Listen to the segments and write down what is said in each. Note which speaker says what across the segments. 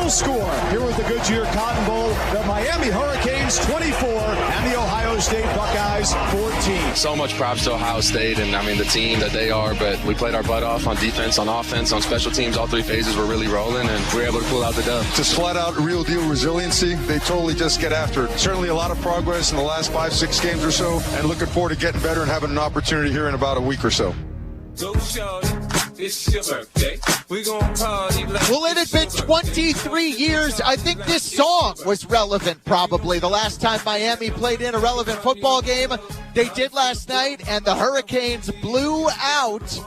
Speaker 1: final score here with the Goodyear Cotton Bowl, the Miami Hurricanes 24 and the Ohio State Buckeyes 14.
Speaker 2: So much props to Ohio State and, the team that they are, but we played our butt off on defense, on offense, on special teams. All three phases were really rolling, and we were able to pull out the dub.
Speaker 3: Just flat out real deal resiliency. They totally just get after it. Certainly a lot of progress in the last 5-6 games or so, and looking forward to getting better and having an opportunity here in about a week or so.
Speaker 4: It's your birthday. We gonna party like
Speaker 5: Well, it had been 23 years. I think this song was relevant probably. The last time Miami played in a relevant football game, they did last night, and the Hurricanes blew out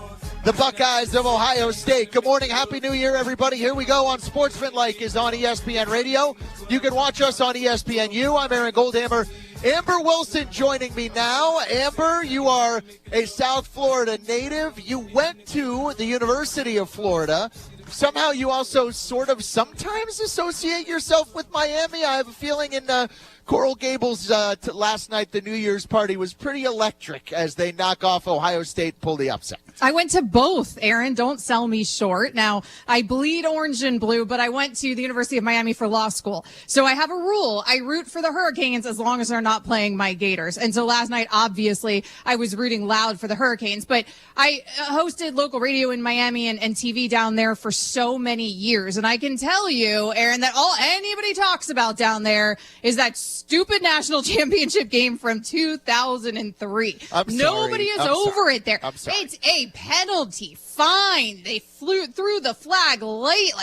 Speaker 5: the Buckeyes of Ohio State. Good morning. Happy New Year, everybody. Here we go on Sportsmanlike is on ESPN Radio. You can watch us on ESPNU. I'm Aaron Goldhammer. Amber Wilson joining me now. Amber, you are a South Florida native. You went to the University of Florida. Somehow you also sort of sometimes associate yourself with Miami. I have a feeling in Coral Gables last night, the New Year's party was pretty electric as they knock off Ohio State and pull the upset.
Speaker 6: I went to both, Aaron. Don't sell me short. Now, I bleed orange and blue, but I went to the University of Miami for law school. So I have a rule. I root for the Hurricanes as long as they're not playing my Gators. And so last night, obviously, I was rooting loud for the Hurricanes. But I hosted local radio in Miami and TV down there for so many years. And I can tell you, Aaron, that all anybody talks about down there is that stupid national championship game from 2003. Nobody is over it there. It's a penalty, fine. They threw the flag late.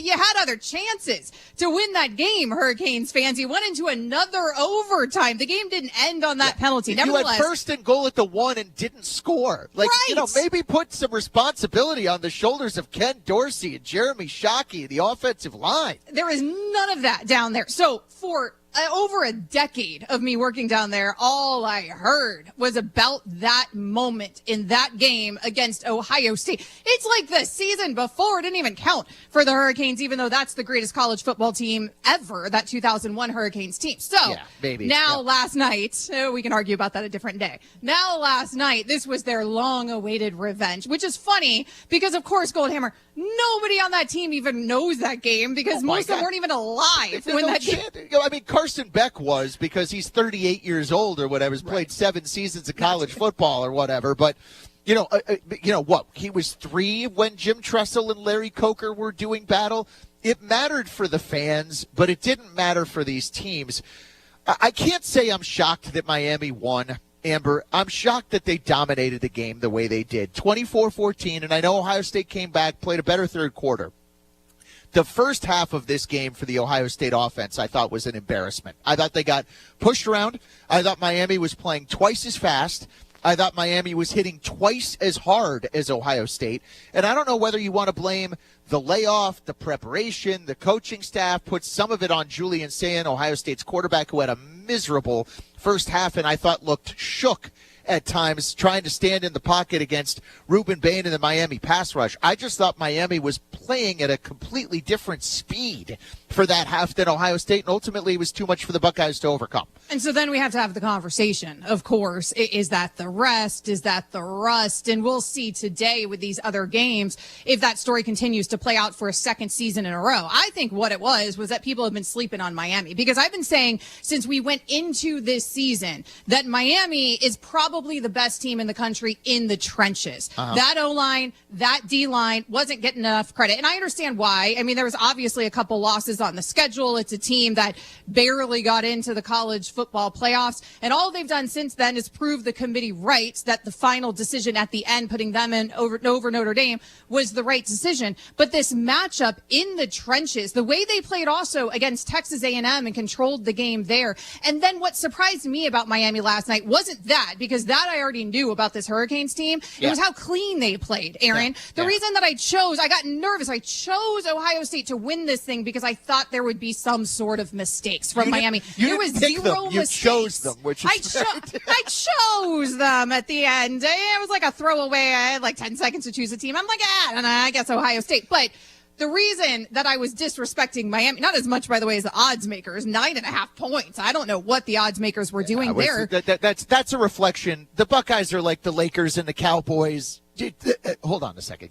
Speaker 6: You had other chances to win that game, Hurricanes fans. You went into another overtime. The game didn't end on that penalty. Nevertheless,
Speaker 5: you had first and goal at the 1 and didn't score. Maybe put some responsibility on the shoulders of Ken Dorsey and Jeremy Shockey, the offensive line.
Speaker 6: There is none of that down there. So for over a decade of me working down there, all I heard was about that moment in that game against Ohio State. It's like the season before. It didn't even count for the Hurricanes, even though that's the greatest college football team ever, that 2001 Hurricanes team. So last night, we can argue about that a different day. Now last night, this was their long-awaited revenge, which is funny because, of course, Goldhammer, nobody on that team even knows that game because most of them weren't even alive when that game.
Speaker 5: Carson Beck was because he's 38 years old or whatever. He's played 7 seasons of college football or whatever. But, what? He was 3 when Jim Tressel and Larry Coker were doing battle. It mattered for the fans, but it didn't matter for these teams. I can't say I'm shocked that Miami won, Amber. I'm shocked that they dominated the game the way they did. 24-14, and I know Ohio State came back, played a better third quarter. The first half of this game for the Ohio State offense, I thought, was an embarrassment. I thought they got pushed around. I thought Miami was playing twice as fast. I thought Miami was hitting twice as hard as Ohio State. And I don't know whether you want to blame the layoff, the preparation, the coaching staff, put some of it on Julian Sayin, Ohio State's quarterback, who had a miserable first half and I thought looked shook at times trying to stand in the pocket against Ruben Bain and the Miami pass rush. I just thought Miami was playing at a completely different speed for that half than Ohio State, and ultimately it was too much for the Buckeyes to overcome.
Speaker 6: And so then we have to have the conversation, of course. Is that the rest? Is that the rust? And we'll see today with these other games if that story continues to play out for a second season in a row. I think what it was that people have been sleeping on Miami, because I've been saying since we went into this season that Miami is probably the best team in the country in the trenches. That O-line, that D-line wasn't getting enough credit. And I understand why. I mean, there was obviously a couple losses on the schedule. It's a team that barely got into the college football playoffs. And all they've done since then is prove the committee right that the final decision at the end, putting them in over Notre Dame, was the right decision. But this matchup in the trenches, the way they played also against Texas A&M and controlled the game there. And then what surprised me about Miami last night wasn't that, because that I already knew about this Hurricanes team. It was how clean they played, Aaron. The reason that I got nervous. I chose Ohio State to win this thing because I thought there would be some sort of mistakes from Miami. There was zero mistakes.
Speaker 5: You chose them, which is
Speaker 6: I chose them at the end. It was like a throwaway. I had like 10 seconds to choose a team. I'm like, I guess Ohio State. But the reason that I was disrespecting Miami, not as much, by the way, as the odds makers, 9.5 points. I don't know what the odds makers were doing there.
Speaker 5: That's a reflection. The Buckeyes are like the Lakers and the Cowboys. Hold on a second.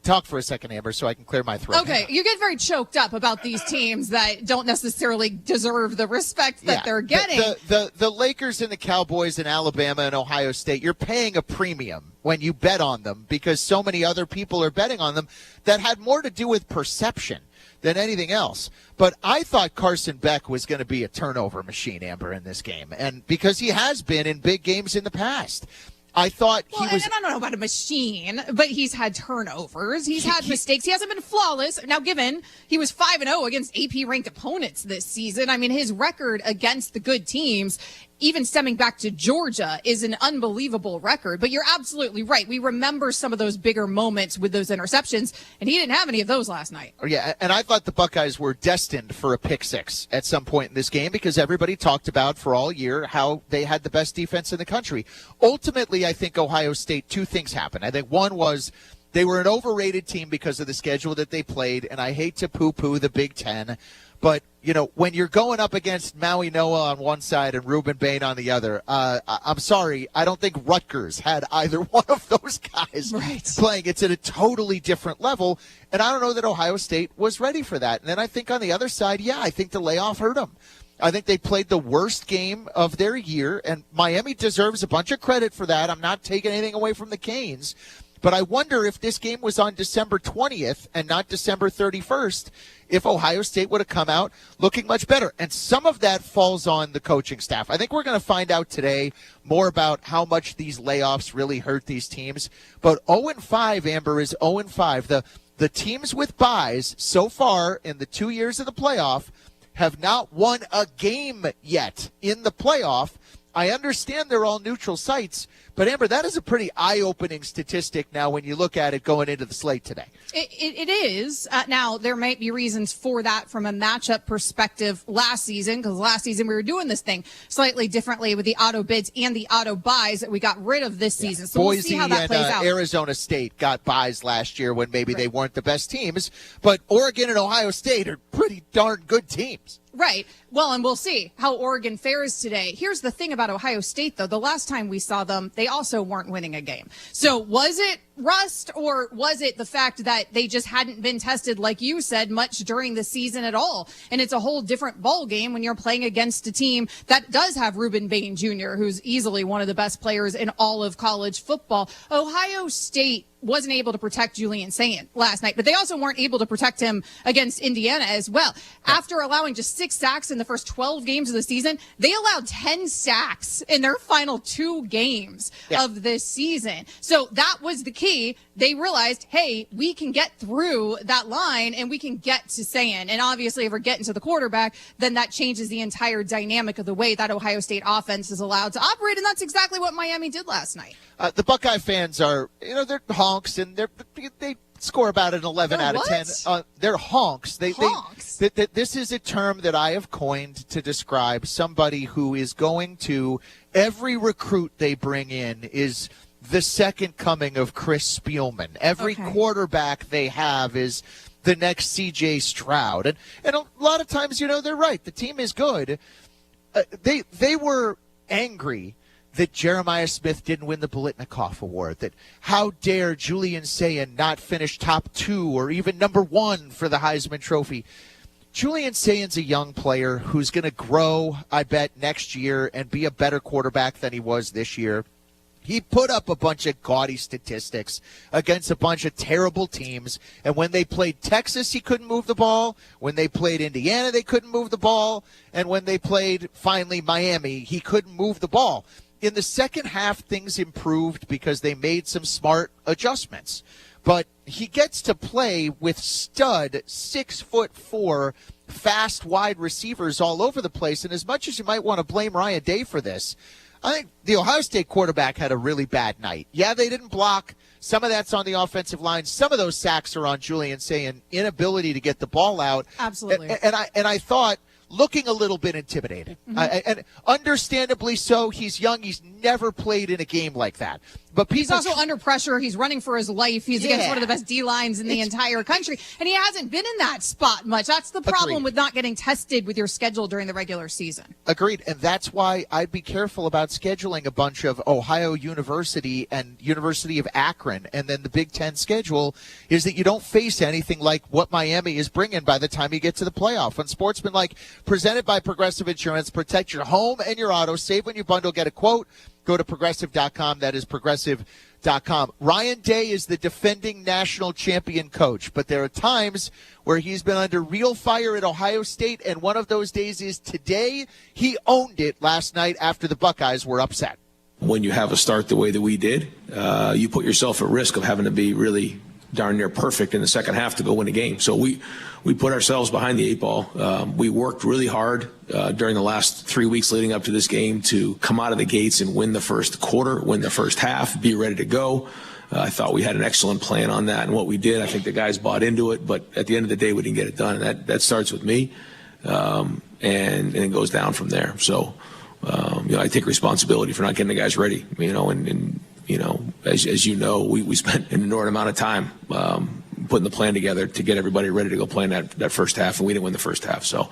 Speaker 5: Talk for a second, Amber, so I can clear my throat.
Speaker 6: Okay, you get very choked up about these teams that don't necessarily deserve the respect that they're getting.
Speaker 5: The Lakers and the Cowboys in Alabama and Ohio State, you're paying a premium when you bet on them because so many other people are betting on them. That had more to do with perception than anything else. But I thought Carson Beck was going to be a turnover machine, Amber, in this game, and because he has been in big games in the past. I thought he was.
Speaker 6: I don't know about a machine, but he's had turnovers. He's had mistakes. He hasn't been flawless. Now, given he was 5-0 against AP-ranked opponents this season, I mean, his record against the good teams, even stemming back to Georgia, is an unbelievable record. But you're absolutely right. We remember some of those bigger moments with those interceptions, and he didn't have any of those last night.
Speaker 5: Yeah, and I thought the Buckeyes were destined for a pick six at some point in this game because everybody talked about for all year how they had the best defense in the country. Ultimately, I think Ohio State, two things happened. I think one was they were an overrated team because of the schedule that they played, and I hate to poo-poo the Big Ten, but, you know, when you're going up against Maui Noah on one side and Reuben Bain on the other, I'm sorry, I don't think Rutgers had either one of those guys playing. It's at a totally different level, and I don't know that Ohio State was ready for that. And then I think on the other side, I think the layoff hurt them. I think they played the worst game of their year, and Miami deserves a bunch of credit for that. I'm not taking anything away from the Canes. But I wonder if this game was on December 20th and not December 31st, if Ohio State would have come out looking much better. And some of that falls on the coaching staff. I think we're going to find out today more about how much these layoffs really hurt these teams. But 0-5, Amber, is 0-5. The teams with byes so far in the 2 years of the playoff have not won a game yet in the playoff. I understand they're all neutral sites, but Amber, that is a pretty eye-opening statistic now when you look at it going into the slate today.
Speaker 6: It is. Now, there might be reasons for that from a matchup perspective last season, because last season we were doing this thing slightly differently with the auto bids and the auto buys that we got rid of this season. So
Speaker 5: Boise
Speaker 6: we'll see how that
Speaker 5: and
Speaker 6: plays out.
Speaker 5: Arizona State got buys last year when maybe they weren't the best teams, but Oregon and Ohio State are pretty darn good teams.
Speaker 6: Right. Well, and we'll see how Oregon fares today. Here's the thing about Ohio State, though. The last time we saw them, they also weren't winning a game. So was it rust, or was it the fact that they just hadn't been tested, like you said, much during the season at all? And it's a whole different ball game when you're playing against a team that does have Reuben Bain Jr., who's easily one of the best players in all of college football. Ohio State wasn't able to protect Julian Sayin last night, but they also weren't able to protect him against Indiana as well. After allowing just 6 sacks in the first 12 games of the season, they allowed 10 sacks in their final 2 games of this season. So that was the key. They realized, hey, we can get through that line and we can get to Sayin. And obviously, if we're getting to the quarterback, then that changes the entire dynamic of the way that Ohio State offense is allowed to operate. And that's exactly what Miami did last night.
Speaker 5: The Buckeye fans are, they're honks, and they score about an 11 out of 10. They're honks.
Speaker 6: Honks?
Speaker 5: This is a term that I have coined to describe somebody who is going to, every recruit they bring in is the second coming of Chris Spielman. Every quarterback they have is the next C.J. Stroud. And a lot of times, they're right. The team is good. They were angry that Jeremiah Smith didn't win the Biletnikoff Award, that how dare Julian Sayin not finish top 2 or even number 1 for the Heisman Trophy. Julian Sayin's a young player who's going to grow, I bet, next year and be a better quarterback than he was this year. He put up a bunch of gaudy statistics against a bunch of terrible teams. And when they played Texas, he couldn't move the ball. When they played Indiana, they couldn't move the ball. And when they played, finally, Miami, he couldn't move the ball. In the second half, things improved because they made some smart adjustments. But he gets to play with stud 6'4" fast wide receivers all over the place. And as much as you might want to blame Ryan Day for this, I think the Ohio State quarterback had a really bad night. Yeah, they didn't block. Some of that's on the offensive line. Some of those sacks are on Julian Sayin, inability to get the ball out.
Speaker 6: Absolutely.
Speaker 5: And I thought, looking a little bit intimidated. And understandably so. He's young. He's never played in a game like that. But
Speaker 6: he's also under pressure. He's running for his life. He's against one of the best D-lines in the entire country. And he hasn't been in that spot much. That's the problem with not getting tested with your schedule during the regular season.
Speaker 5: Agreed. And that's why I'd be careful about scheduling a bunch of Ohio University and University of Akron. And then the Big Ten schedule is that you don't face anything like what Miami is bringing by the time you get to the playoff. Unsportsmanlike, presented by Progressive Insurance. Protect your home and your auto. Save when you bundle. Get a quote. Go to Progressive.com. That is Progressive.com. Ryan Day is the defending national champion coach, but there are times where he's been under real fire at Ohio State, and one of those days is today. He owned it last night after the Buckeyes were upset.
Speaker 7: When you have a start the way that we did, you put yourself at risk of having to be really darn near perfect in the second half to go win a game. So we put ourselves behind the eight ball. We worked really hard during the last 3 weeks leading up to this game to come out of the gates and win the first quarter, win the first half, be ready to go. I thought we had an excellent plan on that and what we did. I think the guys bought into it, but at the end of the day, we didn't get it done. And that starts with me, and it goes down from there. So, I take responsibility for not getting the guys ready, and as you know, we spent an inordinate amount of time putting the plan together to get everybody ready to go play in that first half, and we didn't win the first half. So,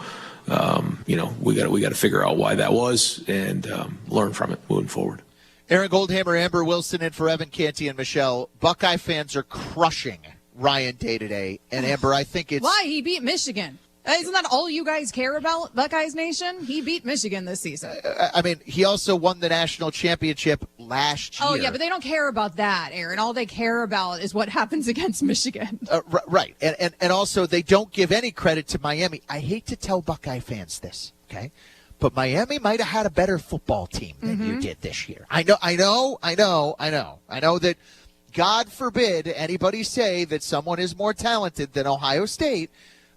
Speaker 7: we got to figure out why that was and learn from it moving forward.
Speaker 5: Aaron Goldhammer, Amber Wilson, and for Evan Canty and Michelle, Buckeye fans are crushing Ryan Day today. And Amber, I think it's...
Speaker 6: Why? He beat Michigan. Isn't that all you guys care about, Buckeyes Nation? He beat Michigan this season.
Speaker 5: I mean, he also won the national championship last year.
Speaker 6: Oh, yeah, but they don't care about that, Aaron. All they care about is what happens against Michigan.
Speaker 5: Right. And also, they don't give any credit to Miami. I hate to tell Buckeye fans this, okay? But Miami might have had a better football team than you did this year. I know that God forbid anybody say that someone is more talented than Ohio State.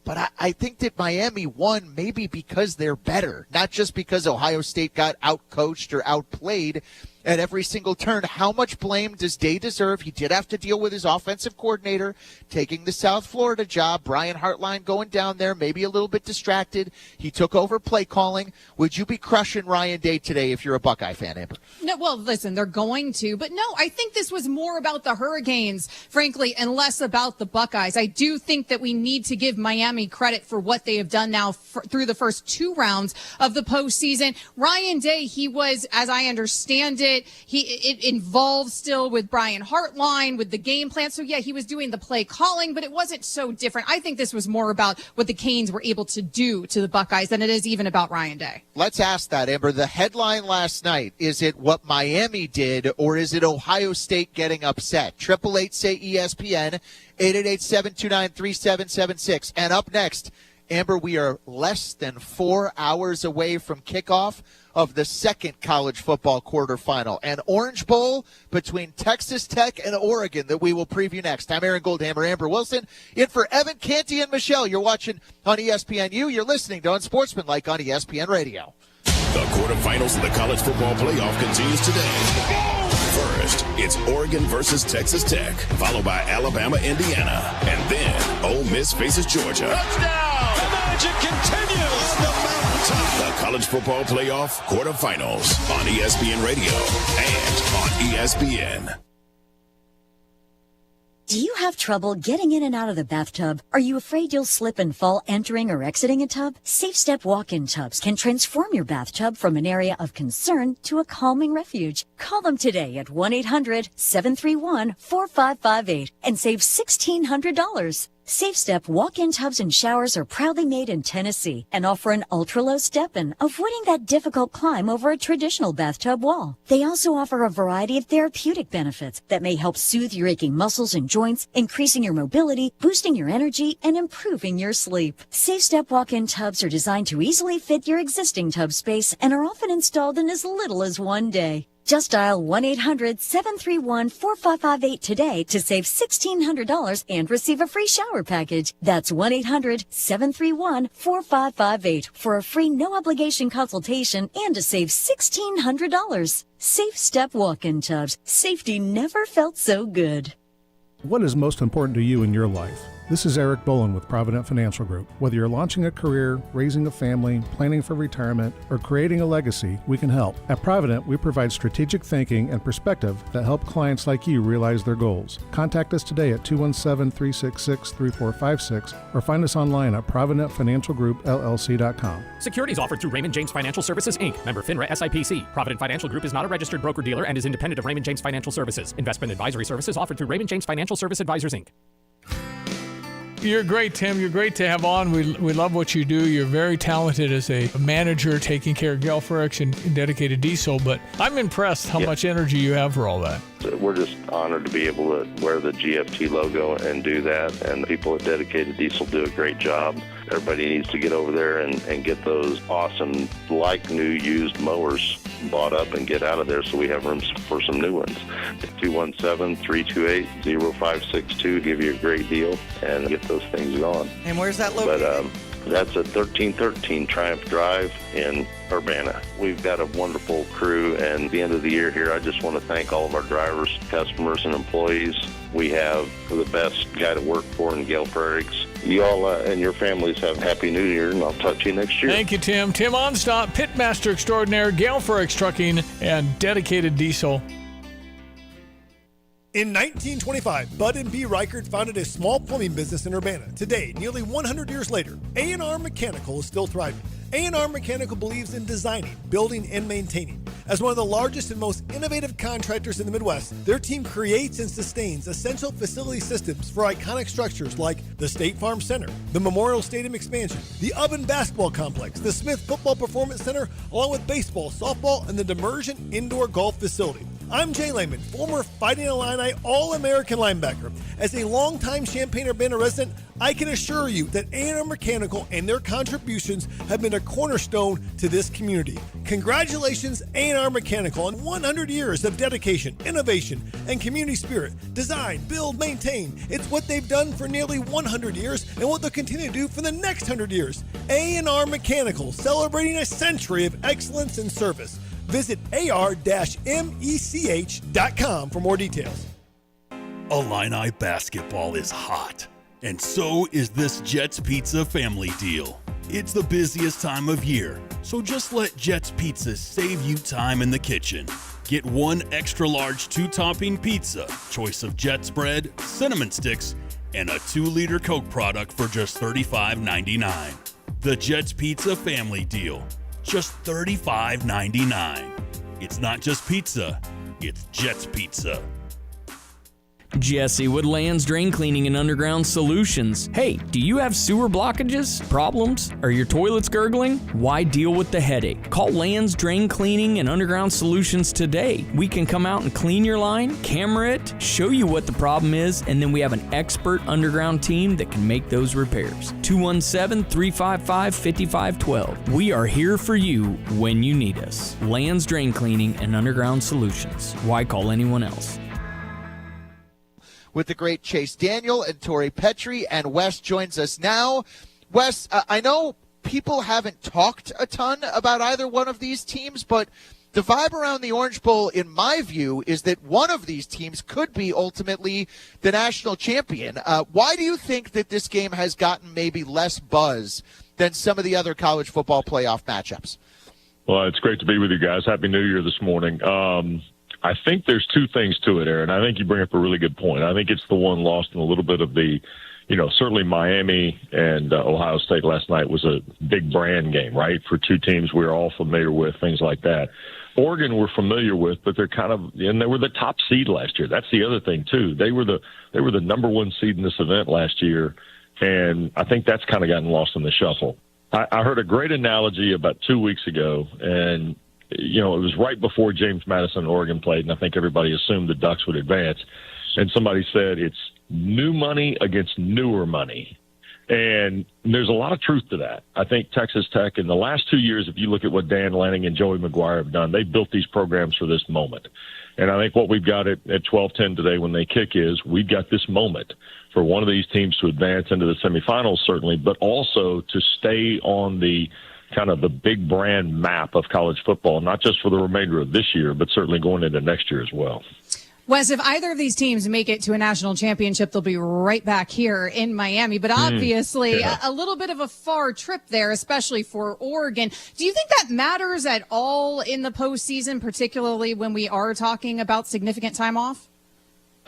Speaker 5: But I think that Miami won maybe because they're better, not just because Ohio State got out-coached or outplayed at every single turn. How much blame does Day deserve? He did have to deal with his offensive coordinator taking the South Florida job. Brian Hartline going down there, maybe a little bit distracted. He took over play calling. Would you be crushing Ryan Day today if you're a Buckeye fan, Amber?
Speaker 6: No, well, listen, they're going to. But no, I think this was more about the Hurricanes, frankly, and less about the Buckeyes. I do think that we need to give Miami credit for what they have done now through the first two rounds of the postseason. Ryan Day, he was, as I understand it, it involved still with Brian Hartline, with the game plan. So, yeah, he was doing the play calling, but it wasn't so different. I think this was more about what the Canes were able to do to the Buckeyes than it is even about Ryan Day.
Speaker 5: Let's ask that, Amber. The headline last night, is it what Miami did or is it Ohio State getting upset? 888-SAY-ESPN, 888-729-3776. And up next, Amber, we are less than 4 hours away from kickoff of the second college football quarterfinal, an Orange Bowl between Texas Tech and Oregon that we will preview next. I'm Aaron Goldhammer, Amber Wilson, in for Evan Canty and Michelle. You're watching on ESPNU. You're listening to Unsportsmanlike on ESPN Radio.
Speaker 8: The quarterfinals of the college football playoff continues today. First, it's Oregon versus Texas Tech, followed by Alabama, Indiana, and then Ole Miss faces Georgia.
Speaker 1: Touchdown! The magic continues on the mountaintop.
Speaker 8: The college football playoff quarterfinals on ESPN Radio and on ESPN.
Speaker 9: Do you have trouble getting in and out of the bathtub? Are you afraid you'll slip and fall entering or exiting a tub? Safe Step walk-in tubs can transform your bathtub from an area of concern to a calming refuge. Call them today at 1-800-731-4558 and save $1,600. Safe Step walk-in tubs and showers are proudly made in Tennessee and offer an ultra-low step-in, avoiding that difficult climb over a traditional bathtub wall. They also offer a variety of therapeutic benefits that may help soothe your aching muscles and joints, increasing your mobility, boosting your energy, and improving your sleep. Safe Step walk-in tubs are designed to easily fit your existing tub space and are often installed in as little as one day. Just dial 1-800-731-4558 today to save $1,600 and receive a free shower package. That's 1-800-731-4558 for a free no-obligation consultation and to save $1,600. Safe Step walk-in tubs. Safety never felt so good.
Speaker 10: What is most important to you in your life? This is Eric Bolin with Provident Financial Group. Whether you're launching a career, raising a family, planning for retirement, or creating a legacy, we can help. At Provident, we provide strategic thinking and perspective that help clients like you realize their goals. Contact us today at 217-366-3456 or find us online at providentfinancialgroupllc.com.
Speaker 11: Securities offered through Raymond James Financial Services, Inc., member FINRA SIPC. Provident Financial Group is not a registered broker-dealer and is independent of Raymond James Financial Services. Investment advisory services offered through Raymond James Financial Service Advisors, Inc.
Speaker 12: You're great, Tim. You're great to have on. We love what you do. You're very talented as a manager taking care of Galfrex and dedicated diesel, but I'm impressed how much energy you have for all that.
Speaker 13: We're just honored to be able to wear the GFT logo and do that, and the people at Dedicated Diesel do a great job. Everybody needs to get over there and get those awesome, like new used mowers bought up and get out of there so we have room for some new ones. 217-328-0562, give you a great deal and get those things going.
Speaker 14: And where's that located?
Speaker 13: But that's at 1313 Triumph Drive in Urbana. We've got a wonderful crew, and at the end of the year here, I just want to thank all of our drivers, customers, and employees. We have the best guy to work for in Gale Prairie's. You all and your families have a Happy New Year, and I'll talk to you next year.
Speaker 12: Thank you, Tim. Tim Onstop, Pitmaster Extraordinaire, Galfrex Trucking, and Dedicated Diesel.
Speaker 15: In 1925, Bud and B. Reichert founded a small plumbing business in Urbana. Today, nearly 100 years later, A&R Mechanical is still thriving. A&R Mechanical believes in designing, building, and maintaining. As one of the largest and most innovative contractors in the Midwest, their team creates and sustains essential facility systems for iconic structures like the State Farm Center, the Memorial Stadium expansion, the Oven Basketball Complex, the Smith Football Performance Center, along with baseball, softball, and the Demersion Indoor Golf Facility. I'm Jay Lehman, former Fighting Illini All-American linebacker. As a longtime Champaign-Urbana resident, I can assure you that A&R Mechanical and their contributions have been a cornerstone to this community. Congratulations, A&R Mechanical, on 100 years of dedication, innovation, and community spirit. Design, build, maintain. It's what they've done for nearly 100 years and what they'll continue to do for the next 100 years. A&R Mechanical, celebrating a century of excellence and service. Visit ar-mech.com for more details.
Speaker 16: Illini basketball is hot, and so is this Jets Pizza family deal. It's the busiest time of year, so just let Jets Pizza save you time in the kitchen. Get one extra large 2-topping pizza, choice of Jets bread, cinnamon sticks, and a 2-liter Coke product for just $35.99. The Jets Pizza family deal. Just $35.99. It's not just pizza, it's Jets Pizza.
Speaker 17: Jesse with Lands Drain Cleaning and Underground Solutions. Hey, do you have sewer blockages, problems? Are your toilets gurgling? Why deal with the headache? Call Lands Drain Cleaning and Underground Solutions today. We can come out and clean your line, camera it, show you what the problem is, and then we have an expert underground team that can make those repairs. 217-355-5512. We are here for you when you need us. Lands Drain Cleaning and Underground Solutions. Why call anyone else?
Speaker 5: With the great Chase Daniel and Tori Petrie, and Wes joins us now. Wes, I know people haven't talked a ton about either one of these teams, but the vibe around the Orange Bowl, in my view, is that one of these teams could be ultimately the national champion. Why do you think that this game has gotten maybe less buzz than some of the other college football playoff matchups?
Speaker 18: Well, it's great to be with you guys. Happy New Year this morning. I think there's two things to it, Aaron. I think you bring up a really good point. I think it's the one lost in a little bit of the, certainly Miami and Ohio State last night was a big brand game, right, for two teams we're all familiar with, things like that. Oregon we're familiar with, but they're and they were the top seed last year. That's the other thing, too. They were the number one seed in this event last year, and I think that's kind of gotten lost in the shuffle. I heard a great analogy about 2 weeks ago, and it was right before James Madison and Oregon played, and I think everybody assumed the Ducks would advance. And somebody said it's new money against newer money. And there's a lot of truth to that. I think Texas Tech, in the last 2 years, if you look at what Dan Lanning and Joey McGuire have done, they've built these programs for this moment. And I think what we've got at 12:10 today when they kick is we've got this moment for one of these teams to advance into the semifinals, certainly, but also to stay on the kind of the big brand map of college football, not just for the remainder of this year, but certainly going into next year as well.
Speaker 6: Wes, if either of these teams make it to a national championship, they'll be right back here in Miami. But obviously, a little bit of a far trip there, especially for Oregon. Do you think that matters at all in the postseason, particularly when we are talking about significant time off?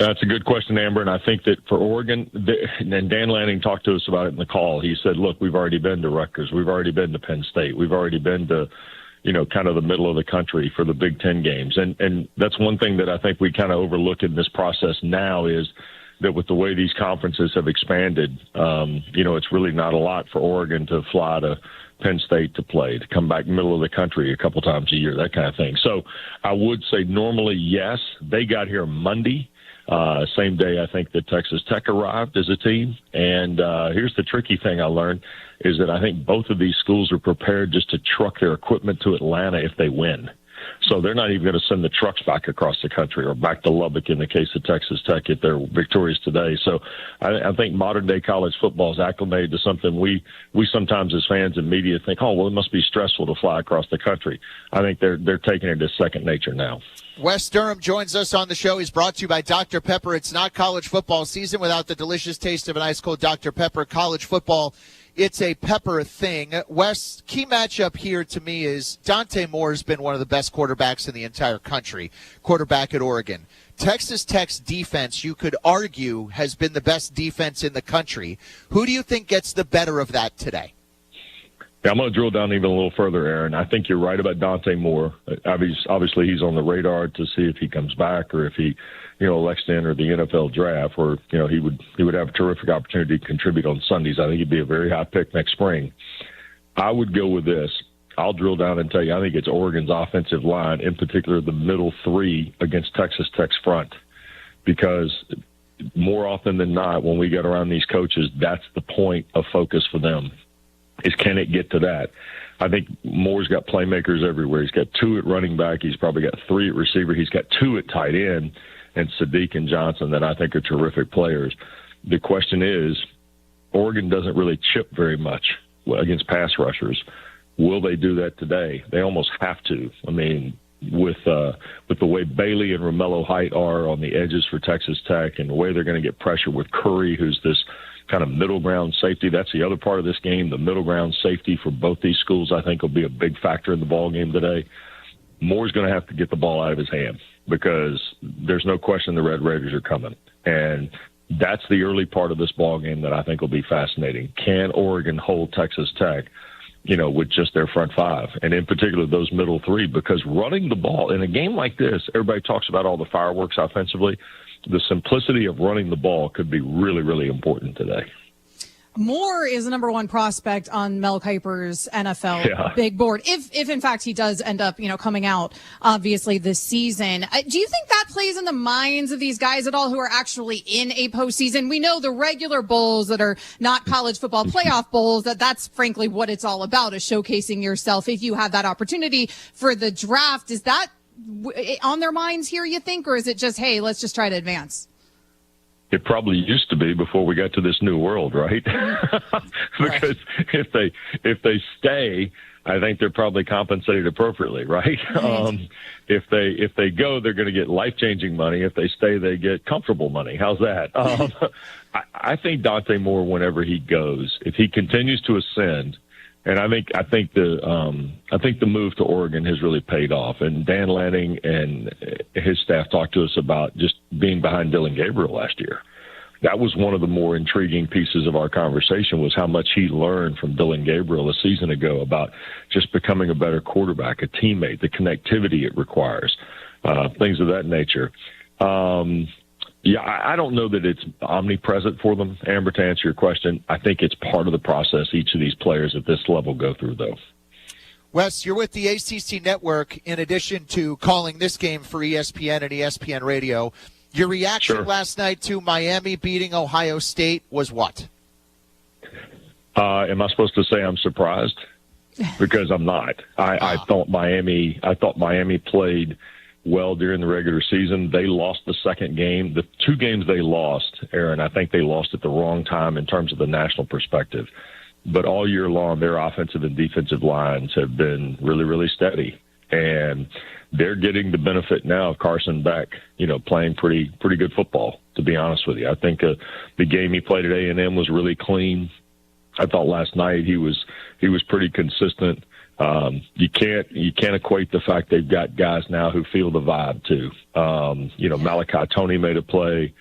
Speaker 18: That's a good question, Amber, and I think that for Oregon, and Dan Lanning talked to us about it in the call. He said, look, we've already been to Rutgers. We've already been to Penn State. We've already been to, kind of the middle of the country for the Big Ten games. And that's one thing that I think we kind of overlook in this process now is that with the way these conferences have expanded, it's really not a lot for Oregon to fly to Penn State to play, to come back middle of the country a couple times a year, that kind of thing. So I would say normally, yes, they got here Monday. Same day, I think that Texas Tech arrived as a team. And here's the tricky thing I learned is that I think both of these schools are prepared just to truck their equipment to Atlanta if they win. So they're not even going to send the trucks back across the country or back to Lubbock in the case of Texas Tech if they're victorious today. So I think modern-day college football is acclimated to something we sometimes as fans and media think, oh, well, it must be stressful to fly across the country. I think they're taking it as second nature now.
Speaker 5: Wes Durham joins us on the show. He's brought to you by Dr. Pepper. It's not college football season without the delicious taste of an ice cold Dr. Pepper. College football, it's a pepper thing. Wes, key matchup here to me is Dante Moore's been one of the best quarterbacks in the entire country, quarterback at Oregon. Texas Tech's defense, you could argue, has been the best defense in the country. Who do you think gets the better of that today?
Speaker 18: Yeah, I'm going to drill down even a little further, Aaron. I think you're right about Dante Moore. Obviously, he's on the radar to see if he comes back or if he, elects to enter the NFL draft, where he would have a terrific opportunity to contribute on Sundays. I think he'd be a very high pick next spring. I would go with this. I'll drill down and tell you I think it's Oregon's offensive line, in particular the middle three against Texas Tech's front, because more often than not, when we get around these coaches, that's the point of focus for them. Is can it get to that? I think Moore's got playmakers everywhere. He's got 2 at running back. He's probably got 3 at receiver. He's got 2 at tight end, and Sadiq and Johnson that I think are terrific players. The question is, Oregon doesn't really chip very much against pass rushers. Will they do that today? They almost have to. I mean, with the way Bailey and Romello Height are on the edges for Texas Tech and the way they're going to get pressure with Curry, who's this kind of middle ground safety. That's the other part of this game. The middle ground safety for both these schools, I think, will be a big factor in the ball game today. Moore's going to have to get the ball out of his hand because there's no question the Red Raiders are coming. And that's the early part of this ball game that I think will be fascinating. Can Oregon hold Texas Tech, with just their front 5, and in particular those middle 3? Because running the ball in a game like this, everybody talks about all the fireworks offensively. The simplicity of running the ball could be really, really important today.
Speaker 6: Moore is the number 1 prospect on Mel Kiper's NFL big board. If in fact he does end up, coming out obviously this season. Do you think that plays in the minds of these guys at all who are actually in a postseason? We know the regular bowls that are not college football playoff bowls, that's frankly what it's all about, is showcasing yourself if you have that opportunity for the draft. Is that on their minds here, you think, or is it just, hey, let's just try to advance?
Speaker 18: It probably used to be before we got to this new world, right? Because if they stay, I think they're probably compensated appropriately, right? If they go, they're going to get life-changing money. If they stay, they get comfortable money. How's that? I think Dante Moore, whenever he goes, if he continues to ascend, and I think the move to Oregon has really paid off. And Dan Lanning and his staff talked to us about just being behind Dylan Gabriel last year. That was one of the more intriguing pieces of our conversation, was how much he learned from Dylan Gabriel a season ago about just becoming a better quarterback, a teammate, the connectivity it requires, things of that nature. I don't know that it's omnipresent for them, Amber, to answer your question. I think it's part of the process each of these players at this level go through, though.
Speaker 5: Wes, you're with the ACC Network in addition to calling this game for ESPN and ESPN Radio. Your reaction last night to Miami beating Ohio State was what?
Speaker 18: Am I supposed to say I'm surprised? Because I'm not. I thought Miami played well during the regular season. They lost the second game. The 2 games they lost, Aaron, I think they lost at the wrong time in terms of the national perspective. But all year long, their offensive and defensive lines have been really, really steady. And they're getting the benefit now of Carson Beck, playing pretty good football, to be honest with you. I think the game he played at A&M was really clean. I thought last night he was pretty consistent. You can't equate the fact they've got guys now who feel the vibe too. Malachi Toney made a play.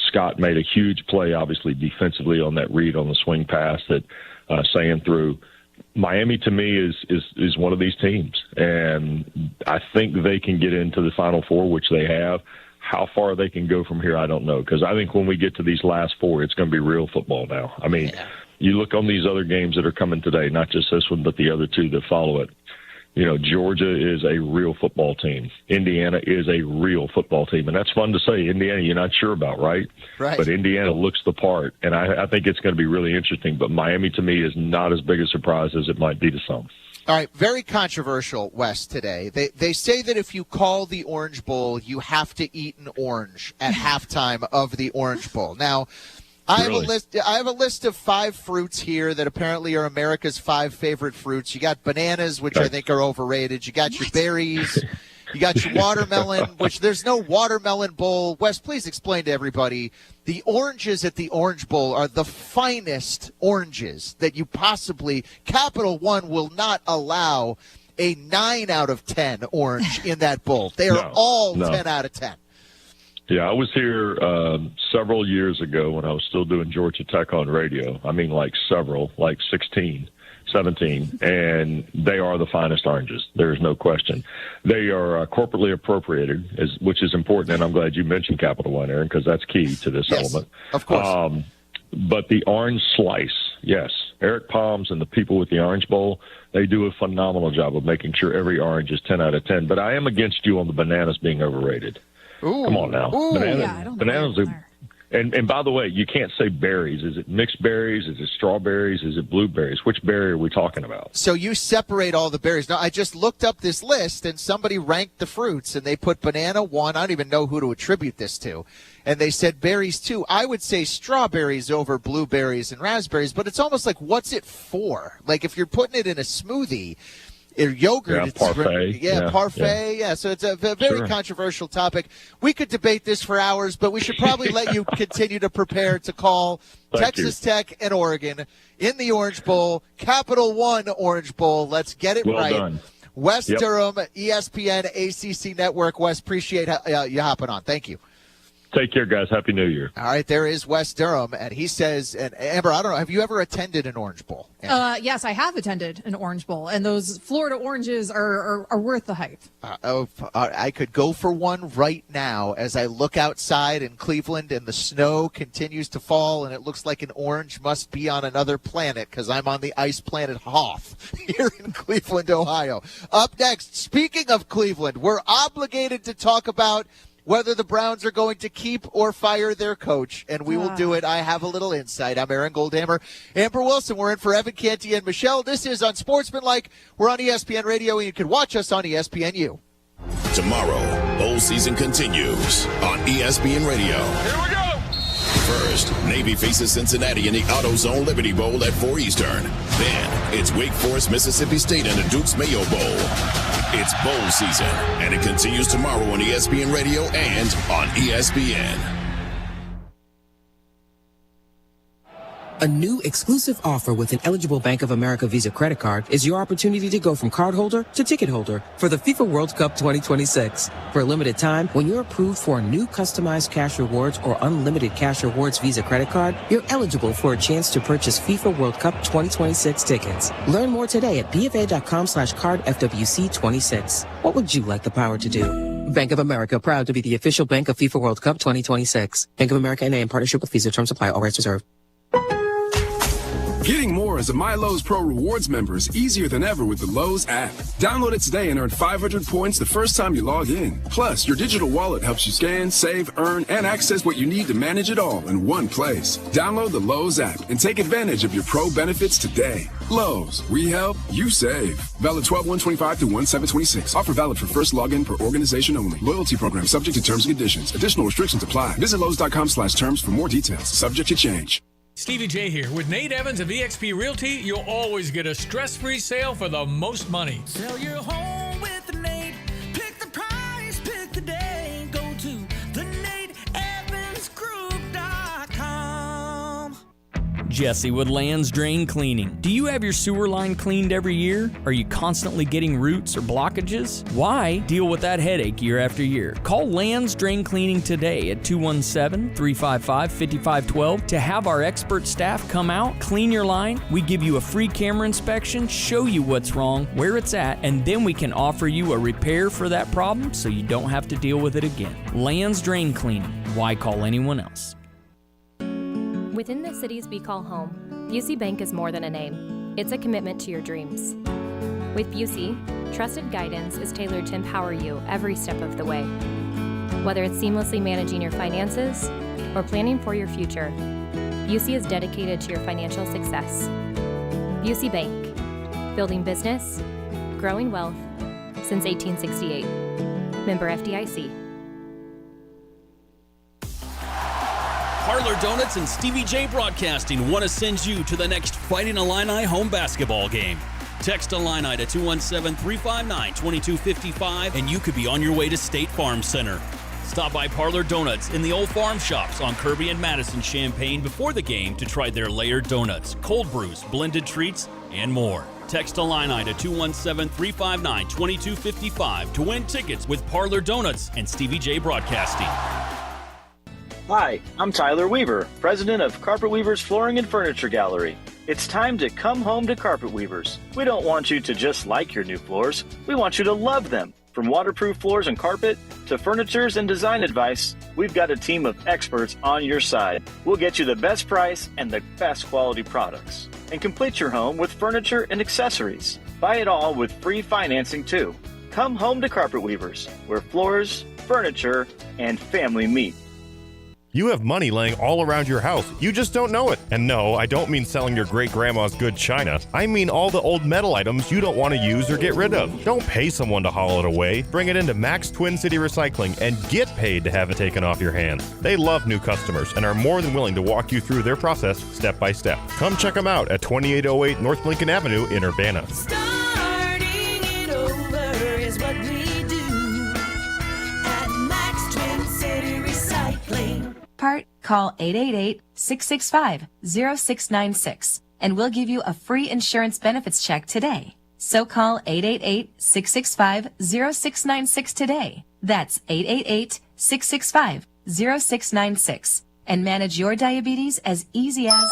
Speaker 18: Scott made a huge play, obviously defensively on that read on the swing pass that Sam threw. Miami to me is one of these teams, and I think they can get into the Final Four, which they have. How far they can go from here, I don't know, because I think when we get to these last four, it's going to be real football now. I mean, you look on these other games that are coming today, not just this one, but the other two that follow it. Georgia is a real football team. Indiana is a real football team. And that's fun to say. Indiana, you're not sure about, right?
Speaker 5: Right.
Speaker 18: But Indiana looks the part. And I think it's going to be really interesting. But Miami, to me, is not as big a surprise as it might be to some.
Speaker 5: All right, very controversial, Wes, today. They say that if you call the Orange Bowl, you have to eat an orange at halftime of the Orange Bowl. Now, I have a list of 5 fruits here that apparently are America's 5 favorite fruits. You got bananas, which I think are overrated. You got your berries. You got your watermelon, which there's no watermelon bowl. Wes, please explain to everybody. The oranges at the Orange Bowl are the finest oranges that you possibly – Capital One will not allow a 9 out of 10 orange in that bowl. They are all 10 out of 10.
Speaker 18: Yeah, I was here several years ago when I was still doing Georgia Tech on radio. I mean, like 16, 17, and they are the finest oranges. There's no question. They are corporately appropriated, which is important, and I'm glad you mentioned Capital One, Aaron, because that's key to this element.
Speaker 5: Of course.
Speaker 18: But the orange slice, yes, Eric Palms and the people with the Orange Bowl, they do a phenomenal job of making sure every orange is 10 out of 10. But I am against you on the bananas being overrated.
Speaker 5: Ooh.
Speaker 18: Come on now. Bananas are, and by the way, you can't say berries. Is it mixed berries? Is it strawberries? Is it blueberries? Which berry are we talking about?
Speaker 5: So you separate all the berries. Now, I just looked up this list, and somebody ranked the fruits, and they put banana 1. I don't even know who to attribute this to. And they said berries 2. I would say strawberries over blueberries and raspberries, but it's almost like, what's it for? Like if you're putting it in a smoothie, yogurt,
Speaker 18: parfait.
Speaker 5: Parfait. Yeah, so it's a very controversial topic. We could debate this for hours, but we should probably let you continue to prepare to call Texas Tech and Oregon in the Orange Bowl, Capital One Orange Bowl. Let's get it right.
Speaker 18: Done.
Speaker 5: Wes Durham, ESPN, ACC Network. Wes, appreciate you hopping on. Thank you.
Speaker 18: Take care, guys. Happy New Year.
Speaker 5: All right, there is Wes Durham, and he says, and Amber, I don't know, have you ever attended an Orange Bowl?
Speaker 6: Yes, I have attended an Orange Bowl, and those Florida oranges are worth the hype.
Speaker 5: I could go for one right now as I look outside in Cleveland, and the snow continues to fall, and it looks like an orange must be on another planet because I'm on the ice planet Hoth here in Cleveland, Ohio. Up next, speaking of Cleveland, we're obligated to talk about whether the Browns are going to keep or fire their coach, and we will do it. I have a little insight. I'm Aaron Goldhammer. Amber Wilson, we're in for Evan Canty and Michelle. This is Unsportsmanlike. We're on ESPN Radio, and you can watch us on ESPNU.
Speaker 8: Tomorrow, bowl season continues on ESPN Radio.
Speaker 4: Here we go.
Speaker 8: First, Navy faces Cincinnati in the AutoZone Liberty Bowl at 4 Eastern. Then, it's Wake Forest, Mississippi State in the Duke's Mayo Bowl. It's bowl season, and it continues tomorrow on ESPN Radio and on ESPN.
Speaker 14: A new exclusive offer with an eligible Bank of America Visa credit card is your opportunity to go from card holder to ticket holder for the FIFA World Cup 2026. For a limited time, when you're approved for a new customized cash rewards or unlimited cash rewards Visa credit card, you're eligible for a chance to purchase FIFA World Cup 2026 tickets. Learn more today at bfa.com/cardfwc26. What would you like the power to do? Bank of America, proud to be the official bank of FIFA World Cup 2026. Bank of America NA in partnership with Visa. Terms apply. All rights reserved.
Speaker 19: Getting more as a MyLowe's Pro Rewards member is easier than ever with the Lowe's app. Download it today and earn 500 points the first time you log in. Plus, your digital wallet helps you scan, save, earn, and access what you need to manage it all in one place. Download the Lowe's app and take advantage of your Pro benefits today. Lowe's, we help, you save. Valid 12/125 through 1/7/26. Offer valid for first login per organization only. Loyalty program subject to terms and conditions. Additional restrictions apply. Visit Lowe's.com/terms for more details. Subject to change.
Speaker 12: Stevie J here. With Nate Evans of eXp Realty, you'll always get a stress-free sale for the most money.
Speaker 20: Sell your home
Speaker 17: Jesse with Lands Drain Cleaning. Do you have your sewer line cleaned every year? Are you constantly getting roots or blockages? Why deal with that headache year after year? Call Lands Drain Cleaning today at 217-355-5512 to have our expert staff come out, clean your line. We give you a free camera inspection, show you what's wrong, where it's at, and then we can offer you a repair for that problem so you don't have to deal with it again. Lands Drain Cleaning. Why call anyone else?
Speaker 20: Within the cities we call home, Busey Bank is more than a name. It's a commitment to your dreams. With Busey, trusted guidance is tailored to empower you every step of the way. Whether it's seamlessly managing your finances or planning for your future, Busey is dedicated to your financial success. Busey Bank, building business, growing wealth since 1868. Member FDIC.
Speaker 21: Parlor Donuts and Stevie J Broadcasting want to send you to the next Fighting Illini home basketball game. Text Illini to 217-359-2255 and you could be on your way to State Farm Center. Stop by Parlor Donuts in the Old Farm Shops on Kirby and Madison Champaign before the game to try their layered donuts, cold brews, blended treats, and more. Text Illini to 217-359-2255 to win tickets with Parlor Donuts and Stevie J Broadcasting.
Speaker 22: Hi, I'm Tyler Weaver, president of Carpet Weavers Flooring and Furniture Gallery. It's time to come home to Carpet Weavers. We don't want you to just like your new floors. We want you to love them. From waterproof floors and carpet to furnitures and design advice, we've got a team of experts on your side. We'll get you the best price and the best quality products. And complete your home with furniture and accessories. Buy it all with free financing too. Come home to Carpet Weavers, where floors, furniture, and family meet.
Speaker 23: You have money laying all around your house. You just don't know it. And no, I don't mean selling your great-grandma's good china. I mean all the old metal items you don't want to use or get rid of. Don't pay someone to haul it away. Bring it into Max Twin City Recycling and get paid to have it taken off your hands. They love new customers and are more than willing to walk you through their process step by step. Come check them out at 2808 North Lincoln Avenue in Urbana.
Speaker 24: Starting it over is what we do at Max Twin City Recycling.
Speaker 25: Call 888-665-0696 and we'll give you a free insurance benefits check today. So call 888-665-0696 today. That's 888-665-0696 and manage your diabetes as easy as...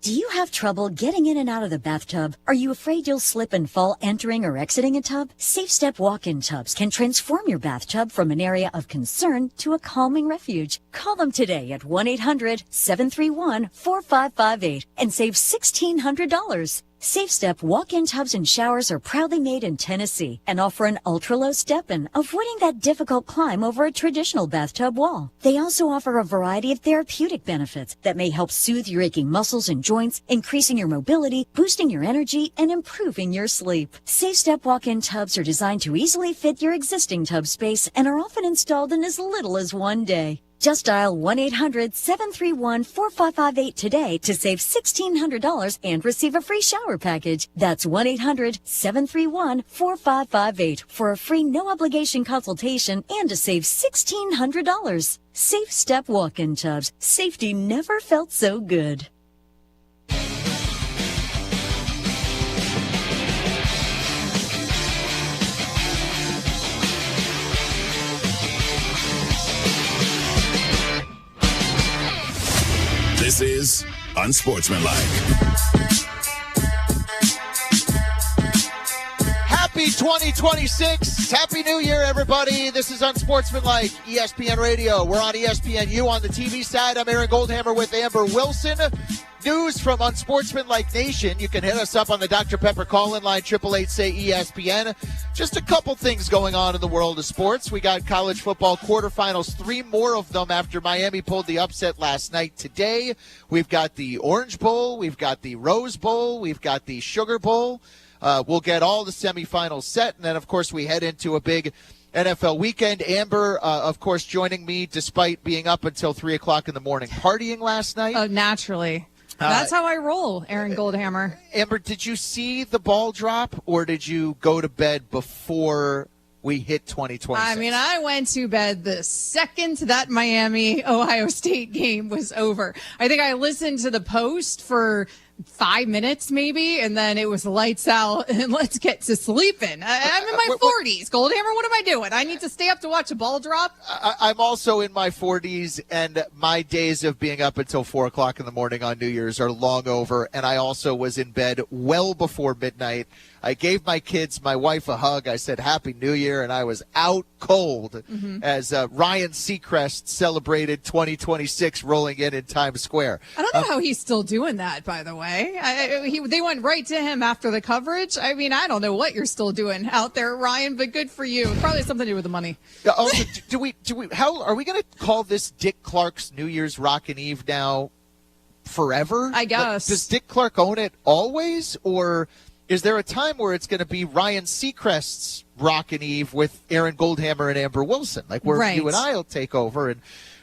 Speaker 9: Do you have trouble getting in and out of the bathtub? Are you afraid you'll slip and fall entering or exiting a tub? Safe Step walk-in tubs can transform your bathtub from an area of concern to a calming refuge. Call them today at 1-800-731-4558 and save $1,600. Safe Step walk-in tubs and showers are proudly made in Tennessee and offer an ultra-low step-in, avoiding that difficult climb over a traditional bathtub wall. They also offer a variety of therapeutic benefits that may help soothe your aching muscles and joints, increasing your mobility, boosting your energy, and improving your sleep. Safe Step walk-in tubs are designed to easily fit your existing tub space and are often installed in as little as one day. Just dial 1-800-731-4558 today to save $1,600 and receive a free shower package. That's 1-800-731-4558 for a free no-obligation consultation and to save $1,600. Safe Step walk-in tubs. Safety never felt so good.
Speaker 8: This is Unsportsmanlike.
Speaker 5: Happy 2026. Happy New Year, everybody. This is Unsportsmanlike, ESPN Radio. We're on ESPNU on the TV side. I'm Aaron Goldhammer with Amber Wilson. News from Unsportsmanlike Nation. You can hit us up on the Dr. Pepper call-in line, 888-SAY-ESPN. Just a couple things going on in the world of sports. We got college football quarterfinals, 3 more of them after Miami pulled the upset last night. Today, we've got the Orange Bowl, we've got the Rose Bowl, we've got the Sugar Bowl. We'll get all the semifinals set, and then, of course, we head into a big NFL weekend. Amber, of course, joining me despite being up until 3 o'clock in the morning partying last night.
Speaker 6: Oh, naturally. That's how I roll, Aaron Goldhammer.
Speaker 5: Amber, did you see the ball drop, or did you go to bed before we hit 2026.
Speaker 6: I mean, I went to bed the second that Miami-Ohio State game was over. I think I listened to the post for 5 minutes maybe, and then it was lights out and let's get to sleeping. I'm in my 40s. Goldhammer, what am I doing? I need to stay up to watch a ball drop?
Speaker 5: I'm also in my 40s, and my days of being up until 4 o'clock in the morning on New Year's are long over, and I also was in bed well before midnight. I gave my kids, my wife, a hug. I said, Happy New Year, and I was out cold as Ryan Seacrest celebrated 2026 rolling in Times Square.
Speaker 6: I don't know how he's still doing that, by the way. They went right to him after the coverage. I mean, I don't know what you're still doing out there, Ryan, but good for you. Probably something to do with the money.
Speaker 5: Also, how are we going to call this Dick Clark's New Year's Rockin' Eve now forever?
Speaker 6: I guess.
Speaker 5: Does Dick Clark own it always, or is there a time where it's going to be Ryan Seacrest's Rockin' Eve with Aaron Goldhammer and Amber Wilson, like where you and I will take over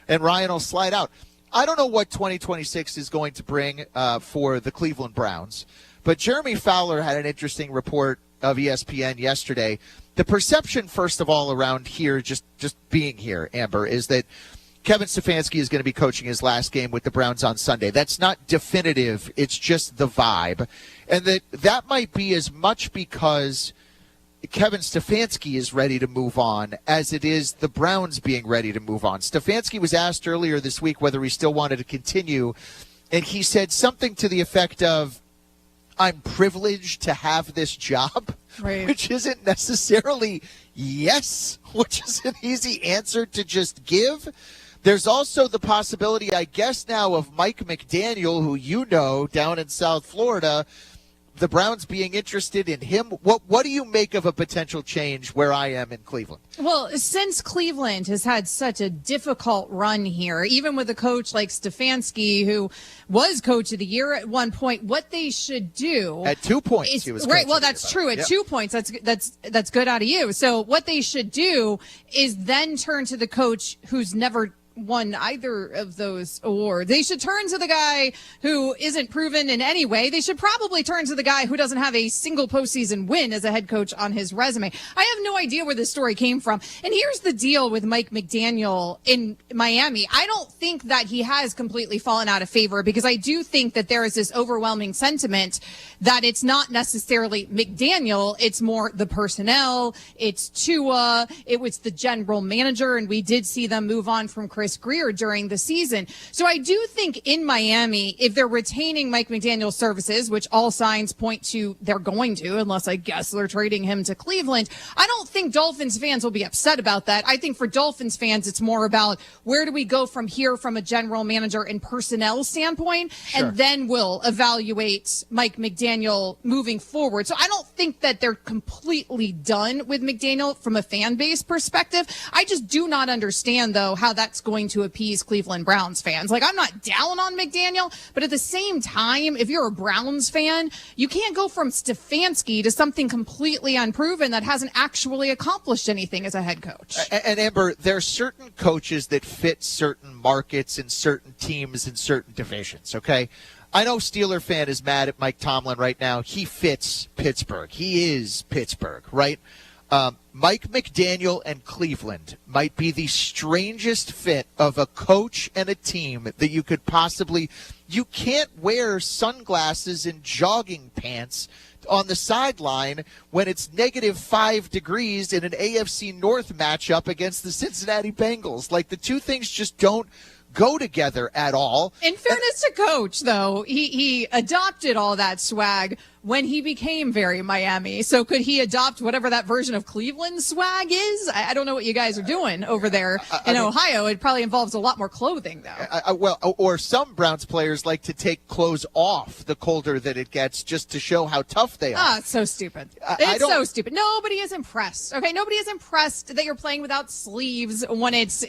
Speaker 5: and Ryan will slide out? I don't know what 2026 is going to bring for the Cleveland Browns, but Jeremy Fowler had an interesting report of ESPN yesterday. The perception, first of all, around here, just being here, Amber, is that Kevin Stefanski is going to be coaching his last game with the Browns on Sunday. That's not definitive. It's just the vibe. And that might be as much because Kevin Stefanski is ready to move on as it is the Browns being ready to move on. Stefanski was asked earlier this week whether he still wanted to continue, and he said something to the effect of, I'm privileged to have this job, which isn't necessarily yes, which is an easy answer to just give. There's also the possibility, I guess now, of Mike McDaniel, who you know down in South Florida, the Browns being interested in him. What do you make of a potential change where I am in Cleveland?
Speaker 6: Well, since Cleveland has had such a difficult run here, even with a coach like Stefanski, who was coach of the year at one point, what they should do
Speaker 5: at 2 points, he was
Speaker 6: right. Well, that's true. At 2 points, that's good out of you. So what they should do is then turn to the coach who's never won either of those awards. They should turn to the guy who isn't proven in any way. They should probably turn to the guy who doesn't have a single postseason win as a head coach on his resume. I have no idea where this story came from. And here's the deal with Mike McDaniel in Miami. I don't think that he has completely fallen out of favor, because I do think that there is this overwhelming sentiment that it's not necessarily McDaniel. It's more the personnel. It's Tua. It was the general manager. And we did see them move on from Chris Greer during the season. So I do think in Miami, if they're retaining Mike McDaniel's services, which all signs point to they're going to, unless I guess they're trading him to Cleveland, I don't think Dolphins fans will be upset about that. I think for Dolphins fans, it's more about where do we go from here from a general manager and personnel standpoint, and then we'll evaluate Mike McDaniel moving forward. So I don't think that they're completely done with McDaniel from a fan base perspective. I just do not understand, though, how that's going to appease Cleveland Browns fans. Like, I'm not down on McDaniel, but at the same time, if you're a Browns fan, you can't go from Stefanski to something completely unproven that hasn't actually accomplished anything as a head coach.
Speaker 5: And Amber, there are certain coaches that fit certain markets and certain teams and certain divisions, okay? I know Steeler fan is mad at Mike Tomlin right now. He fits Pittsburgh. He is Pittsburgh, right? Mike McDaniel and Cleveland might be the strangest fit of a coach and a team that you could possibly. You can't wear sunglasses and jogging pants on the sideline when it's -5 degrees in an AFC North matchup against the Cincinnati Bengals. Like, the two things just don't go together at all.
Speaker 6: In fairness to Coach, though, he adopted all that swag when he became very Miami. So could he adopt whatever that version of Cleveland swag is? I don't know what you guys are doing over there in Ohio. It probably involves a lot more clothing, though.
Speaker 5: Well, or some Browns players like to take clothes off the colder that it gets just to show how tough they are.
Speaker 6: Ah, it's so stupid. It's so stupid. Nobody is impressed. Okay, nobody is impressed that you're playing without sleeves when it's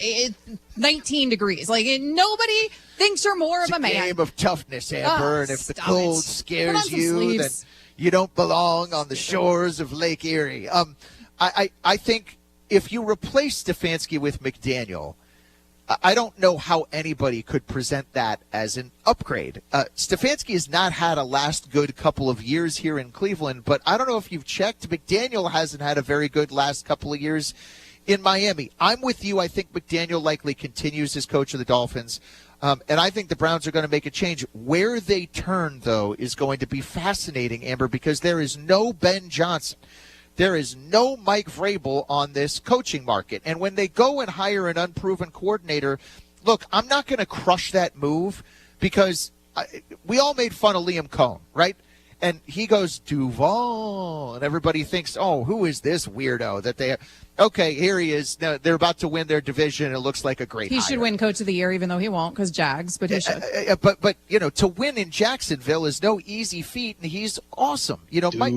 Speaker 6: 19 degrees. Like, nobody thinks you're more of a man.
Speaker 5: It's a game of toughness, Amber, and if the cold scares you, then you don't belong on the shores of Lake Erie. I think if you replace Stefanski with McDaniel, I don't know how anybody could present that as an upgrade. Stefanski has not had a last good couple of years here in Cleveland, but I don't know if you've checked. McDaniel hasn't had a very good last couple of years in Miami. I'm with you. I think McDaniel likely continues as coach of the Dolphins, and I think the Browns are going to make a change. Where they turn, though, is going to be fascinating, Amber, because there is no Ben Johnson. There is no Mike Vrabel on this coaching market. And when they go and hire an unproven coordinator, look, I'm not going to crush that move because we all made fun of Liam Cohn, right? And he goes, Duval, and everybody thinks, oh, who is this weirdo that they okay, here he is. Now, they're about to win their division. It looks like a great
Speaker 6: He
Speaker 5: hire.
Speaker 6: should win Coach of the Year, even though he won't, because Jags, but he should.
Speaker 5: But you know, to win in Jacksonville is no easy feat, and he's awesome. You know, Mike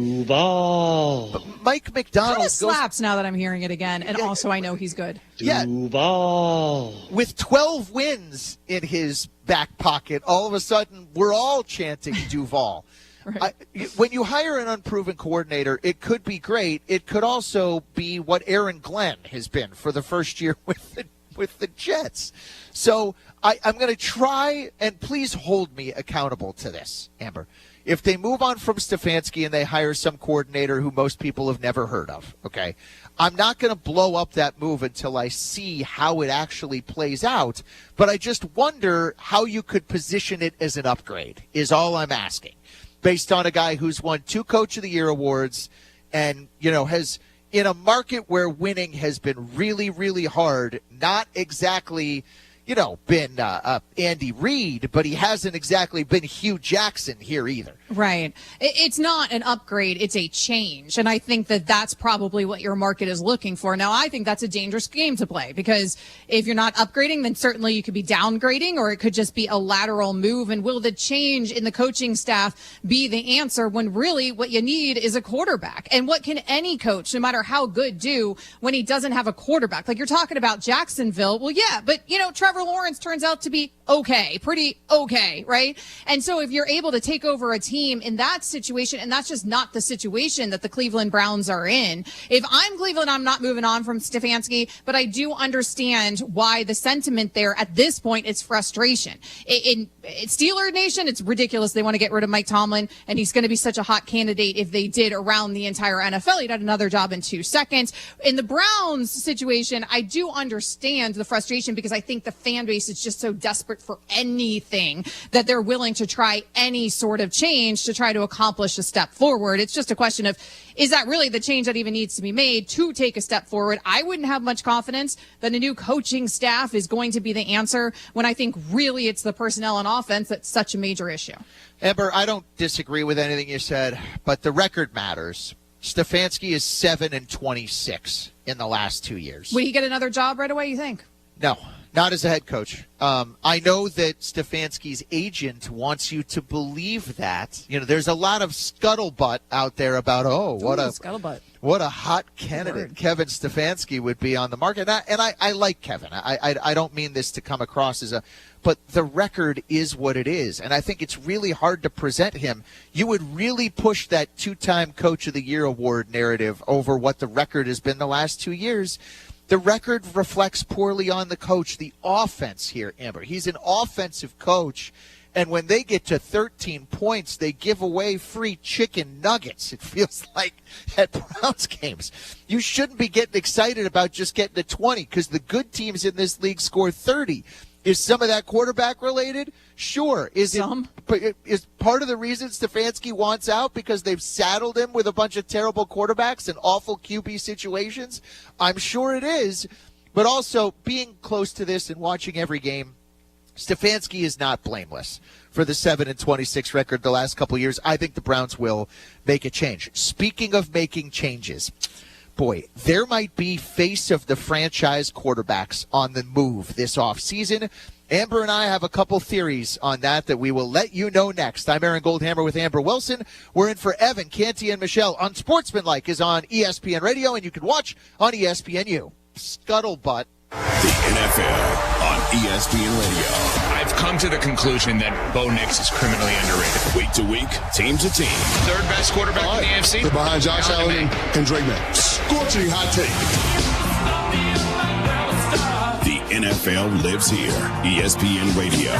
Speaker 5: McDonald
Speaker 6: kind of slaps now that I'm hearing it again, and also I know he's good.
Speaker 5: Yeah, with 12 wins in his back pocket, all of a sudden we're all chanting Duval. Right. When you hire an unproven coordinator, it could be great. It could also be what Aaron Glenn has been for the first year with the Jets. So I'm going to try, and please hold me accountable to this, Amber. If they move on from Stefanski and they hire some coordinator who most people have never heard of, okay, I'm not going to blow up that move until I see how it actually plays out. But I just wonder how you could position it as an upgrade is all I'm asking. Based on a guy who's won 2 Coach of the Year awards and, you know, has, in a market where winning has been really, really hard, not exactly, you know, been Andy Reid, but he hasn't exactly been Hugh Jackson here either.
Speaker 6: Right. It's not an upgrade. It's a change. And I think that that's probably what your market is looking for. Now, I think that's a dangerous game to play because if you're not upgrading, then certainly you could be downgrading or it could just be a lateral move. And will the change in the coaching staff be the answer when really what you need is a quarterback? And what can any coach, no matter how good, do when he doesn't have a quarterback? Like you're talking about Jacksonville. Well, yeah, but, you know, Trevor Lawrence turns out to be okay, pretty okay, right? And so if you're able to take over a team in that situation, and that's just not the situation that the Cleveland Browns are in. If I'm Cleveland, I'm not moving on from Stefanski, but I do understand why the sentiment there at this point is frustration. In Steeler Nation, it's ridiculous. They want to get rid of Mike Tomlin, and he's going to be such a hot candidate if they did around the entire NFL. He'd had another job in 2 seconds. In the Browns situation, I do understand the frustration because I think the fan base is just so desperate for anything that they're willing to try any sort of change to try to accomplish a step forward. It's just a question of, is that really the change that even needs to be made to take a step forward? I wouldn't have much confidence that a new coaching staff is going to be the answer when I think really it's the personnel on offense that's such a major issue.
Speaker 5: Amber, I don't disagree with anything you said, but the record matters. Stefanski is 7-26 in the last 2 years.
Speaker 6: Would he get another job right away, you think?
Speaker 5: No, not as a head coach. I know that Stefanski's agent wants you to believe that. You know, there's a lot of scuttlebutt out there about, what a hot candidate Kevin Stefanski would be on the market. And I like Kevin. I don't mean this to come across as but the record is what it is. And I think it's really hard to present him. You would really push that 2-time Coach of the Year award narrative over what the record has been the last 2 years. The record reflects poorly on the coach, the offense here, Amber. He's an offensive coach, and when they get to 13 points, they give away free chicken nuggets. It feels like at Browns games. You shouldn't be getting excited about just getting to 20 because the good teams in this league score 30. Is some of that quarterback related? Sure. Is part of the reason Stefanski wants out because they've saddled him with a bunch of terrible quarterbacks and awful QB situations? I'm sure it is. But also, being close to this and watching every game, Stefanski is not blameless for the 7-26 record the last couple of years. I think the Browns will make a change. Speaking of making changes, boy, there might be face of the franchise quarterbacks on the move this offseason. Amber and I have a couple theories on that we will let you know next. I'm Aaron Goldhammer with Amber Wilson. We're in for Evan, Canty, and Michelle. Unsportsmanlike is on ESPN Radio, and you can watch on ESPNU. Scuttlebutt.
Speaker 8: The NFL on ESPN Radio.
Speaker 1: I've come to the conclusion that Bo Nix is criminally underrated.
Speaker 8: Week to week, team to team.
Speaker 1: Third best quarterback in the AFC.
Speaker 2: They're behind Josh Allen and Drake May. Scorching hot take.
Speaker 8: The NFL lives here. ESPN Radio.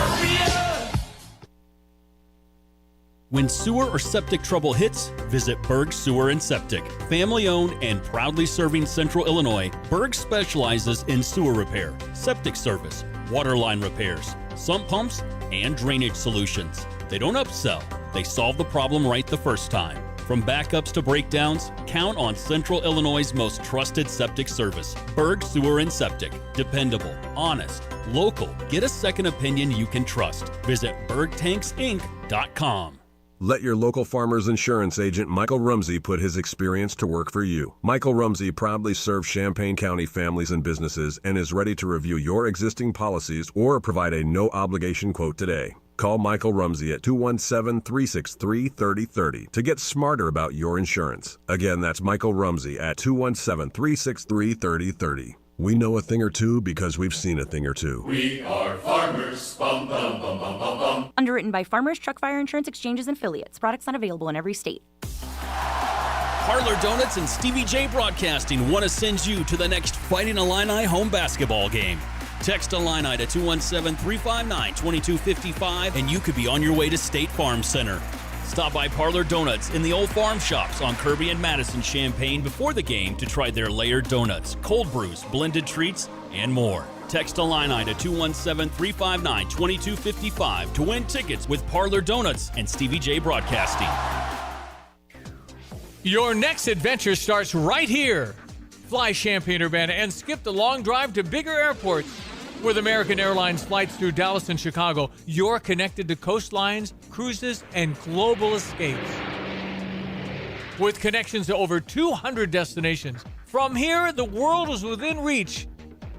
Speaker 21: When sewer or septic trouble hits, visit Berg Sewer and Septic. Family owned and proudly serving Central Illinois, Berg specializes in sewer repair, septic service, water line repairs, sump pumps, and drainage solutions. They don't upsell, they solve the problem right the first time. From backups to breakdowns, count on Central Illinois' most trusted septic service. Berg Sewer and Septic. Dependable, honest, local. Get a second opinion you can trust. Visit bergtanksinc.com.
Speaker 2: Let your local farmer's insurance agent Michael Rumsey put his experience to work for you. Michael Rumsey proudly serves Champaign County families and businesses and is ready to review your existing policies or provide a no-obligation quote today. Call Michael Rumsey at 217-363-3030 to get smarter about your insurance. Again, that's Michael Rumsey at 217-363-3030. We know a thing or two because we've seen a thing or two.
Speaker 3: We are farmers. Bum, bum, bum, bum, bum, bum.
Speaker 7: Underwritten by Farmers Truck Fire Insurance Exchanges and Affiliates. Products not available in every state.
Speaker 21: Parlor Donuts and Stevie J Broadcasting want to send you to the next Fighting Illini home basketball game. Text Illini to 217-359-2255 and you could be on your way to State Farm Center. Stop by Parlor Donuts in the Old Farm Shops on Kirby and Madison Champaign before the game to try their layered donuts, cold brews, blended treats, and more. Text Illini to 217-359-2255 to win tickets with Parlor Donuts and Stevie J Broadcasting.
Speaker 12: Your next adventure starts right here. Fly Champaign-Urbana and skip the long drive to bigger airports. With American Airlines flights through Dallas and Chicago, you're connected to coastlines, cruises, and global escapes. With connections to over 200 destinations, from here, the world is within reach.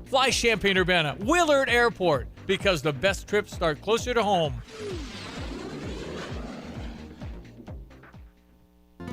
Speaker 12: Fly Champaign-Urbana, Willard Airport, because the best trips start closer to home.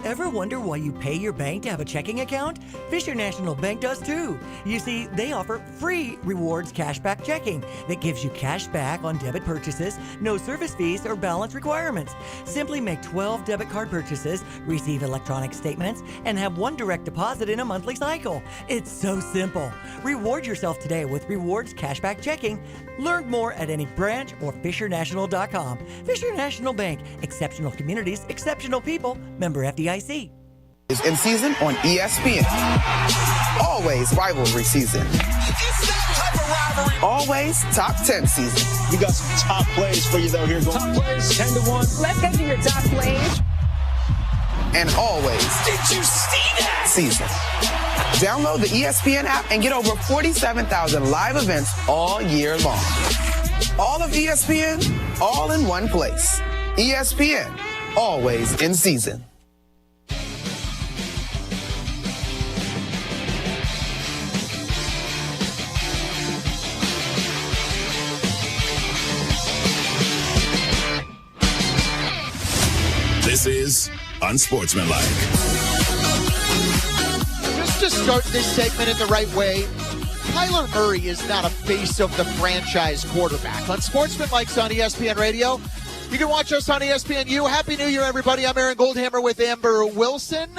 Speaker 10: Ever wonder why you pay your bank to have a checking account? Fisher National Bank does too. You see, they offer free rewards cashback checking that gives you cash back on debit purchases, no service fees or balance requirements. Simply make 12 debit card purchases, receive electronic statements, and have one direct deposit in a monthly cycle. It's so simple. Reward yourself today with rewards cashback checking. Learn more at any branch or FisherNational.com. Fisher National Bank. Exceptional communities, exceptional people. Member FDIC.
Speaker 11: Is in season on ESPN. Always rivalry season. Always top 10 season.
Speaker 26: We got some top plays for you though here. Top plays 10-1.
Speaker 11: Let's get to your top plays. And always.
Speaker 26: Did you see that?
Speaker 11: Season. Download the ESPN app and get over 47,000 live events all year long. All of ESPN, all in one place. ESPN, always in season.
Speaker 8: This is Unsportsmanlike.
Speaker 5: Just to start this segment in the right way, Kyler Murray is not a face of the franchise quarterback. Unsportsmanlike's on ESPN Radio. You can watch us on ESPNU. Happy New Year, everybody. I'm Aaron Goldhammer with Amber Wilson.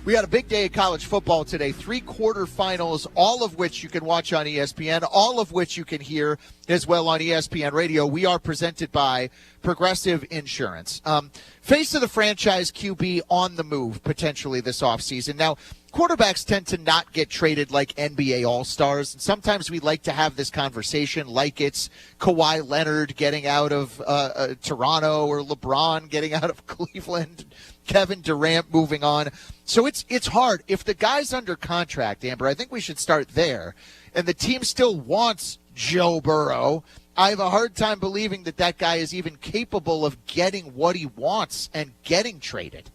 Speaker 5: We had a big day of college football today. 3 quarterfinals, all of which you can watch on ESPN, all of which you can hear as well on ESPN Radio. We are presented by Progressive Insurance. Face of the franchise QB on the move potentially this offseason. Now, quarterbacks tend to not get traded like NBA All-Stars. And sometimes we like to have this conversation like it's Kawhi Leonard getting out of Toronto or LeBron getting out of Cleveland, Kevin Durant moving on. So it's hard. If the guy's under contract, Amber, I think we should start there, and the team still wants Joe Burrow, I have a hard time believing that guy is even capable of getting what he wants and getting traded.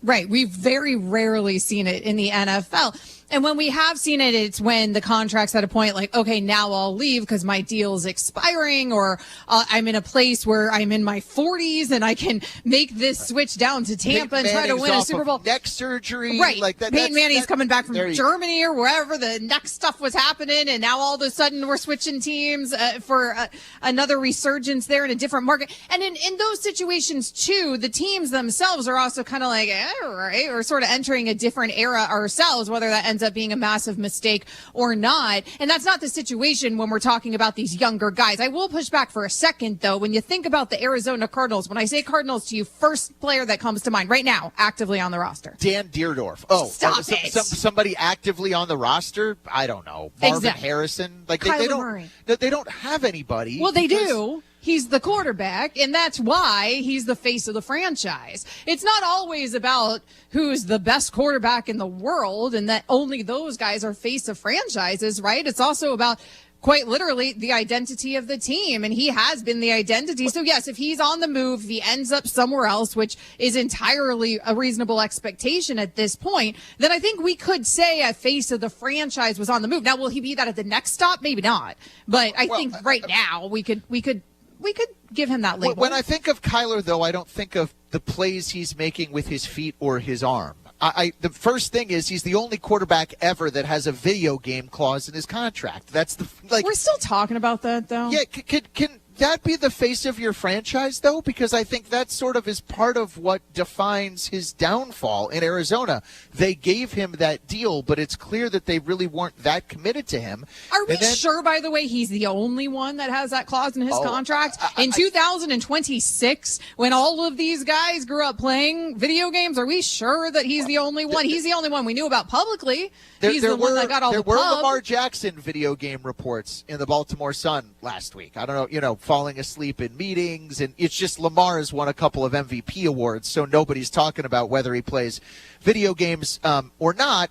Speaker 6: Right. We've very rarely seen it in the NFL. And when we have seen it, it's when the contract's at a point like, okay, now I'll leave because my deal's expiring, or I'm in a place where I'm in my 40s and I can make this switch down to Tampa and try to win a Super Bowl.
Speaker 5: Neck surgery.
Speaker 6: Right.
Speaker 5: Like that,
Speaker 6: Peyton Manning's coming back from Germany or wherever the neck stuff was happening, and now all of a sudden we're switching teams for another resurgence there in a different market. And in those situations, too, the teams themselves are also kind of like, right? We're sort of entering a different era ourselves, whether that ends up being a massive mistake or not. And that's not the situation when we're talking about these younger guys. I will push back for a second, though. When you think about the Arizona Cardinals, when I say Cardinals to you, first player that comes to mind right now, actively on the roster.
Speaker 5: Dan Deerdorf. Oh,
Speaker 6: Stop it.
Speaker 5: Somebody actively on the roster? I don't know. Marvin Harrison? Like they don't.
Speaker 6: Murray.
Speaker 5: They don't have anybody.
Speaker 6: Well, they do. He's the quarterback, and that's why he's the face of the franchise. It's not always about who's the best quarterback in the world and that only those guys are face of franchises, right? It's also about quite literally the identity of the team, and he has been the identity. So yes, if he's on the move, if he ends up somewhere else, which is entirely a reasonable expectation at this point, then I think we could say a face of the franchise was on the move. Now, will he be that at the next stop? Maybe not. But I think right now we could give him that label.
Speaker 5: When I think of Kyler, though, I don't think of the plays he's making with his feet or his arm. The first thing is he's the only quarterback ever that has a video game clause in his contract. That's
Speaker 6: we're still talking about that, though.
Speaker 5: Yeah, can that be the face of your franchise, though? Because I think that sort of is part of what defines his downfall in Arizona. They gave him that deal, but it's clear that they really weren't that committed to him.
Speaker 6: Are we sure, by the way, he's the only one that has that clause in his contract? In 2026, when all of these guys grew up playing video games, are we sure that he's the only one? He's the only one we knew about publicly. He's the one that got all the pub.
Speaker 5: There were Lamar Jackson video game reports in the Baltimore Sun last week. I don't know, falling asleep in meetings, and it's just Lamar has won a couple of MVP awards, so nobody's talking about whether he plays video games or not.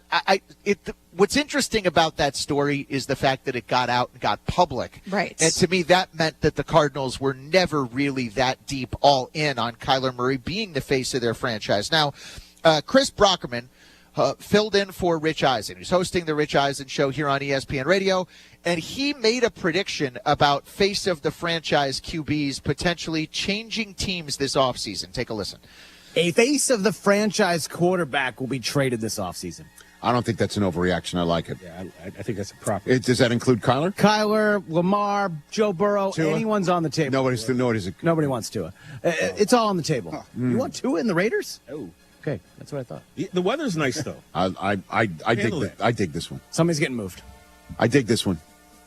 Speaker 5: What's interesting about that story is the fact that it got out and got public.
Speaker 6: Right.
Speaker 5: And to me, that meant that the Cardinals were never really that deep all in on Kyler Murray being the face of their franchise. Now, Chris Brockerman filled in for Rich Eisen. He's hosting the Rich Eisen Show here on ESPN Radio, and he made a prediction about face of the franchise QBs potentially changing teams this offseason. Take a listen.
Speaker 4: A face of the franchise quarterback will be traded this offseason.
Speaker 13: I don't think that's an overreaction. I like it.
Speaker 4: Yeah, I think that's a proper.
Speaker 13: Does that include Kyler?
Speaker 4: Kyler, Lamar, Joe Burrow,
Speaker 13: Tua?
Speaker 4: Anyone's on the table.
Speaker 13: Nobody
Speaker 4: wants Tua. It's all on the table. You want Tua in the Raiders?
Speaker 13: Oh.
Speaker 4: Okay, that's what I thought.
Speaker 14: The weather's nice, though.
Speaker 13: I dig this one.
Speaker 4: Somebody's getting moved.
Speaker 13: I dig this one.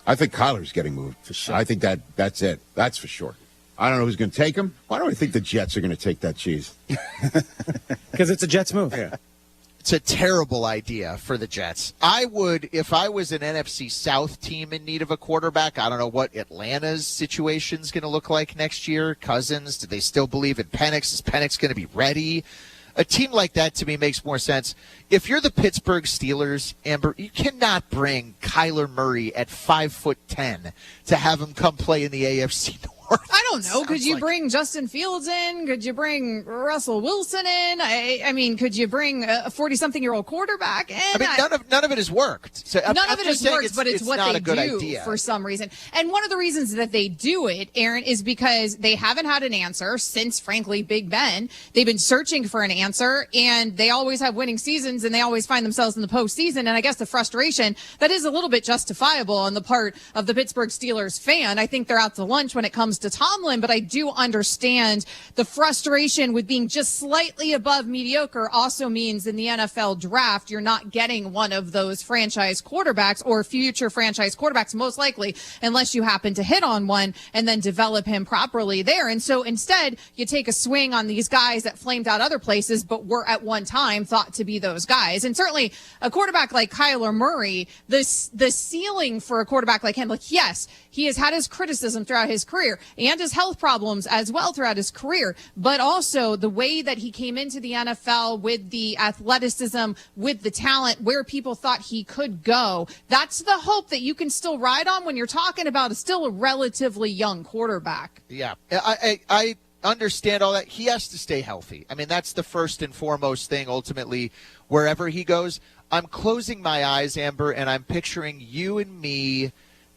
Speaker 13: I think Kyler's getting moved. For sure. I think that's it. That's for sure. I don't know who's going to take him. Why do I think the Jets are going to take that cheese?
Speaker 4: Because it's a Jets move.
Speaker 13: Yeah.
Speaker 5: It's a terrible idea for the Jets. I would, if I was an NFC South team in need of a quarterback, I don't know what Atlanta's situation is going to look like next year. Cousins, do they still believe in Penix? Is Penix going to be ready? A team like that, to me, makes more sense. If you're the Pittsburgh Steelers, Amber, you cannot bring Kyler Murray at 5'10" to have him come play in the AFC North.
Speaker 6: I don't know. Could you bring Justin Fields in? Could you bring Russell Wilson in? I mean, could you bring a 40-something-year-old quarterback in?
Speaker 5: I mean, none of it has worked. So
Speaker 6: none of it has worked, but it's what
Speaker 5: not
Speaker 6: they
Speaker 5: a good
Speaker 6: do
Speaker 5: idea.
Speaker 6: For some reason. And one of the reasons that they do it, Aaron, is because they haven't had an answer since, frankly, Big Ben. They've been searching for an answer, and they always have winning seasons, and they always find themselves in the postseason. And I guess the frustration, that is a little bit justifiable on the part of the Pittsburgh Steelers fan. I think they're out to lunch when it comes to Tomlin, but I do understand the frustration with being just slightly above mediocre also means in the NFL draft, you're not getting one of those franchise quarterbacks or future franchise quarterbacks, most likely, unless you happen to hit on one and then develop him properly there. And so instead, you take a swing on these guys that flamed out other places, but were at one time thought to be those guys. And certainly a quarterback like Kyler Murray, the ceiling for a quarterback like him, like, yes, he has had his criticism throughout his career and his health problems as well throughout his career, but also the way that he came into the NFL with the athleticism, with the talent, where people thought he could go. That's the hope that you can still ride on when you're talking about still a relatively young quarterback.
Speaker 5: Yeah, I understand all that. He has to stay healthy. I mean, that's the first and foremost thing ultimately wherever he goes. I'm closing my eyes, Amber, and I'm picturing you and me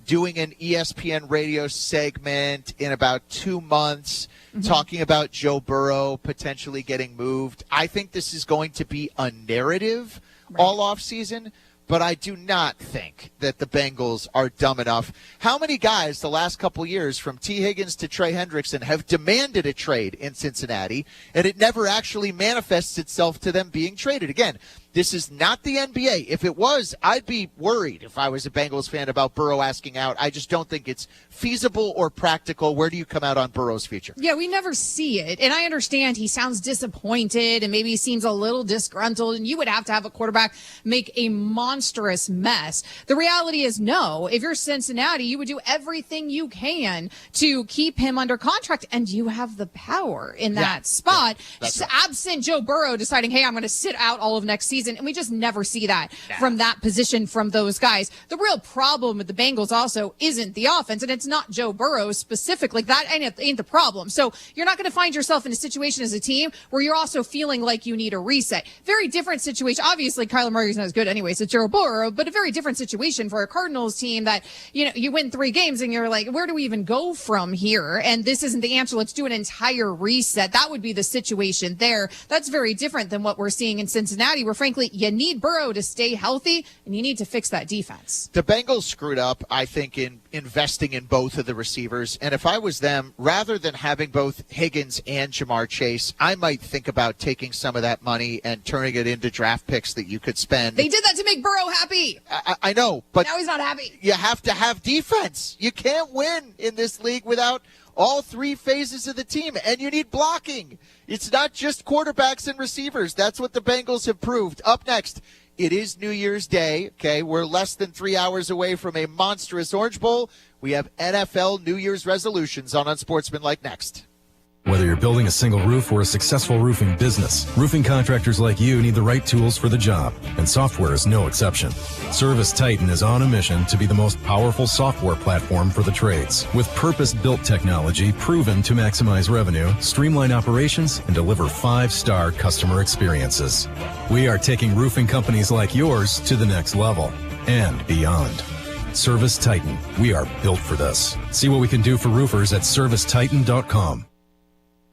Speaker 5: doing an ESPN radio segment in about 2 months, talking about Joe Burrow potentially getting moved. I think this is going to be a narrative all offseason, but I do not think that the Bengals are dumb enough. How many guys the last couple years, from T. Higgins to Trey Hendrickson, have demanded a trade in Cincinnati, and it never actually manifests itself to them being traded? Again, this is not the NBA. If it was, I'd be worried if I was a Bengals fan about Burrow asking out. I just don't think it's feasible or practical. Where do you come out on Burrow's future?
Speaker 6: Yeah, we never see it. And I understand he sounds disappointed and maybe he seems a little disgruntled, and you would have to have a quarterback make a monstrous mess. The reality is no. If you're Cincinnati, you would do everything you can to keep him under contract, and you have the power in that spot.
Speaker 5: That's right.
Speaker 6: Absent Joe Burrow deciding, hey, I'm going to sit out all of next season. And we just never see that from that position from those guys. The real problem with the Bengals also isn't the offense, and it's not Joe Burrow specifically. That ain't the problem. So you're not going to find yourself in a situation as a team where you're also feeling like you need a reset. Very different situation. Obviously, Kyler Murray's not as good anyway, so Joe Burrow, but a very different situation for a Cardinals team that, you win 3 games and you're like, where do we even go from here? And this isn't the answer. Let's do an entire reset. That would be the situation there. That's very different than what we're seeing in Cincinnati, where frankly, you need Burrow to stay healthy, and you need to fix that defense.
Speaker 5: The Bengals screwed up, I think, in investing in both of the receivers. And if I was them, rather than having both Higgins and Jamar Chase, I might think about taking some of that money and turning it into draft picks that you could spend.
Speaker 6: They did that to make Burrow happy.
Speaker 5: I know, but
Speaker 6: now he's not happy.
Speaker 5: You have to have defense. You can't win in this league without all 3 phases of the team, and you need blocking. It's not just quarterbacks and receivers. That's what the Bengals have proved. Up next, it is New Year's Day. Okay, we're less than 3 hours away from a monstrous Orange Bowl. We have NFL New Year's resolutions on Unsportsmanlike next.
Speaker 14: Whether you're building a single roof or a successful roofing business, roofing contractors like you need the right tools for the job, and software is no exception. Service Titan is on a mission to be the most powerful software platform for the trades, with purpose-built technology proven to maximize revenue, streamline operations, and deliver 5-star customer experiences. We are taking roofing companies like yours to the next level and beyond. Service Titan, we are built for this. See what we can do for roofers at servicetitan.com.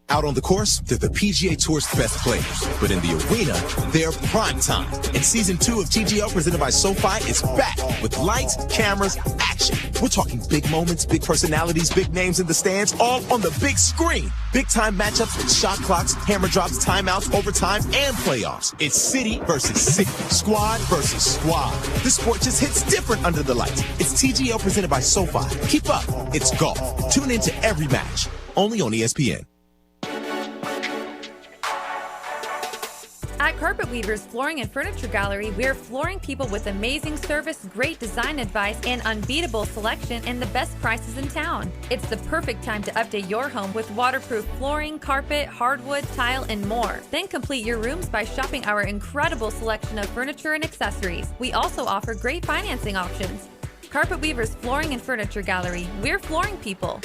Speaker 15: Out on the course, they're the PGA Tour's best players. But in the arena, they're prime time. And Season 2 of TGL presented by SoFi is back with lights, cameras, action. We're talking big moments, big personalities, big names in the stands, all on the big screen. Big time matchups with shot clocks, hammer drops, timeouts, overtime, and playoffs. It's city versus city, squad versus squad. The sport just hits different under the lights. It's TGL presented by SoFi. Keep up. It's golf. Tune into every match. Only on ESPN.
Speaker 16: At Carpet Weavers Flooring and Furniture Gallery, we're flooring people with amazing service, great design advice, and unbeatable selection and the best prices in town. It's the perfect time to update your home with waterproof flooring, carpet, hardwood, tile, and more. Then complete your rooms by shopping our incredible selection of furniture and accessories. We also offer great financing options. Carpet Weavers Flooring and Furniture Gallery, we're flooring people.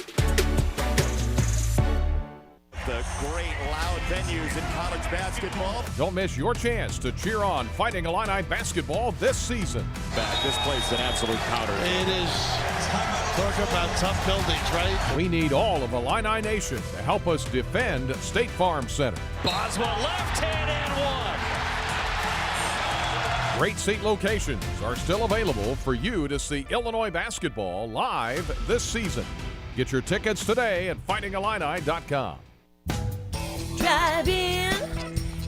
Speaker 17: The great loud venues in college basketball.
Speaker 18: Don't miss your chance to cheer on Fighting Illini basketball this season.
Speaker 17: Back, this place an absolute powder.
Speaker 19: It is. Talk about tough buildings, right?
Speaker 18: We need all of Illini Nation to help us defend State Farm Center.
Speaker 17: Boswell left hand and one.
Speaker 18: Great seat locations are still available for you to see Illinois basketball live this season. Get your tickets today at fightingillini.com.
Speaker 24: Drive in,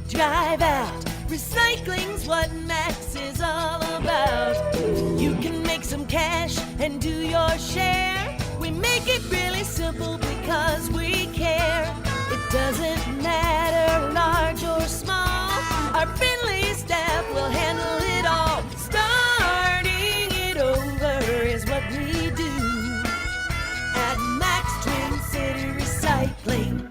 Speaker 24: drive out. Recycling's what Max is all about. You can make some cash and do your share. We make it really simple because we care. It doesn't matter large or small. Our friendly staff will handle it all. Starting it over is what we do at Max Twin City Recycling.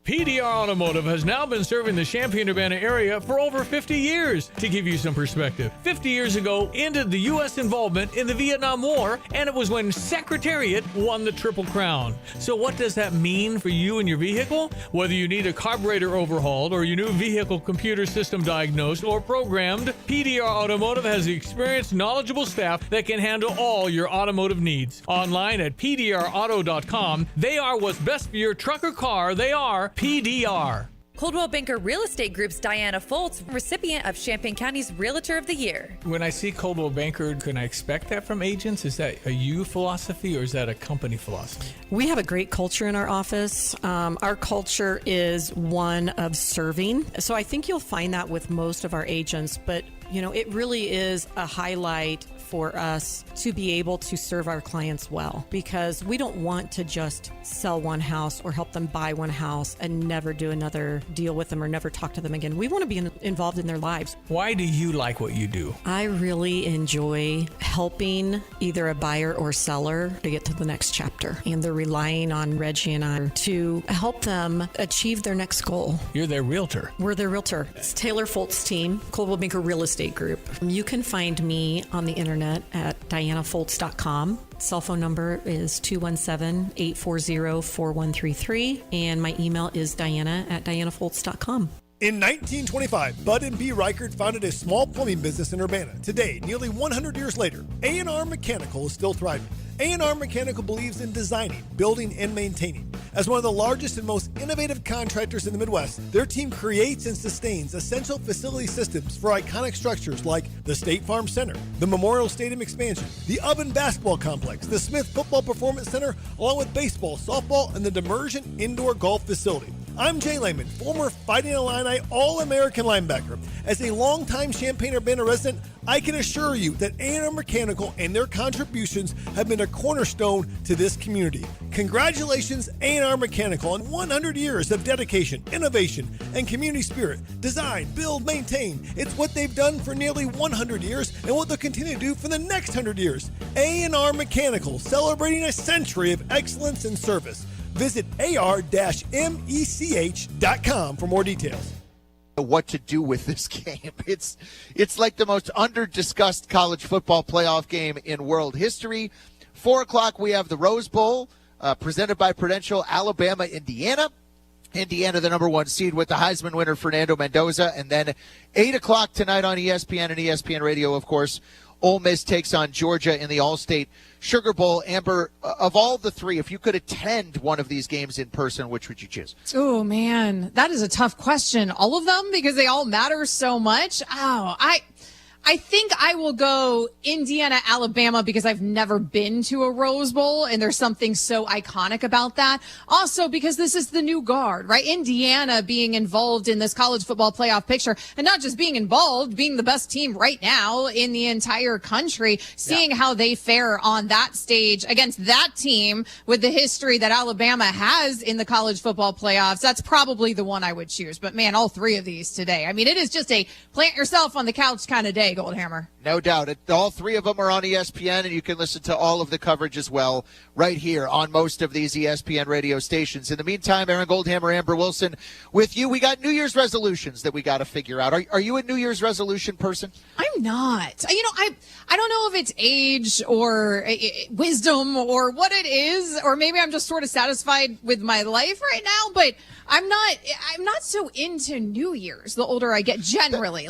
Speaker 12: PDR Automotive has now been serving the Champaign-Urbana area for over 50 years. To give you some perspective, 50 years ago ended the U.S. involvement in the Vietnam War, and it was when Secretariat won the Triple Crown. So what does that mean for you and your vehicle? Whether you need a carburetor overhauled or your new vehicle computer system diagnosed or programmed, PDR Automotive has the experienced, knowledgeable staff that can handle all your automotive needs. Online at pdrauto.com, they are what's best for your truck or car. They are PDR.
Speaker 16: Coldwell Banker Real Estate Group's Diana Foltz, recipient of Champaign County's Realtor of the Year.
Speaker 12: When I see Coldwell Banker, can I expect that from agents? Is that a you philosophy or is that a company philosophy?
Speaker 1: We have a great culture in our office. Our culture is one of serving. So I think you'll find that with most of our agents, but it really is a highlight for us to be able to serve our clients well, because we don't want to just sell one house or help them buy one house and never do another deal with them or never talk to them again. We want to be involved in their lives.
Speaker 12: Why do you like what you do?
Speaker 1: I really enjoy helping either a buyer or seller to get to the next chapter, and they're relying on Reggie and I to help them achieve their next goal.
Speaker 12: You're their realtor.
Speaker 1: We're their realtor. It's Taylor Foltz team, Coldwell Banker Real Estate Group. You can find me on the internet at dianafoltz.com. Cell phone number is 217-840-4133, and my email is diana@dianafoltz.com.
Speaker 9: In 1925, Bud and B. Reichert founded a small plumbing business in Urbana. Today, nearly 100 years later, A&R Mechanical is still thriving. A&R Mechanical believes in designing, building, and maintaining. As one of the largest and most innovative contractors in the Midwest, their team creates and sustains essential facility systems for iconic structures like the State Farm Center, the Memorial Stadium expansion, the Oven Basketball Complex, the Smith Football Performance Center, along with baseball, softball, and the Demersion Indoor Golf Facility. I'm Jay Lehman, former Fighting Illini All-American linebacker. As a longtime Champaign-Urbana resident, I can assure you that A&R Mechanical and their contributions have been a cornerstone to this community. Congratulations, A&R Mechanical, on 100 years of dedication, innovation, and community spirit. Design, build, maintain. It's what they've done for nearly 100 years and what they'll continue to do for the next 100 years. A&R Mechanical, celebrating a century of excellence and service. Visit ar-mech.com for more details.
Speaker 5: What to do with this game. It's like the most under-discussed college football playoff game in world history. 4 o'clock, we have the Rose Bowl, presented by Prudential, Alabama, Indiana. Indiana, the number 1 seed, with the Heisman winner, Fernando Mendoza. And then 8 o'clock tonight on ESPN and ESPN Radio, of course, Ole Miss takes on Georgia in the All-State Sugar Bowl. Amber, of all the three, if you could attend one of these games in person, which would you choose?
Speaker 6: Oh, man, that is a tough question. All of them, because they all matter so much. I think I will go Indiana, Alabama, because I've never been to a Rose Bowl, and there's something so iconic about that. Also, because this is the new guard, right? Indiana being involved in this college football playoff picture, and not just being involved, being the best team right now in the entire country, seeing how they fare on that stage against that team with the history that Alabama has in the college football playoffs. That's probably the one I would choose. But man, all three of these today. I mean, it is just a plant yourself on the couch kind of day, Goldhammer.
Speaker 5: No doubt. All three of them are on ESPN, and you can listen to all of the coverage as well right here on most of these ESPN radio stations. In the meantime, Aaron Goldhammer, Amber Wilson with you. We got New Year's resolutions that we got to figure out. Are you a New Year's resolution person?
Speaker 6: I'm not. I don't know if it's age or wisdom or what it is, or maybe I'm just sort of satisfied with my life right now, but I'm not so into New Year's the older I get generally.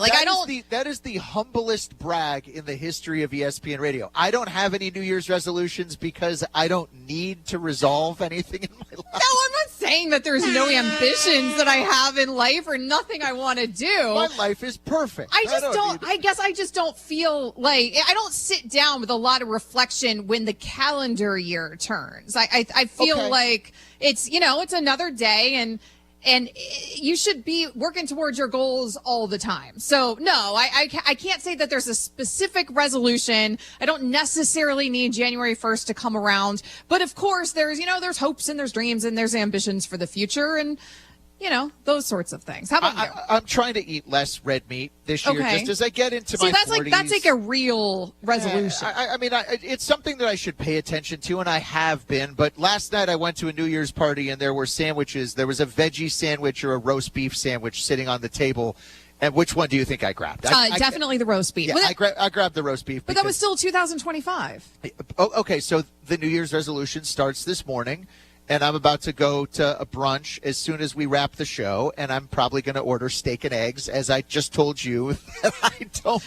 Speaker 5: That is the humblest brag in the history of ESPN Radio. I don't have any New Year's resolutions because I don't need to resolve anything in my life.
Speaker 6: No, I'm not saying that there's no ambitions that I have in life or nothing I want to do.
Speaker 5: My life is perfect.
Speaker 6: I guess I just don't feel like I don't sit down with a lot of reflection when the calendar year turns. I feel like it's another day, and you should be working towards your goals all the time. So no, I can't say that there's a specific resolution. I don't necessarily need January 1st to come around, but of course there's hopes and there's dreams and there's ambitions for the future, and those sorts of things. How about you?
Speaker 5: I'm trying to eat less red meat this year, just as I get into my 40s.
Speaker 6: That's like a real resolution.
Speaker 5: It's something that I should pay attention to, and I have been. But last night I went to a New Year's party, and there were sandwiches. There was a veggie sandwich or a roast beef sandwich sitting on the table. And which one do you think I grabbed?
Speaker 6: Definitely the roast beef.
Speaker 5: Yeah, I grabbed the roast beef.
Speaker 6: But that was still 2025.
Speaker 5: Okay, so the New Year's resolution starts this morning. and I'm about to go to a brunch as soon as we wrap the show, and I'm probably going to order steak and eggs, as I just told you that I don't.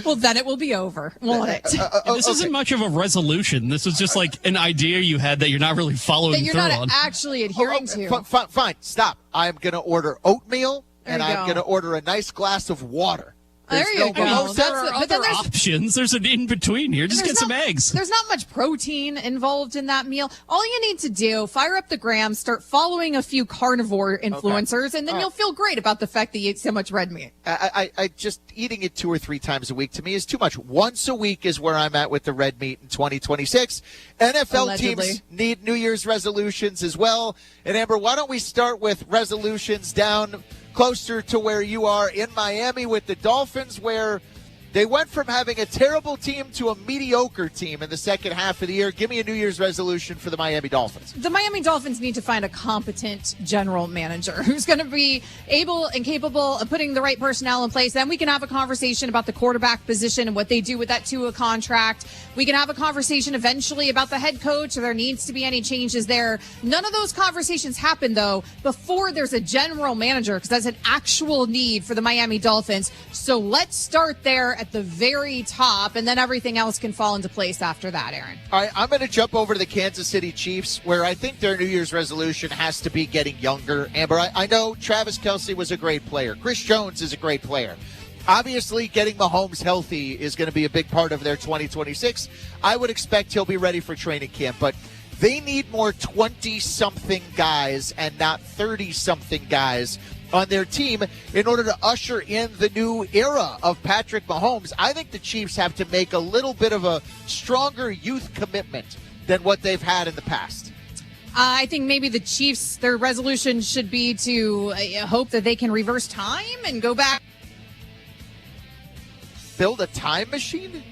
Speaker 6: Well, then it will be over, won't it?
Speaker 2: This isn't much of a resolution. This is just like an idea you had that you're not really following
Speaker 6: that you're
Speaker 2: through
Speaker 6: not
Speaker 2: on.
Speaker 6: actually adhering to.
Speaker 5: Fine, stop. I'm going to order oatmeal, and
Speaker 6: There you
Speaker 5: I'm
Speaker 6: go.
Speaker 5: going to order a nice glass of water.
Speaker 6: There you go.
Speaker 2: There
Speaker 6: That's
Speaker 2: are
Speaker 6: but then
Speaker 2: other options. There's an in-between here. Just
Speaker 6: There's
Speaker 2: get some eggs.
Speaker 6: There's not much protein involved in that meal. All you need to do, fire up the gram, start following a few carnivore influencers, and then you'll feel great about the fact that you eat so much red meat.
Speaker 5: I just eating it 2 or 3 times a week to me is too much. Once a week is where I'm at with the red meat in 2026. NFL
Speaker 6: Allegedly.
Speaker 5: teams need New Year's resolutions as well. And Amber, why don't we start with resolutions down closer to where you are in Miami with the Dolphins, where they went from having a terrible team to a mediocre team in the second half of the year. Give me a New Year's resolution for the Miami Dolphins.
Speaker 6: The Miami Dolphins need to find a competent general manager who's going to be able and capable of putting the right personnel in place. Then we can have a conversation about the quarterback position and what they do with that Tua contract. We can have a conversation eventually about the head coach, or there needs to be any changes there. None of those conversations happen, though, before there's a general manager, because that's an actual need for the Miami Dolphins. So let's start there at the very top, and then everything else can fall into place after that, Aaron.
Speaker 5: All right, I'm going to jump over to the Kansas City Chiefs, where I think their New Year's resolution has to be getting younger. Amber, I know Travis Kelce was a great player. Chris Jones is a great player. Obviously, getting Mahomes healthy is going to be a big part of their 2026. I would expect he'll be ready for training camp, but they need more 20-something guys and not 30-something guys on their team in order to usher in the new era of Patrick Mahomes. I think the Chiefs have to make a little bit of a stronger youth commitment than what they've had in the past.
Speaker 6: I think maybe the Chiefs, their resolution should be to hope that they can reverse time and go back.
Speaker 5: Build a time machine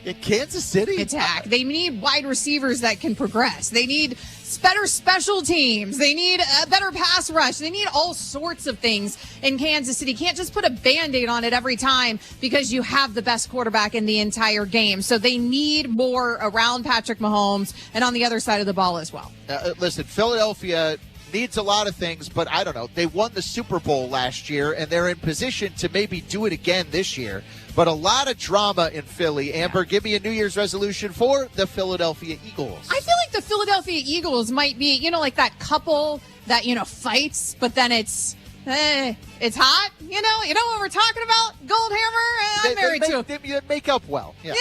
Speaker 5: in Kansas City?
Speaker 6: Attack. They need wide receivers that can progress. They need better special teams. They need a better pass rush. They need all sorts of things in Kansas City. Can't just put a Band-Aid on it every time because you have the best quarterback in the entire game. So they need more around Patrick Mahomes and on the other side of the ball as well.
Speaker 5: Listen, Philadelphia needs a lot of things, but I don't know. They won the Super Bowl last year, and they're in position to maybe do it again this year. But a lot of drama in Philly. Amber, give me a New Year's resolution for the Philadelphia Eagles.
Speaker 6: I feel like the Philadelphia Eagles might be, like that couple that, fights, but then it's hot. You know what we're talking about? Goldhammer, I'm married to.
Speaker 5: They make up well.
Speaker 6: Yeah,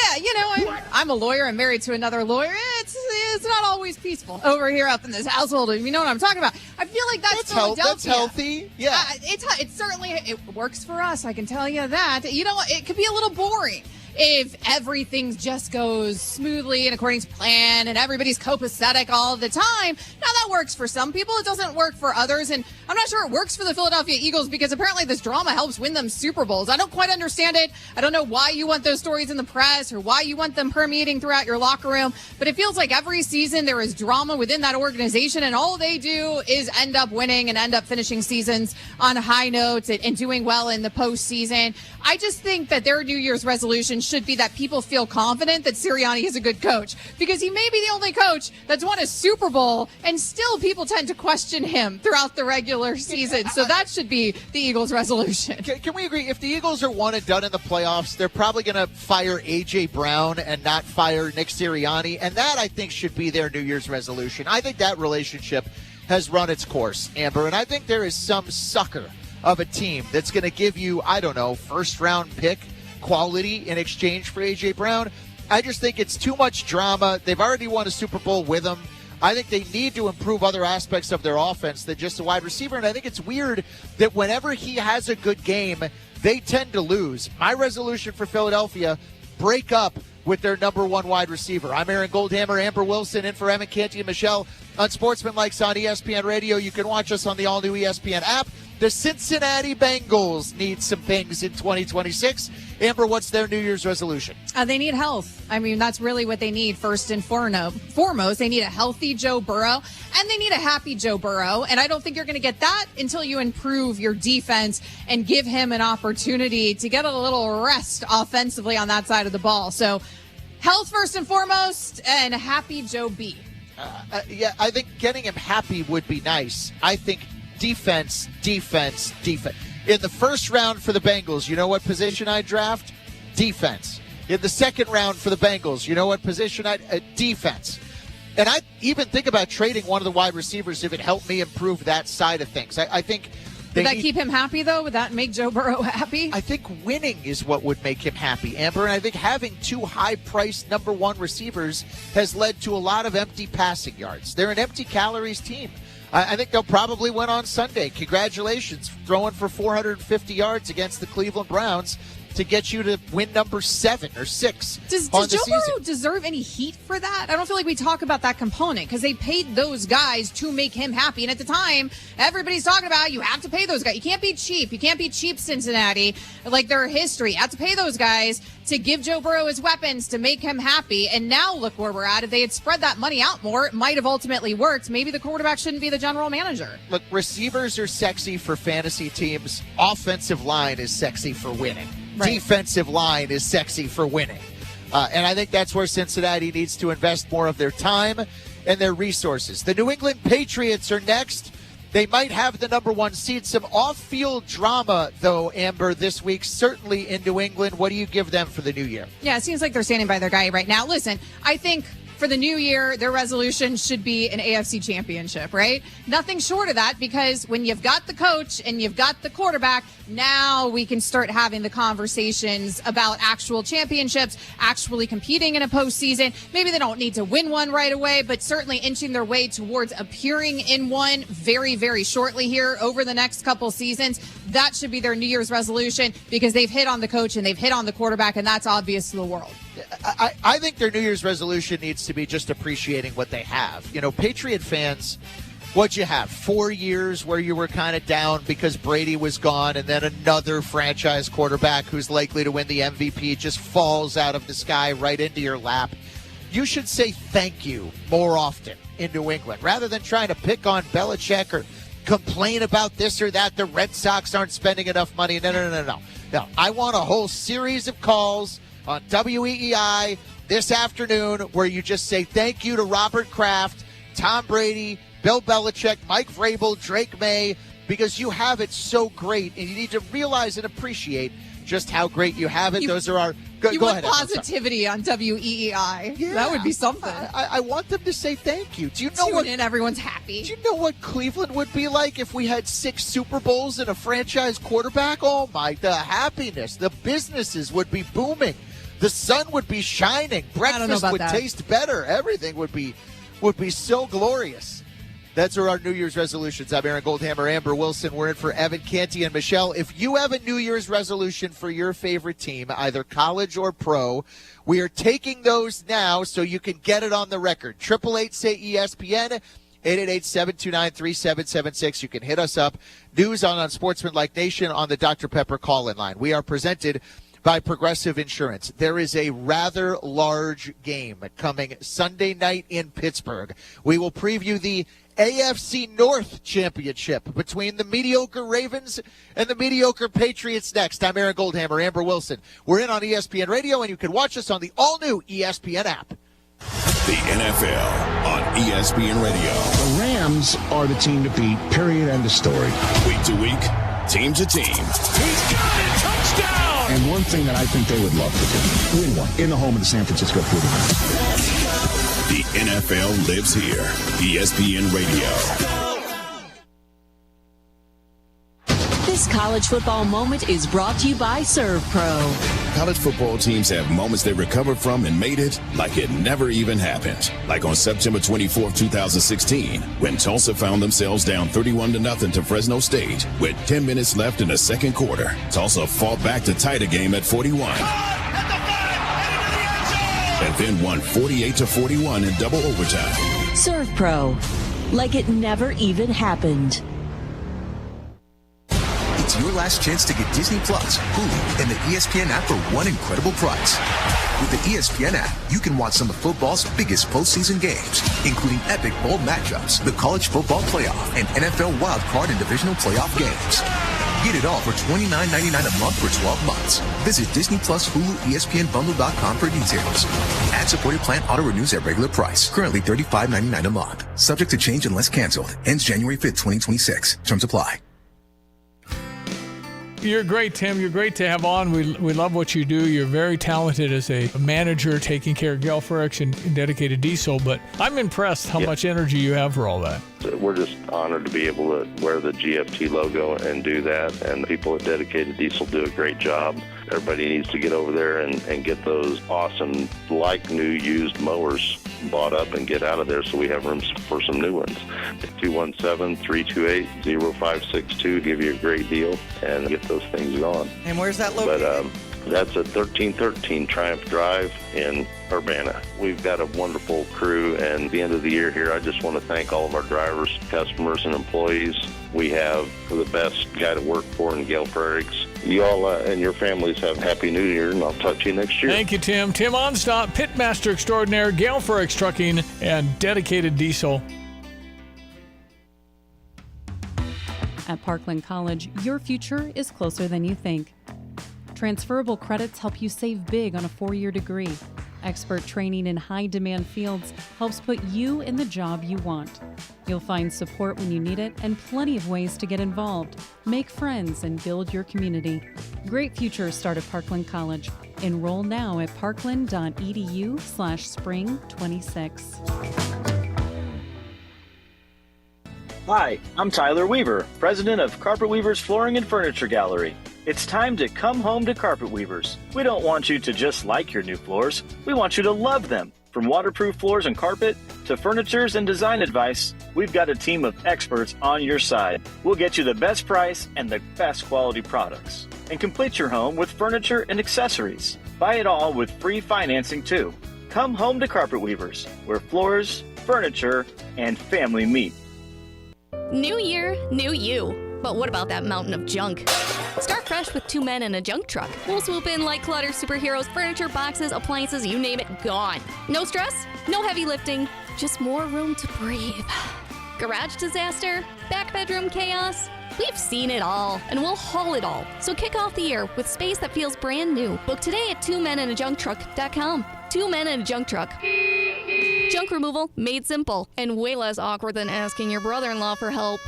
Speaker 6: I'm a lawyer. I'm married to another lawyer. It's not always peaceful over here up in this household. You know what I'm talking about. I feel like that's Philadelphia.
Speaker 5: That's healthy. Yeah.
Speaker 6: It certainly works for us. I can tell you that. It could be a little boring if everything just goes smoothly and according to plan and everybody's copacetic all the time. Now, that works for some people. It doesn't work for others. And I'm not sure it works for the Philadelphia Eagles because apparently this drama helps win them Super Bowls. I don't quite understand it. I don't know why you want those stories in the press or why you want them permeating throughout your locker room. But it feels like every season there is drama within that organization, and all they do is end up winning and end up finishing seasons on high notes and doing well in the postseason. I just think that their New Year's resolution should be that people feel confident that Sirianni is a good coach, because he may be the only coach that's won a Super Bowl, and still people tend to question him throughout the regular season. So that should be the Eagles' resolution.
Speaker 5: Can we agree? If the Eagles are one and done in the playoffs, they're probably going to fire A.J. Brown and not fire Nick Sirianni, and that, I think, should be their New Year's resolution. I think that relationship has run its course, Amber, and I think there is some sucker of a team that's going to give you, I don't know, first-round pick quality in exchange for A.J. Brown. I just think it's too much drama. They've already won a Super Bowl with him. I think they need to improve other aspects of their offense than just a wide receiver, and I think it's weird that whenever he has a good game, they tend to lose. My resolution for Philadelphia, break up with their number one wide receiver. I'm Aaron Goldhammer, Amber Wilson, in for Evan Canty and Michelle on Sportsmanlike's on ESPN Radio. You can watch us on the all-new ESPN app. The Cincinnati Bengals need some things in 2026. Amber, what's their New Year's resolution?
Speaker 6: They need health. I mean, that's really what they need first and foremost. They need a healthy Joe Burrow, and they need a happy Joe Burrow. And I don't think you're going to get that until you improve your defense and give him an opportunity to get a little rest offensively on that side of the ball. So health first and foremost, and a happy Joe B.
Speaker 5: Yeah, I think getting him happy would be nice. I think defense. In the first round for the Bengals, you know what position I draft? Defense. In the second round for the Bengals, you know what position defense. And I even think about trading one of the wide receivers if it helped me improve that side of things. I think.
Speaker 6: Would that keep him happy, though? Would that make Joe Burrow happy?
Speaker 5: I think winning is what would make him happy, Amber. And I think having two high-priced number one receivers has led to a lot of empty passing yards. They're an empty calories team. I think they'll probably win on Sunday. Congratulations, throwing for 450 yards against the Cleveland Browns to get you to win number 7 or 6
Speaker 6: Does
Speaker 5: on the
Speaker 6: Joe
Speaker 5: season.
Speaker 6: Burrow deserve any heat for that? I don't feel like we talk about that component because they paid those guys to make him happy. And at the time, everybody's talking about you have to pay those guys. You can't be cheap. You can't be cheap, Cincinnati, like their history. You have to pay those guys to give Joe Burrow his weapons to make him happy. And now look where we're at. If they had spread that money out more, it might have ultimately worked. Maybe the quarterback shouldn't be the general manager.
Speaker 5: Look, receivers are sexy for fantasy teams. Offensive line is sexy for winning. Right. Defensive line is sexy for winning. And I think that's where Cincinnati needs to invest more of their time and their resources. The New England Patriots are next. They might have the number 1 seed. Some off-field drama, though, Amber, this week, certainly in New England. What do you give them for the new year?
Speaker 6: Yeah, it seems like they're standing by their guy right now. Listen, I think for the new year, their resolution should be an AFC championship, right? Nothing short of that, because when you've got the coach and you've got the quarterback, now we can start having the conversations about actual championships, actually competing in a postseason. Maybe they don't need to win one right away, but certainly inching their way towards appearing in one very, very shortly here over the next couple seasons. That should be their New Year's resolution, because they've hit on the coach and they've hit on the quarterback, and that's obvious to the world.
Speaker 5: I think their New Year's resolution needs to be just appreciating what they have. You know, Patriot fans, what'd you have? 4 years where you were kind of down because Brady was gone, and then another franchise quarterback who's likely to win the MVP just falls out of the sky right into your lap. You should say thank you more often in New England rather than trying to pick on Belichick or complain about this or that. The Red Sox aren't spending enough money. No. I want a whole series of calls on WEEI this afternoon where you just say thank you to Robert Kraft, Tom Brady, Bill Belichick, Mike Vrabel, Drake May, because you have it so great, and you need to realize and appreciate just how great you have it. Those are our... Go
Speaker 6: want
Speaker 5: ahead,
Speaker 6: positivity on WEEI.
Speaker 5: Yeah,
Speaker 6: that would be something.
Speaker 5: I want them to say thank you. Do you know
Speaker 6: Tune
Speaker 5: what?
Speaker 6: in, everyone's happy.
Speaker 5: Do you know what Cleveland would be like if we had 6 Super Bowls and a franchise quarterback? Oh my, the happiness. The businesses would be booming. The sun would be shining. Breakfast would taste better. Everything would be so glorious. That's our New Year's resolutions. I'm Aaron Goldhammer, Amber Wilson. We're in for Evan Canty and Michelle. If you have a New Year's resolution for your favorite team, either college or pro, we are taking those now so you can get it on the record. 888-SAY-ESPN, 888-729-3776. You can hit us up. News on Sportsmanlike Nation on the Dr. Pepper call-in line. We are presented by Progressive Insurance. There is a rather large game coming Sunday night in Pittsburgh. We will preview the AFC North Championship between the mediocre Ravens and the mediocre Patriots next. I'm Aaron Goldhammer, Amber Wilson. We're in on ESPN Radio, and you can watch us on the all-new ESPN app.
Speaker 8: The NFL on ESPN Radio.
Speaker 26: The Rams are the team to beat, period, end of story.
Speaker 8: Week to week, team to team.
Speaker 26: He's got it, touchdown! And one thing that I think they would love to do, win one in the home of the San Francisco 49ers.
Speaker 8: The NFL lives here. ESPN Radio.
Speaker 3: This college football moment is brought to you by Serve Pro.
Speaker 8: College football teams have moments they recovered from and made it like it never even happened. Like on September 24, 2016, when Tulsa found themselves down 31-0 to Fresno State with 10 minutes left in the second quarter. Tulsa fought back to tie the game at 41. And then won 48-41 in double overtime.
Speaker 3: Serve Pro, like it never even happened.
Speaker 7: It's your last chance to get Disney Plus, Hulu, and the ESPN app for one incredible price. With the ESPN app, you can watch some of football's biggest postseason games, including epic bowl matchups, the College Football Playoff, and NFL Wild Card and Divisional Playoff games. Get it all for $29.99 a month for 12 months. Visit Disney Plus Hulu ESPNBundle.com for details. Ad-supported plan auto-renews at regular price. Currently $35.99 a month. Subject to change unless canceled. Ends January 5th, 2026. Terms apply.
Speaker 12: You're great, Tim. You're great to have on. We love what you do. You're very talented as a manager taking care of Gelfrix and dedicated diesel, but I'm impressed how much energy you have for all that.
Speaker 10: We're just honored to be able to wear the GFT logo and do that, and the people at Dedicated Diesel do a great job. Everybody needs to get over there and get those awesome, like new used mowers bought up and get out of there so we have room for some new ones. 217-328-0562, give you a great deal and get those things going.
Speaker 1: And where's that located?
Speaker 10: But that's at 1313 Triumph Drive in Urbana. We've got a wonderful crew, and at the end of the year here, I just want to thank all of our drivers, customers, and employees. We have the best guy to work for in Gail Fredericks. You all and your families have a Happy New Year, and I'll talk to you next year.
Speaker 12: Thank you, Tim. Tim Onstop, Pitmaster Extraordinaire, Gail Fredericks Trucking, and Dedicated Diesel.
Speaker 20: At Parkland College, your future is closer than you think. Transferable credits help you save big on a 4-year degree. Expert training in high-demand fields helps put you in the job you want. You'll find support when you need it and plenty of ways to get involved, make friends, and build your community. Great futures start at Parkland College. Enroll now at parkland.edu/spring26.
Speaker 21: Hi, I'm Tyler Weaver, president of Carpet Weavers Flooring and Furniture Gallery. It's time to come home to Carpet Weavers. We don't want you to just like your new floors. We want you to love them. From waterproof floors and carpet to furnitures and design advice, we've got a team of experts on your side. We'll get you the best price and the best quality products. And complete your home with furniture and accessories. Buy it all with free financing too. Come home to Carpet Weavers, where floors, furniture, and family meet.
Speaker 22: New year, new you. But what about that mountain of junk? Start fresh with 2 men in a junk truck. We'll swoop in like clutter superheroes, furniture, boxes, appliances, you name it, gone. No stress, no heavy lifting, just more room to breathe. Garage disaster? Back bedroom chaos? We've seen it all, and we'll haul it all. So kick off the year with space that feels brand new. Book today at 2meninajuncktruck.com. 2 Men in a Junk Truck. Junk removal made simple and way less awkward than asking your brother-in-law for help.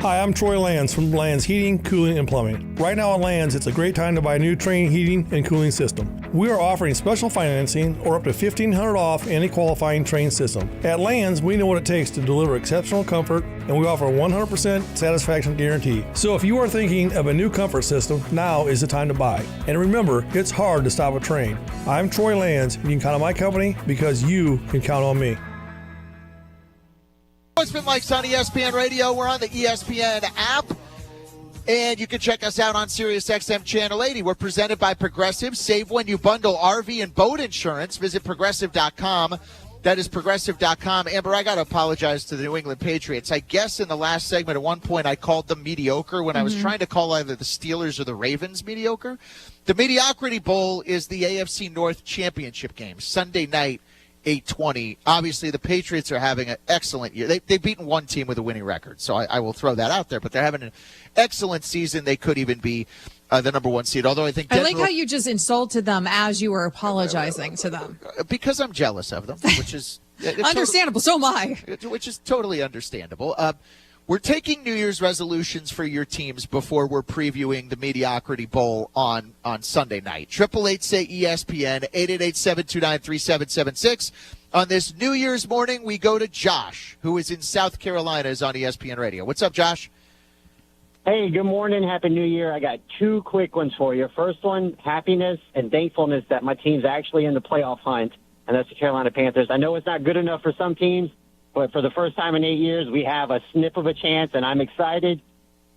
Speaker 9: Hi, I'm Troy Lands from Lands Heating, Cooling, and Plumbing. Right now at Lands, it's a great time to buy a new Trane heating and cooling system. We are offering special financing or up to $1,500 off any qualifying Trane system. At Lands, we know what it takes to deliver exceptional comfort, and we offer a 100% satisfaction guarantee. So if you are thinking of a new comfort system, now is the time to buy. And remember, it's hard to stop a Trane. I'm Troy Lands. You can count on my company because you can count on me.
Speaker 5: It's been Mike's on ESPN Radio. We're on the ESPN app, and you can check us out on SiriusXM Channel 80. We're presented by Progressive. Save when you bundle RV and boat insurance. Visit Progressive.com. That is Progressive.com. Amber, I got to apologize to the New England Patriots. I guess in the last segment at one point I called them mediocre when I was trying to call either the Steelers or the Ravens mediocre. The Mediocrity Bowl is the AFC North Championship game, Sunday night. 8:20. Obviously, the Patriots are having an excellent year. They've beaten one team with a winning record, so I will throw that out there. But they're having an excellent season. They could even be the number 1 seed, although I think Denver,
Speaker 6: I like how you just insulted them as you were apologizing to them.
Speaker 5: Because I'm jealous of them, which is
Speaker 6: understandable. So am I.
Speaker 5: Which is totally understandable. We're taking New Year's resolutions for your teams before we're previewing the Mediocrity Bowl on Sunday night. 888-SAY-ESPN, 888-729-3776. On this New Year's morning, we go to Josh, who is in South Carolina, is on ESPN Radio. What's up, Josh?
Speaker 23: Hey, good morning. Happy New Year. I got 2 quick ones for you. First one, happiness and thankfulness that my team's actually in the playoff hunt, and that's the Carolina Panthers. I know it's not good enough for some teams, but for the first time in 8 years, we have a snip of a chance, and I'm excited.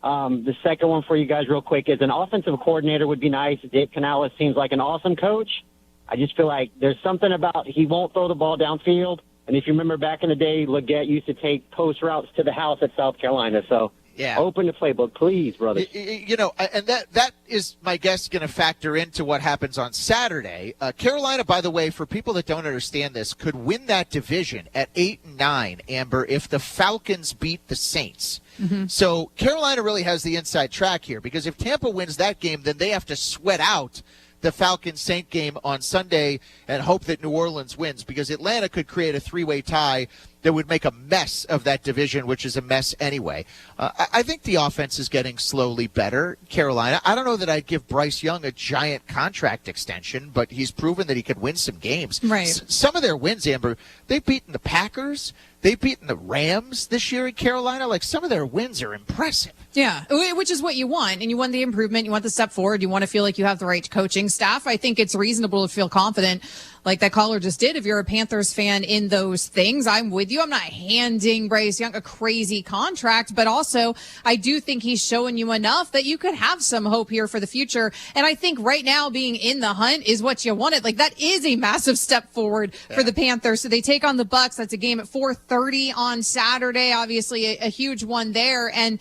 Speaker 23: The second one for you guys real quick is an offensive coordinator would be nice. Dave Canales seems like an awesome coach. I just feel like there's something about he won't throw the ball downfield. And if you remember back in the day, Leggett used to take post routes to the house at South Carolina. So
Speaker 5: Yeah.
Speaker 23: Open the playbook, please, brother.
Speaker 5: You know, and that is, my guess, going to factor into what happens on Saturday. Carolina, by the way, for people that don't understand this, could win that division at 8-9, Amber, if the Falcons beat the Saints. Mm-hmm. So Carolina really has the inside track here, because if Tampa wins that game, then they have to sweat out the Falcons-Saint game on Sunday and hope that New Orleans wins, because Atlanta could create a three-way tie that would make a mess of that division, which is a mess anyway. I think the offense is getting slowly better, Carolina. I don't know that I'd give Bryce Young a giant contract extension, but he's proven that he could win some games.
Speaker 6: Right.
Speaker 5: Some of their wins, Amber, they've beaten the Packers. They've beaten the Rams this year in Carolina. Like, some of their wins are impressive.
Speaker 6: Yeah, which is what you want. And you want the improvement. You want the step forward. You want to feel like you have the right coaching staff. I think it's reasonable to feel confident, like that caller just did, if you're a Panthers fan, in those things. I'm with you. I'm not handing Bryce Young a crazy contract, but also I do think he's showing you enough that you could have some hope here for the future. And I think right now being in the hunt is what you wanted. Like, that is a massive step forward for the Panthers. So they take on the Bucs. That's a game at 4:30 on Saturday. Obviously a huge one there. And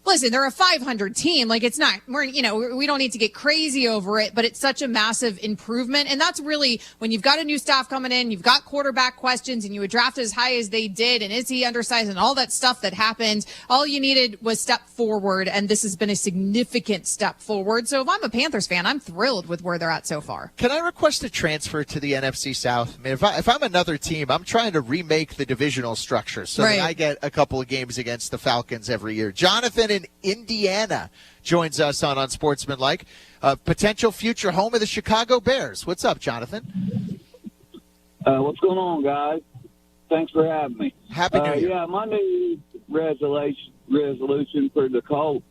Speaker 6: listen, they're a 500 team. Like, it's not, we don't need to get crazy over it, but it's such a massive improvement. And that's really, when you've got a new staff coming in, you've got quarterback questions, and you would draft as high as they did, and is he undersized, and all that stuff that happened. All you needed was step forward, and this has been a significant step forward. So if I'm a Panthers fan, I'm thrilled with where they're at so far.
Speaker 5: Can I request a transfer to the NFC South? I mean, if I'm another team, I'm trying to remake the divisional structure so that I get a couple of games against the Falcons every year. Jonathan in Indiana joins us on Unsportsmanlike, potential future home of the Chicago Bears. What's up, Jonathan?
Speaker 4: What's going on, guys? Thanks for having me.
Speaker 5: Happy New Year.
Speaker 4: Yeah, my new resolution for the Colts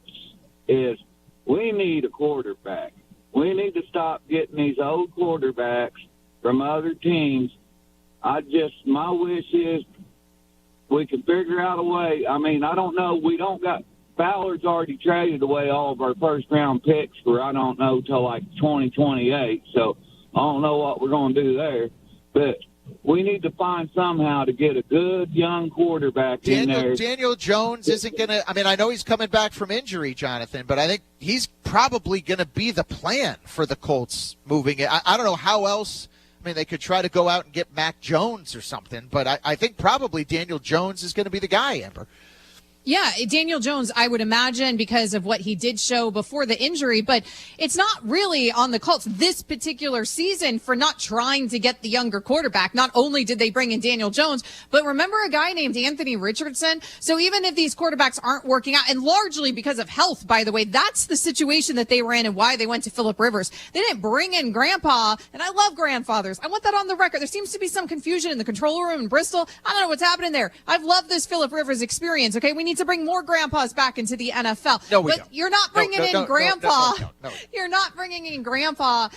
Speaker 4: is we need a quarterback. We need to stop getting these old quarterbacks from other teams. My wish is we can figure out a way. I mean, I don't know. Ballard's already traded away all of our first-round picks for, I don't know, till like 2028. So I don't know what we're going to do there. But we need to find somehow to get a good young quarterback in there.
Speaker 5: Daniel Jones isn't going to – I mean, I know he's coming back from injury, Jonathan, but I think he's probably going to be the plan for the Colts moving it. I don't know how else – I mean, they could try to go out and get Mac Jones or something, but I think probably Daniel Jones is going to be the guy, Amber.
Speaker 6: Yeah, Daniel Jones, I would imagine, because of what he did show before the injury, but it's not really on the Colts this particular season for not trying to get the younger quarterback. Not only did they bring in Daniel Jones, but remember a guy named Anthony Richardson? So even if these quarterbacks aren't working out, and largely because of health, by the way, that's the situation that they were in and why they went to Phillip Rivers. They didn't bring in Grandpa, and I love grandfathers. I want that on the record. There seems to be some confusion in the control room in Bristol. I don't know what's happening there. I've loved this Phillip Rivers experience, okay? We need to bring more grandpas back into the NFL.
Speaker 5: No, we
Speaker 6: but
Speaker 5: don't.
Speaker 6: You're not bringing in Grandpa.
Speaker 5: No.
Speaker 6: You're not bringing in Grandpa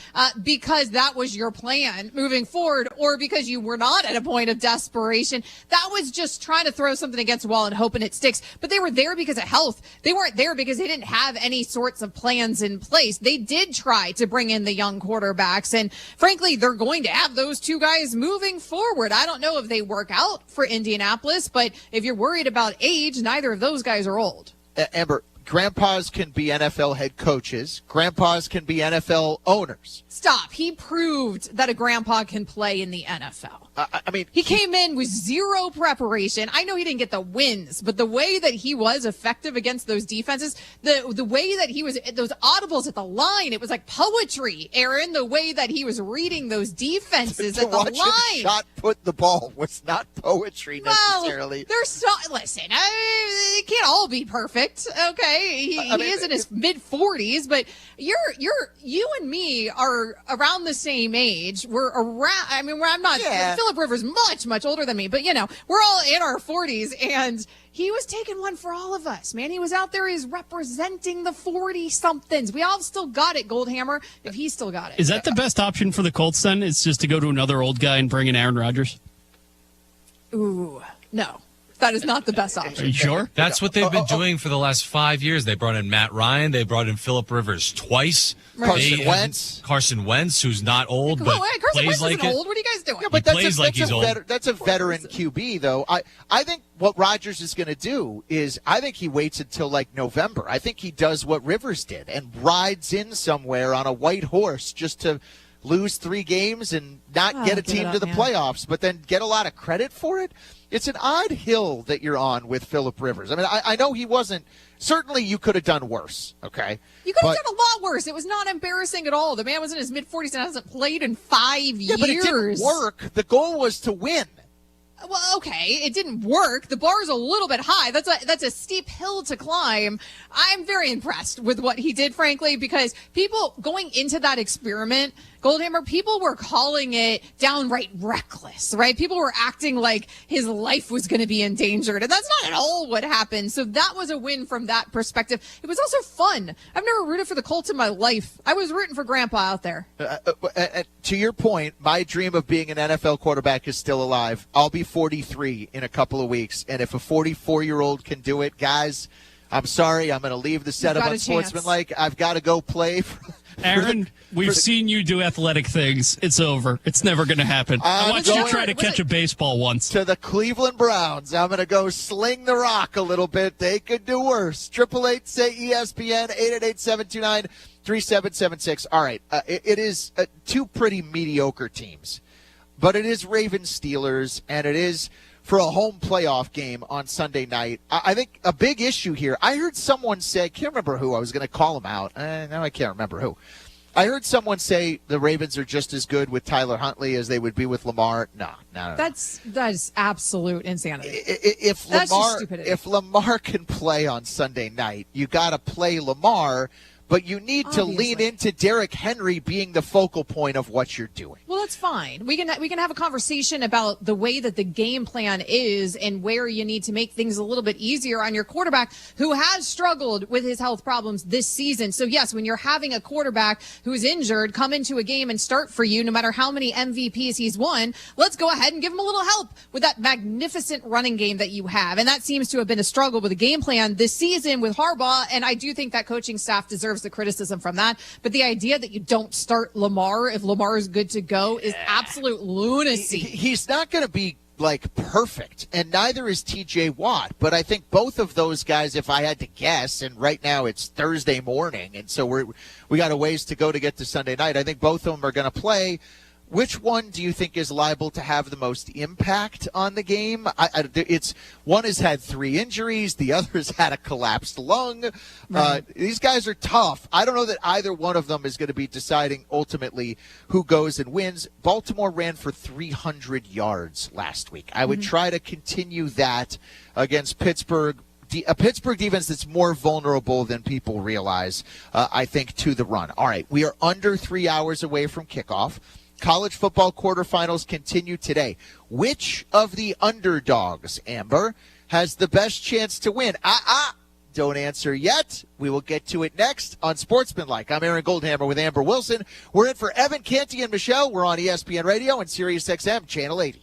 Speaker 6: because that was your plan moving forward, or because you were not at a point of desperation. That was just trying to throw something against the wall and hoping it sticks. But they were there because of health. They weren't there because they didn't have any sorts of plans in place. They did try to bring in the young quarterbacks, and frankly, they're going to have those two guys moving forward. I don't know if they work out for Indianapolis, but if you're worried about age, neither of those guys are old.
Speaker 5: Amber, grandpas can be NFL head coaches. Grandpas can be NFL owners.
Speaker 6: Stop. He proved that a grandpa can play in the NFL.
Speaker 5: I mean,
Speaker 6: he came in with zero preparation. I know he didn't get the wins, but the way that he was effective against those defenses, the way that he was, those audibles at the line, it was like poetry, Aaron, the way that he was reading those defenses at the line.
Speaker 5: Him shot put the ball was not poetry necessarily.
Speaker 6: Listen, it can't all be perfect, okay? He is in his mid-40s, but you and me are around the same age. We're around, I'm not, Phillip Rivers much older than me, but we're all in our 40s, and he was taking one for all of us, man. He was out there, he's representing the 40-somethings. We all still got it, Goldhammer, if he still got it.
Speaker 2: Is that the best option for the Colts then? It's just to go to another old guy and bring in Aaron Rodgers?
Speaker 6: Ooh, no. That is not the best option.
Speaker 2: Are you sure?
Speaker 11: That's what they've been doing for the last 5 years. They brought in Matt Ryan. They brought in Phillip Rivers twice. Carson Wentz, who's not old, but
Speaker 6: Carson
Speaker 11: plays
Speaker 6: Wentz
Speaker 11: like
Speaker 6: isn't
Speaker 11: it.
Speaker 6: old. What are you guys doing?
Speaker 5: Yeah, but
Speaker 11: He's old.
Speaker 5: That's a veteran QB, though. I think what Rodgers is going to do is I think he waits until like November. I think he does what Rivers did and rides in somewhere on a white horse just to lose 3 games and not get a team to the playoffs, but then get a lot of credit for it. It's an odd hill that you're on with Phillip Rivers. I mean, I know he wasn't. Certainly, you could have done worse. Okay,
Speaker 6: you could have done a lot worse. It was not embarrassing at all. The man was in his mid-40s and hasn't played in 5 years.
Speaker 5: Yeah, but it didn't work. The goal was to win.
Speaker 6: Well, okay, it didn't work. The bar's a little bit high. That's a steep hill to climb. I'm very impressed with what he did, frankly, because people going into that experiment, Goldhammer, people were calling it downright reckless, right? People were acting like his life was going to be endangered, and that's not at all what happened. So that was a win from that perspective. It was also fun. I've never rooted for the Colts in my life. I was rooting for Grandpa out there.
Speaker 5: To your point, my dream of being an NFL quarterback is still alive. I'll be 43 in a couple of weeks, and if a 44-year-old can do it, guys, I'm sorry. I'm going to leave the set of Unsportsmanlike. I've got to go play.
Speaker 2: Aaron, we've seen you do athletic things. It's over. It's never going to happen. I watched you try to catch a baseball once.
Speaker 5: To the Cleveland Browns. I'm going to go sling the rock a little bit. They could do worse. 888-SAY-ESPN, 888-729-3776. All right. It is 2 pretty mediocre teams. But it is Ravens-Steelers, and it is for a home playoff game on Sunday night. I think a big issue here, I heard someone say, I can't remember who, I was going to call him out. Now I can't remember who. I heard someone say the Ravens are just as good with Tyler Huntley as they would be with Lamar. No.
Speaker 6: That is absolute insanity.
Speaker 5: If Lamar can play on Sunday night, you got to play Lamar. But you need to lean into Derrick Henry being the focal point of what you're doing.
Speaker 6: Well, that's fine. We can have a conversation about the way that the game plan is and where you need to make things a little bit easier on your quarterback who has struggled with his health problems this season. So, yes, when you're having a quarterback who's injured come into a game and start for you, no matter how many MVPs he's won, let's go ahead and give him a little help with that magnificent running game that you have. And that seems to have been a struggle with the game plan this season with Harbaugh. And I do think that coaching staff deserves the criticism from that. But the idea that you don't start Lamar if Lamar is good to go is absolute lunacy.
Speaker 5: He's not going to be like perfect, and neither is TJ Watt. But I think both of those guys, if I had to guess, and right now it's Thursday morning, and so we got a ways to go to get to Sunday night. I think both of them are going to play. Which one do you think is liable to have the most impact on the game? It's one has had 3 injuries, the other has had a collapsed lung. Right. These guys are tough. I don't know that either one of them is going to be deciding ultimately who goes and wins. Baltimore ran for 300 yards last week. I would try to continue that against Pittsburgh. A Pittsburgh defense that's more vulnerable than people realize, I think, to the run. All right, we are under 3 hours away from kickoff. College football quarterfinals continue today. Which of the underdogs, Amber, has the best chance to win? Don't answer yet. We will get to it next on Sportsmanlike. I'm Aaron Goldhammer with Amber Wilson. We're in for Evan Canty and Michelle. We're on ESPN Radio and SiriusXM Channel 80.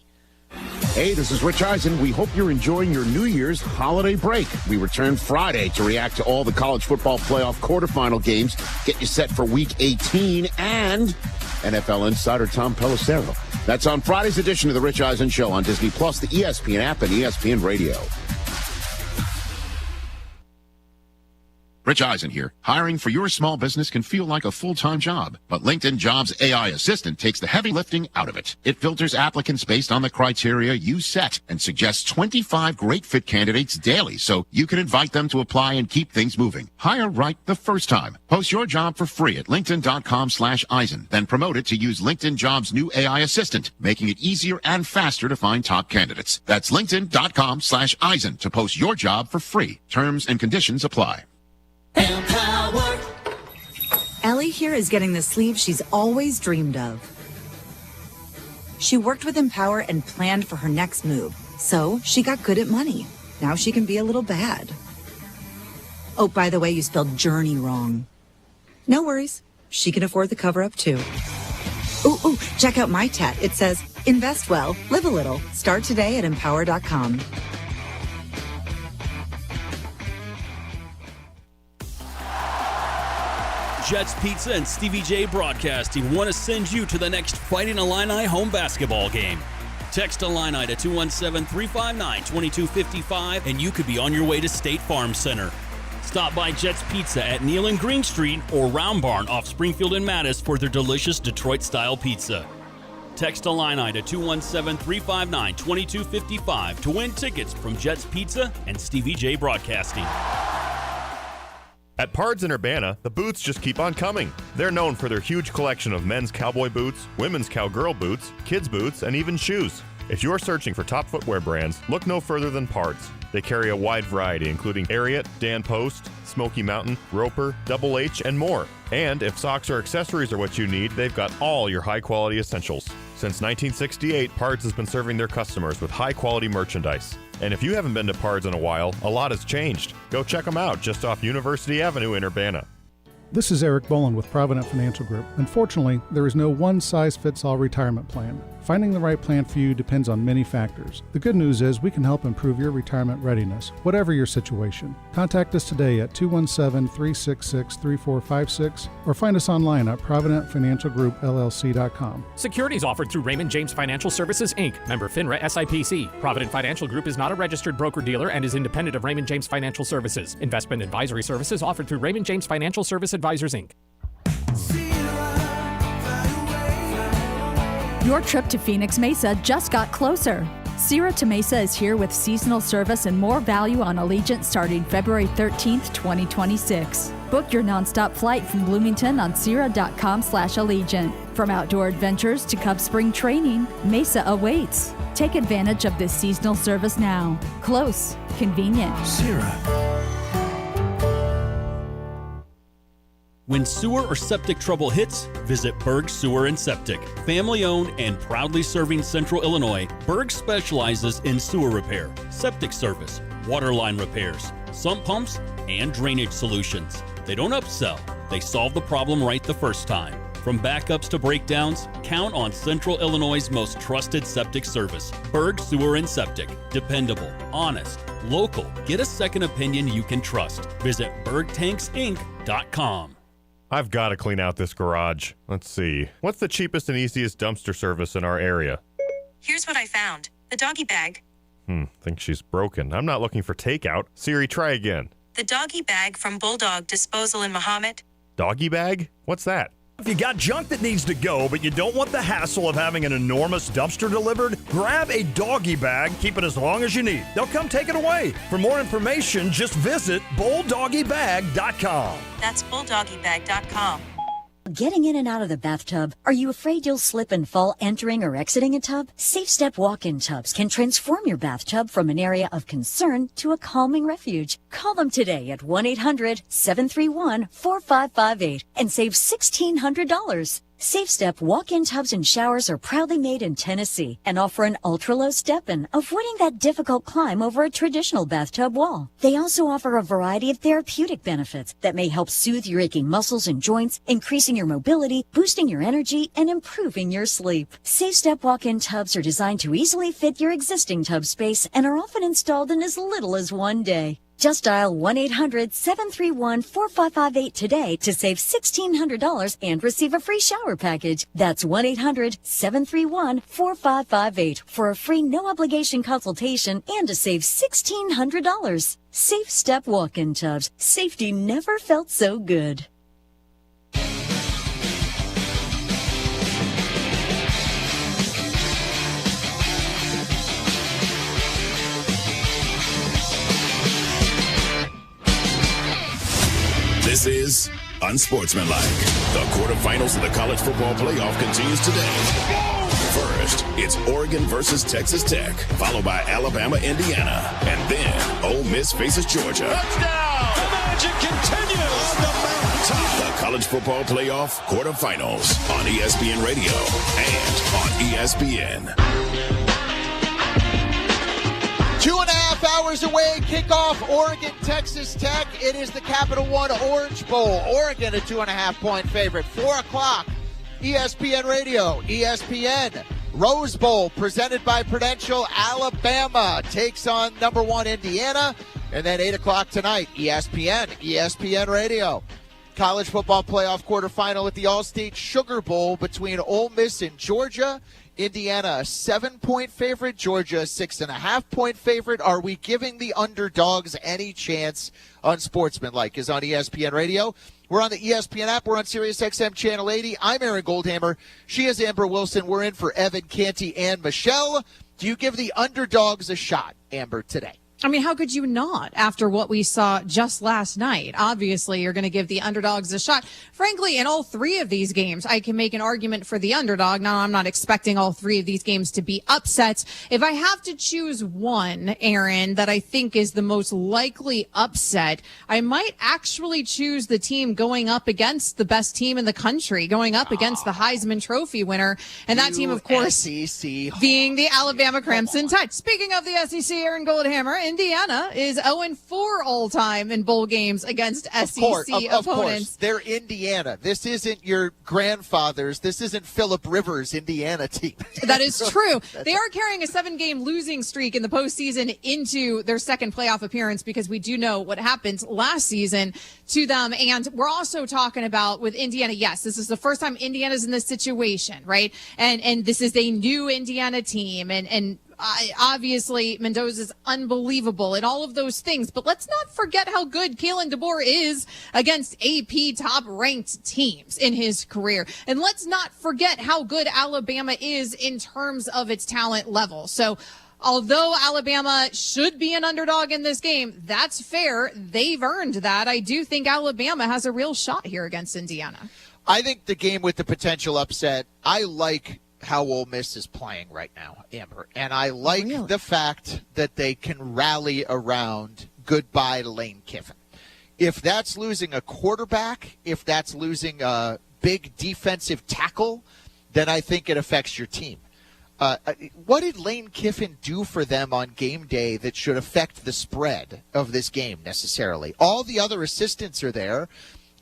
Speaker 26: Hey, this is Rich Eisen. We hope you're enjoying your New Year's holiday break. We return Friday to react to all the college football playoff quarterfinal games, get you set for Week 18, and NFL insider Tom Pelissero. That's on Friday's edition of The Rich Eisen Show on Disney+, the ESPN app, and ESPN Radio.
Speaker 13: Rich Eisen here. Hiring for your small business can feel like a full-time job, but LinkedIn Jobs AI Assistant takes the heavy lifting out of it. It filters applicants based on the criteria you set and suggests 25 great fit candidates daily so you can invite them to apply and keep things moving. Hire right the first time. Post your job for free at linkedin.com/Eisen, then promote it to use LinkedIn Jobs' new AI Assistant, making it easier and faster to find top candidates. That's linkedin.com/Eisen to post your job for free. Terms and conditions apply.
Speaker 14: Empower. Ellie here is getting the sleeve she's always dreamed of. She worked with Empower and planned for her next move, so she got good at money. Now she can be a little bad. Oh, by the way, you spelled journey wrong. No worries. She can afford the cover-up, too. Ooh, check out my tat. It says, invest well, live a little. Start today at empower.com.
Speaker 15: Jets Pizza and Stevie J Broadcasting want to send you to the next Fighting Illini home basketball game. Text Illini to 217-359-2255 and you could be on your way to State Farm Center. Stop by Jets Pizza at Neal and Green Street or Round Barn off Springfield and Mattis for their delicious Detroit-style pizza. Text Illini to 217-359-2255 to win tickets from Jets Pizza and Stevie J Broadcasting.
Speaker 17: At Pards in Urbana, the boots just keep on coming. They're known for their huge collection of men's cowboy boots, women's cowgirl boots, kids' boots, and even shoes. If you're searching for top footwear brands, look no further than Pards. They carry a wide variety, including Ariat, Dan Post, Smoky Mountain, Roper, Double H, and more. And if socks or accessories are what you need, they've got all your high-quality essentials. Since 1968, Pards has been serving their customers with high-quality merchandise. And if you haven't been to Pards in a while, a lot has changed. Go check them out just off University Avenue in Urbana.
Speaker 18: This is Eric Boland with Provident Financial Group. Unfortunately, there is no one-size-fits-all retirement plan. Finding the right plan for you depends on many factors. The good news is we can help improve your retirement readiness, whatever your situation. Contact us today at 217-366-3456 or find us online at providentfinancialgroupllc.com.
Speaker 19: Securities offered through Raymond James Financial Services, Inc., member FINRA SIPC. Provident Financial Group is not a registered broker-dealer and is independent of Raymond James Financial Services. Investment advisory services offered through Raymond James Financial Service Advisors, Inc.
Speaker 24: Your trip to Phoenix Mesa just got closer. Sierra to Mesa is here with seasonal service and more value on Allegiant starting February 13th, 2026. Book your nonstop flight from Bloomington on Sierra.com/Allegiant. From outdoor adventures to Cub Spring training, Mesa awaits. Take advantage of this seasonal service now. Close, convenient.
Speaker 15: Sierra. When sewer or septic trouble hits, visit Berg Sewer and Septic. Family-owned and proudly serving Central Illinois, Berg specializes in sewer repair, septic service, water line repairs, sump pumps, and drainage solutions. They don't upsell, they solve the problem right the first time. From backups to breakdowns, count on Central Illinois' most trusted septic service. Berg Sewer and Septic. Dependable, honest, local. Get a second opinion you can trust. Visit bergtanksinc.com.
Speaker 17: I've got to clean out this garage. Let's see. What's the cheapest and easiest dumpster service in our area?
Speaker 25: Here's what I found. The doggy bag.
Speaker 17: Think she's broken. I'm not looking for takeout. Siri, try again.
Speaker 25: The doggy bag from Bulldog Disposal in Mahomet.
Speaker 17: Doggy bag? What's that?
Speaker 27: If you got junk that needs to go, but you don't want the hassle of having an enormous dumpster delivered, grab a doggy bag, keep it as long as you need. They'll come take it away. For more information, just visit bulldoggybag.com.
Speaker 25: That's bulldoggybag.com.
Speaker 28: Getting in and out of the bathtub? Are you afraid you'll slip and fall entering or exiting a tub? Safe Step walk-in tubs can transform your bathtub from an area of concern to a calming refuge. Call them today at 1-800-731-4558 and save $1,600. Safe Step walk-in tubs and showers are proudly made in Tennessee and offer an ultra-low step-in, avoiding that difficult climb over a traditional bathtub wall. They also offer a variety of therapeutic benefits that may help soothe your aching muscles and joints, increasing your mobility, boosting your energy, and improving your sleep. Safe Step walk-in tubs are designed to easily fit your existing tub space and are often installed in as little as one day. Just dial 1-800-731-4558 today to save $1,600 and receive a free shower package. That's 1-800-731-4558 for a free no-obligation consultation and to save $1,600. Safe Step walk-in tubs. Safety never felt so good.
Speaker 8: This is Unsportsmanlike. The quarterfinals of the college football playoff continues today. First, it's Oregon versus Texas Tech, followed by Alabama, Indiana, and then Ole Miss faces Georgia.
Speaker 29: Touchdown! The magic continues on the mountaintop.
Speaker 8: The college football playoff quarterfinals on ESPN Radio and on ESPN.
Speaker 5: 2.5 hours away, kickoff, Oregon, Texas Tech. It is the Capital One Orange Bowl. Oregon, a 2.5-point favorite. 4 o'clock, ESPN Radio, ESPN. Rose Bowl, presented by Prudential. Alabama takes on number 1 Indiana. And then 8 o'clock tonight, ESPN, ESPN Radio. College football playoff quarterfinal at the All-State Sugar Bowl between Ole Miss and Georgia. Indiana, a 7-point favorite. Georgia, a 6.5-point favorite. Are we giving the underdogs any chance on Sportsmanlike? Is on ESPN Radio. We're on the ESPN app. We're on SiriusXM Channel 80. I'm Aaron Goldhammer. She is Amber Wilson. We're in for Evan Canty and Michelle. Do you give the underdogs a shot, Amber, today?
Speaker 6: I mean, how could you not after what we saw just last night? Obviously, you're going to give the underdogs a shot. Frankly, in all three of these games, I can make an argument for the underdog. Now, I'm not expecting all three of these games to be upsets. If I have to choose one, Aaron, that I think is the most likely upset, I might actually choose the team going up against the best team in the country, going up against the Heisman Trophy winner. And that team, of course,
Speaker 5: SEC.
Speaker 6: being the Alabama Crimson Tide. Speaking of the SEC, Aaron Goldhammer, Indiana is 0-4 all-time in bowl games against SEC opponents.
Speaker 5: Of course, they're Indiana. This isn't your grandfather's. This isn't Phillip Rivers' Indiana team.
Speaker 6: That is true. They are carrying a 7-game losing streak in the postseason into their second playoff appearance because we do know what happened last season to them. And we're also talking about with Indiana, yes, this is the first time Indiana's in this situation, right? And this is a new Indiana team. And obviously, Mendoza's unbelievable and all of those things. But let's not forget how good Kalen DeBoer is against AP top-ranked teams in his career. And let's not forget how good Alabama is in terms of its talent level. So although Alabama should be an underdog in this game, that's fair. They've earned that. I do think Alabama has a real shot here against Indiana.
Speaker 5: I think the game with the potential upset, I like how Ole Miss is playing right now, Amber. And I like the fact that they can rally around goodbye to Lane Kiffin. If that's losing a quarterback, if that's losing a big defensive tackle, then I think it affects your team. What did Lane Kiffin do for them on game day that should affect the spread of this game necessarily? All the other assistants are there.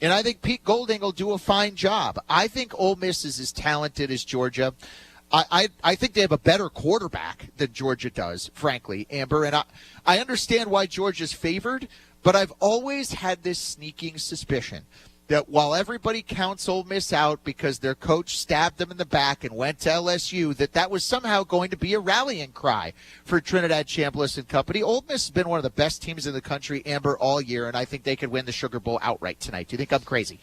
Speaker 5: And I think Pete Golding will do a fine job. I think Ole Miss is as talented as Georgia. I think they have a better quarterback than Georgia does, frankly, Amber. And I understand why Georgia's favored, but I've always had this sneaking suspicion that while everybody counts Ole Miss out because their coach stabbed them in the back and went to LSU, that was somehow going to be a rallying cry for Trinidad Chambliss and company. Ole Miss has been one of the best teams in the country, Amber, all year, and I think they could win the Sugar Bowl outright tonight. Do you think I'm crazy?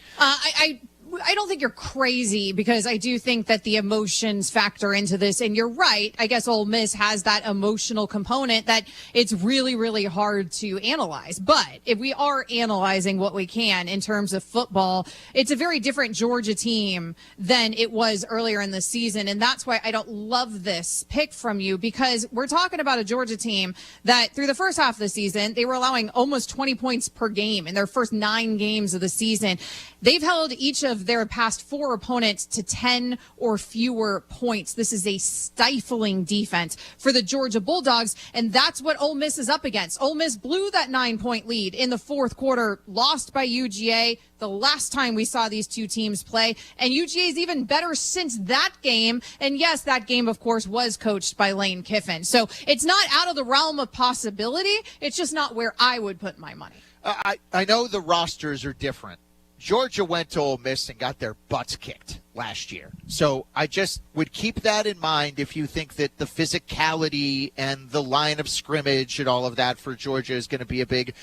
Speaker 6: I don't think you're crazy because I do think that the emotions factor into this. And you're right. I guess Ole Miss has that emotional component that it's really, really hard to analyze. But if we are analyzing what we can in terms of football, it's a very different Georgia team than it was earlier in the season. And that's why I don't love this pick from you, because we're talking about a Georgia team that through the first half of the season, they were allowing almost 20 points per game in their first 9 games of the season. They've held each of their past 4 opponents to 10 or fewer points. This is a stifling defense for the Georgia Bulldogs, and that's what Ole Miss is up against. Ole Miss blew that 9-point lead in the fourth quarter, lost by UGA the last time we saw these two teams play, and UGA is even better since that game. And yes, that game, of course, was coached by Lane Kiffin. So it's not out of the realm of possibility. It's just not where I would put my money.
Speaker 5: I know the rosters are different. Georgia went to Ole Miss and got their butts kicked last year. So I just would keep that in mind if you think that the physicality and the line of scrimmage and all of that for Georgia is going to be a big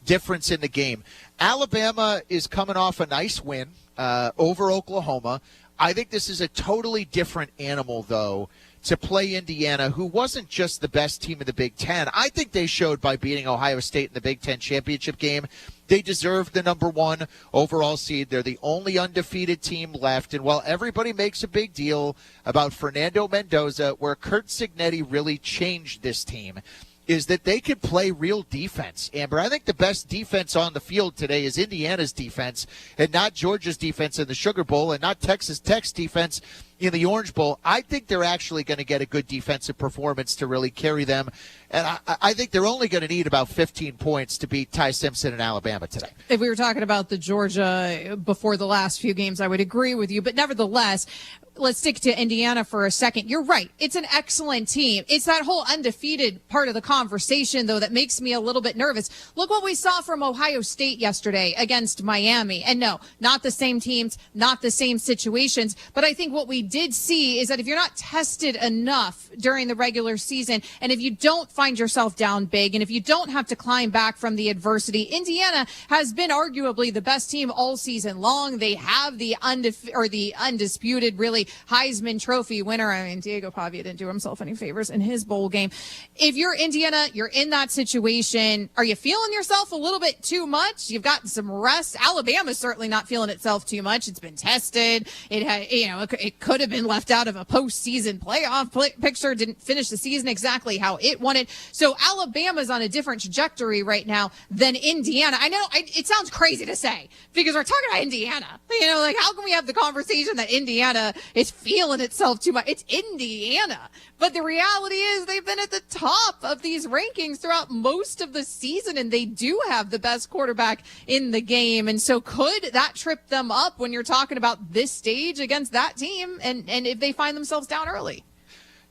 Speaker 5: difference in the game. Alabama is coming off a nice win over Oklahoma. I think this is a totally different animal, though, to play Indiana, who wasn't just the best team in the Big Ten. I think they showed by beating Ohio State in the Big Ten championship game. They deserve the number 1 overall seed. They're the only undefeated team left. And while everybody makes a big deal about Fernando Mendoza, where Curt Cignetti really changed this team, is that they can play real defense, Amber. I think the best defense on the field today is Indiana's defense and not Georgia's defense in the Sugar Bowl and not Texas Tech's defense in the Orange Bowl, I think they're actually going to get a good defensive performance to really carry them. And I think they're only going to need about 15 points to beat Ty Simpson in Alabama today.
Speaker 6: If we were talking about the Georgia before the last few games, I would agree with you. But nevertheless, let's stick to Indiana for a second. You're right. It's an excellent team. It's that whole undefeated part of the conversation, though, that makes me a little bit nervous. Look what we saw from Ohio State yesterday against Miami. And no, not the same teams, not the same situations. But I think what we did see is that if you're not tested enough during the regular season, and if you don't find yourself down big, and if you don't have to climb back from the adversity, Indiana has been arguably the best team all season long. They have the undisputed, really, Heisman Trophy winner. I mean, Diego Pavia didn't do himself any favors in his bowl game. If you're Indiana, you're in that situation. Are you feeling yourself a little bit too much? You've gotten some rest. Alabama's certainly not feeling itself too much. It's been tested. It could have been left out of a postseason playoff picture. Didn't finish the season exactly how it wanted. So Alabama's on a different trajectory right now than Indiana. I know it sounds crazy to say because we're talking about Indiana. How can we have the conversation that Indiana is feeling itself too much? It's Indiana. But the reality is they've been at the top of these rankings throughout most of the season, and they do have the best quarterback in the game. And so could that trip them up when you're talking about this stage against that team and if they find themselves down early?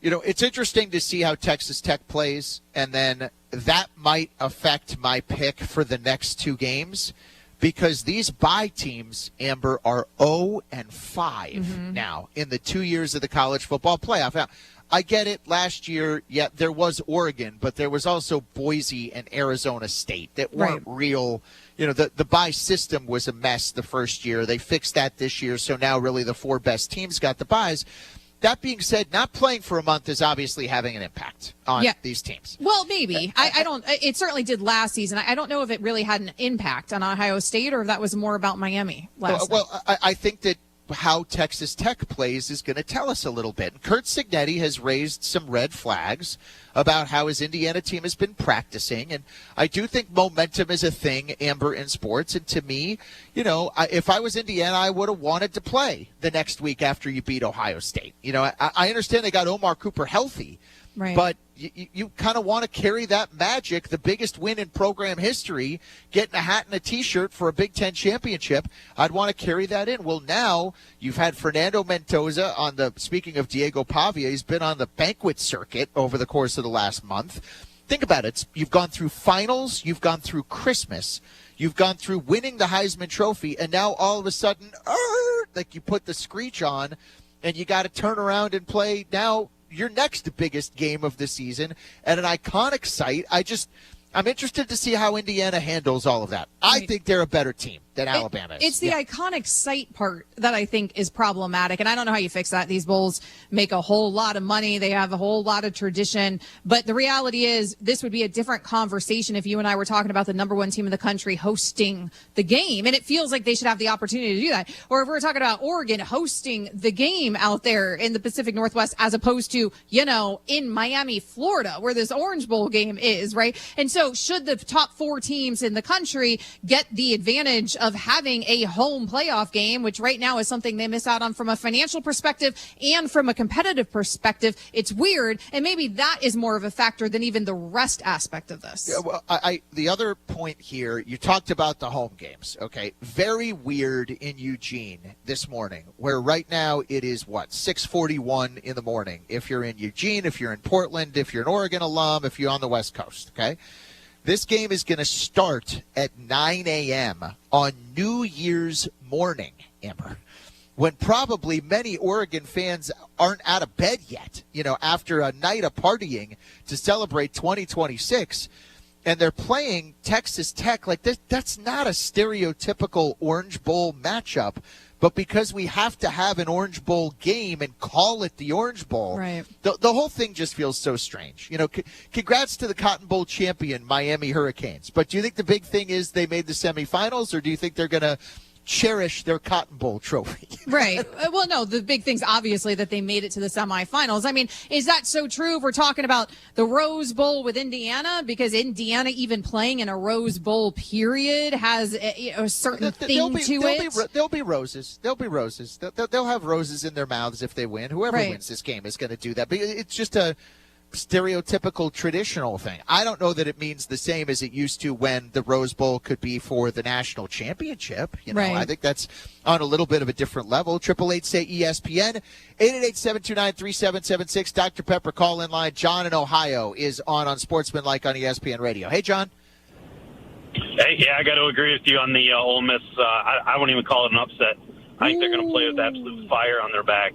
Speaker 5: It's interesting to see how Texas Tech plays, and then that might affect my pick for the next two games. Because these bye teams, Amber, are 0-5 now in the 2 years of the college football playoff. Now, I get it. Last year, there was Oregon, but there was also Boise and Arizona State that weren't real. The bye system was a mess the first year. They fixed that this year, so now really the four best teams got the byes. That being said, not playing for a month is obviously having an impact on these teams.
Speaker 6: Well, maybe. I don't. It certainly did last season. I don't know if it really had an impact on Ohio State or if that was more about Miami last night.
Speaker 5: I think that how Texas Tech plays is going to tell us a little bit. And Kurt Cignetti has raised some red flags about how his Indiana team has been practicing. And I do think momentum is a thing, Amber, in sports. And to me, if I was Indiana, I would have wanted to play the next week after you beat Ohio State. I understand they got Omar Cooper healthy. Right. But you kind of want to carry that magic, the biggest win in program history, getting a hat and a T-shirt for a Big Ten championship. I'd want to carry that in. Well, now you've had Fernando Mendoza speaking of Diego Pavia, he's been on the banquet circuit over the course of the last month. Think about it. You've gone through finals. You've gone through Christmas. You've gone through winning the Heisman Trophy. And now all of a sudden, you put the screech on and you got to turn around and play now your next biggest game of the season at an iconic site. I'm interested to see how Indiana handles all of that. I think they're a better team than Alabama is.
Speaker 6: It's the iconic site part that I think is problematic, and I don't know how you fix that. These bowls make a whole lot of money. They have a whole lot of tradition, but the reality is this would be a different conversation if you and I were talking about the number one team in the country hosting the game, and it feels like they should have the opportunity to do that. Or if we're talking about Oregon hosting the game out there in the Pacific Northwest as opposed to, in Miami, Florida, where this Orange Bowl game is, right? And so should the top four teams in the country get the advantage of having a home playoff game, which right now is something they miss out on from a financial perspective and from a competitive perspective? It's weird, and maybe that is more of a factor than even the rest aspect of this.
Speaker 5: Yeah, well, the other point here, you talked about the home games, okay? Very weird in Eugene this morning, where right now it is, 6:41 in the morning. If you're in Eugene, if you're in Portland, if you're an Oregon alum, if you're on the West Coast, okay? This game is going to start at 9 a.m. on New Year's morning, Amber, when probably many Oregon fans aren't out of bed yet, after a night of partying to celebrate 2026. And they're playing Texas Tech like this. That's not a stereotypical Orange Bowl matchup. But because we have to have an Orange Bowl game and call it the Orange Bowl,
Speaker 6: right,
Speaker 5: the whole thing just feels so strange. Congrats to the Cotton Bowl champion Miami Hurricanes. But do you think the big thing is they made the semifinals, or do you think they're going to cherish their Cotton Bowl trophy.
Speaker 6: Right. Well, no, the big thing's obviously that they made it to the semifinals. I mean, is that so true if we're talking about the Rose Bowl with Indiana? Because Indiana, even playing in a Rose Bowl period, has a certain thing to it.
Speaker 5: There'll be roses. There'll be roses. They'll have roses in their mouths if they win. Whoever wins this game is going to do that. But it's just a stereotypical traditional thing. I don't know that it means the same as it used to when the Rose Bowl could be for the national championship. I think that's on a little bit of a different level. 888 say ESPN 888-729-3776. Dr. Pepper call in line. John in Ohio is on Sportsmanlike on ESPN Radio. Hey, John.
Speaker 1: Hey, yeah, I got to agree with you on the Ole Miss. I won't even call it an upset. I think they're going to play with absolute fire on their back.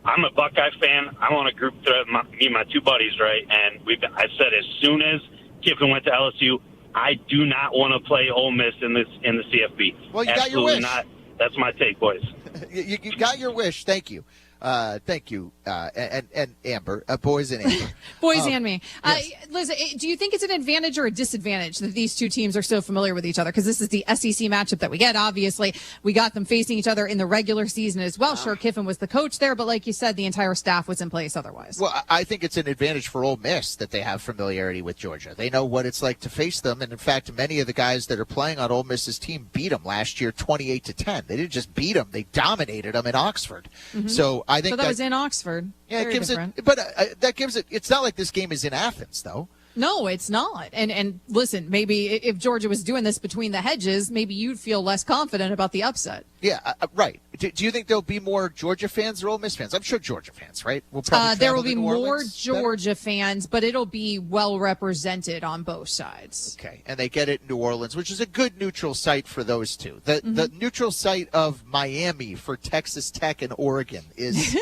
Speaker 1: I'm a Buckeye fan. I'm on a group thread, me and my two buddies, right? And I said as soon as Kiffin went to LSU, I do not want to play Ole Miss in the CFB.
Speaker 5: Well, you
Speaker 1: Absolutely
Speaker 5: got your wish.
Speaker 1: Not. That's my take, boys.
Speaker 5: You got your wish. Thank you. Thank you, and Amber, boys and Amber.
Speaker 6: Boys and me.
Speaker 5: Yes.
Speaker 6: Liz, do you think it's an advantage or a disadvantage that these two teams are so familiar with each other? Because this is the SEC matchup that we get. Obviously, we got them facing each other in the regular season as well. Sure, Kiffin was the coach there, but like you said, the entire staff was in place otherwise.
Speaker 5: Well, I think it's an advantage for Ole Miss that they have familiarity with Georgia. They know what it's like to face them, and in fact, many of the guys that are playing on Ole Miss's team beat them last year 28-10. They didn't just beat them; they dominated them in Oxford.
Speaker 6: Mm-hmm.
Speaker 5: So I think
Speaker 6: that was in Oxford.
Speaker 5: Yeah,
Speaker 6: Very
Speaker 5: it gives
Speaker 6: different.
Speaker 5: it, but that gives it. It's not like this game is in Athens, though.
Speaker 6: No, it's not. And listen, maybe if Georgia was doing this between the hedges, maybe you'd feel less confident about the upset.
Speaker 5: Yeah, right. Do you think there'll be more Georgia fans or Ole Miss fans? I'm sure Georgia fans, right? We'll probably
Speaker 6: there will be more Georgia fans, but it'll be well represented on both sides.
Speaker 5: Okay, and they get it in New Orleans, which is a good neutral site for those two. The neutral site of Miami for Texas Tech and Oregon is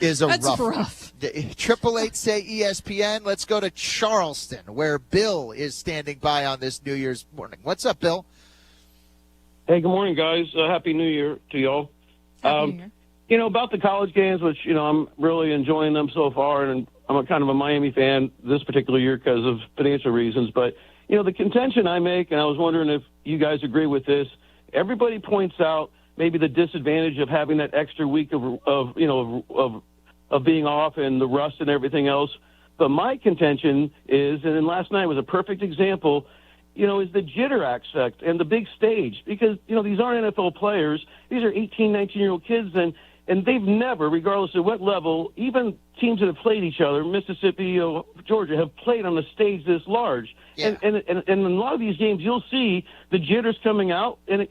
Speaker 6: That's rough.
Speaker 5: 888 say ESPN. Let's go to Charleston, where Bill is standing by on this New Year's morning. What's up, Bill?
Speaker 3: Hey, good morning, guys. Happy New Year to y'all. About the college games, which, I'm really enjoying them so far, and I'm a kind of a Miami fan this particular year because of financial reasons. But, the contention I make, and I was wondering if you guys agree with this, everybody points out maybe the disadvantage of having that extra week of being off and the rust and everything else. But my contention is, and then last night was a perfect example, is the jitter aspect and the big stage. Because, these aren't NFL players. These are 18, 19-year-old kids, and they've never, regardless of what level, even teams that have played each other, Mississippi, Georgia, have played on a stage this large. Yeah. And in a lot of these games, you'll see the jitters coming out. And,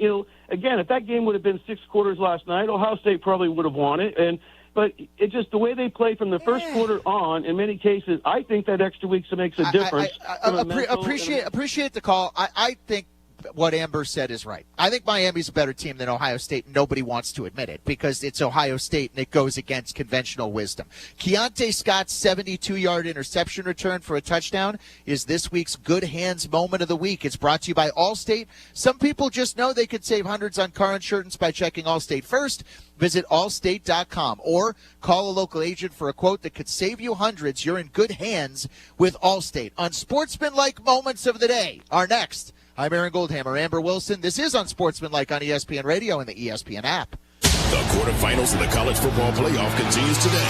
Speaker 3: again, if that game would have been 6 quarters last night, Ohio State probably would have won it. But it just the way they play from the first quarter on, in many cases, I think that extra week makes a difference.
Speaker 5: Appreciate the call. I think what Amber said is right. I think Miami's a better team than Ohio State. Nobody wants to admit it because it's Ohio State and it goes against conventional wisdom. Keontae Scott's 72-yard interception return for a touchdown is this week's Good Hands Moment of the Week. It's brought to you by Allstate. Some people just know they could save hundreds on car insurance by checking Allstate first. Visit allstate.com or call a local agent for a quote that could save you hundreds. You're in good hands with Allstate. On Sportsmanlike Moments of the Day, our next. I'm Aaron Goldhammer, Amber Wilson. This is on Sportsmanlike on ESPN Radio and the ESPN app.
Speaker 8: The quarterfinals of the college football playoff continues today.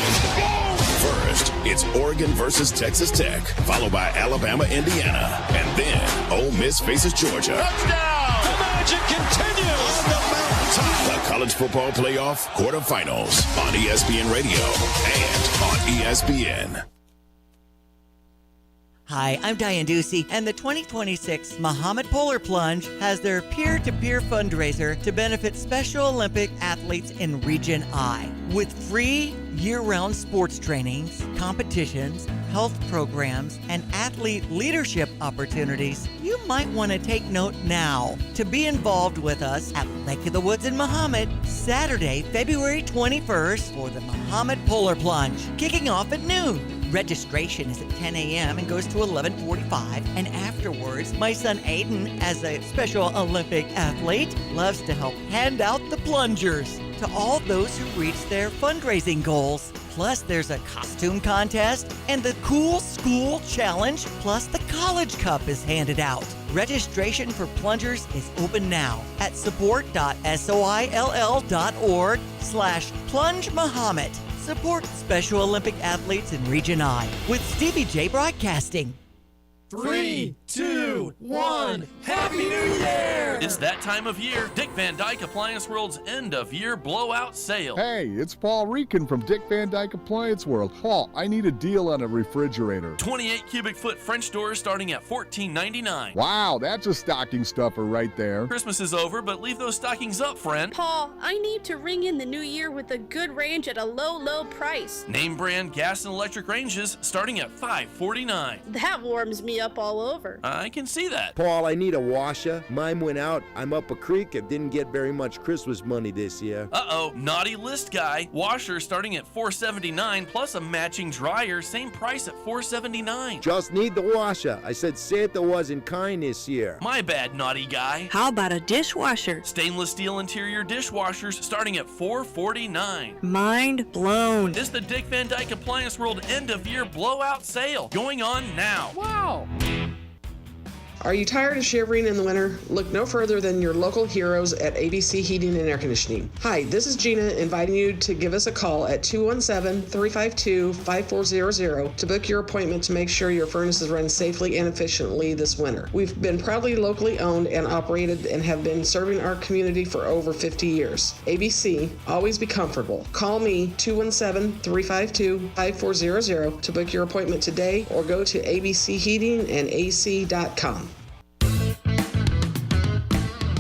Speaker 8: First, it's Oregon versus Texas Tech, followed by Alabama, Indiana, and then Ole Miss faces Georgia.
Speaker 29: Touchdown! The magic continues on the mountaintop.
Speaker 8: The college football playoff quarterfinals on ESPN Radio and on ESPN.
Speaker 7: Hi, I'm Diane Ducey, and the 2026 Muhammad Polar Plunge has their peer-to-peer fundraiser to benefit Special Olympic athletes in Region I. With free year-round sports trainings, competitions, health programs, and athlete leadership opportunities, you might want to take note now. To be involved with us at Lake of the Woods in Muhammad, Saturday, February 21st for the Muhammad Polar Plunge, kicking off at noon. Registration is at 10 a.m. and goes to 11:45. And afterwards, my son Aiden, as a Special Olympic athlete, loves to help hand out the plungers to all those who reach their fundraising goals. Plus, there's a costume contest and the Cool School Challenge, plus the College Cup is handed out. Registration for plungers is open now at support.soill.org/Plunge Muhammad. Support Special Olympic athletes in Region I with Stevie J Broadcasting.
Speaker 4: 3, 2, 1, Happy New Year!
Speaker 9: It's that time of year. Dick Van Dyke Appliance World's end-of-year blowout sale.
Speaker 10: Hey, it's Paul Reekin from Dick Van Dyke Appliance World. Paul, I need a deal on a refrigerator.
Speaker 9: 28 cubic foot French doors starting at $14.99.
Speaker 10: Wow, that's a stocking stuffer right there.
Speaker 9: Christmas is over, but leave those stockings up, friend.
Speaker 12: Paul, I need to ring in the new year with a good range at a low, low price.
Speaker 9: Name brand gas and electric ranges starting at $5.49.
Speaker 12: That warms me up all over.
Speaker 9: I can see that.
Speaker 16: Paul, I need a washer. Mine went out. I'm up a creek and didn't get very much Christmas money this year.
Speaker 9: Uh-oh, naughty list guy. Washer starting at $4.79 plus a matching dryer, same price at $4.79.
Speaker 16: Just need the washer. I said Santa wasn't kind this year.
Speaker 9: My bad, naughty guy.
Speaker 12: How about a dishwasher?
Speaker 9: Stainless steel interior dishwashers starting at $4.49.
Speaker 12: Mind blown.
Speaker 9: This is the Dick Van Dyke Appliance World end-of-year blowout sale going on now.
Speaker 12: Wow.
Speaker 20: Are you tired of shivering in the winter? Look no further than your local heroes at ABC Heating and Air Conditioning. Hi, this is Gina inviting you to give us a call at 217-352-5400 to book your appointment to make sure your furnace is run safely and efficiently this winter. We've been proudly locally owned and operated and have been serving our community for over 50 years. ABC, always be comfortable. Call me 217-352-5400 to book your appointment today or go to abcheatingandac.com.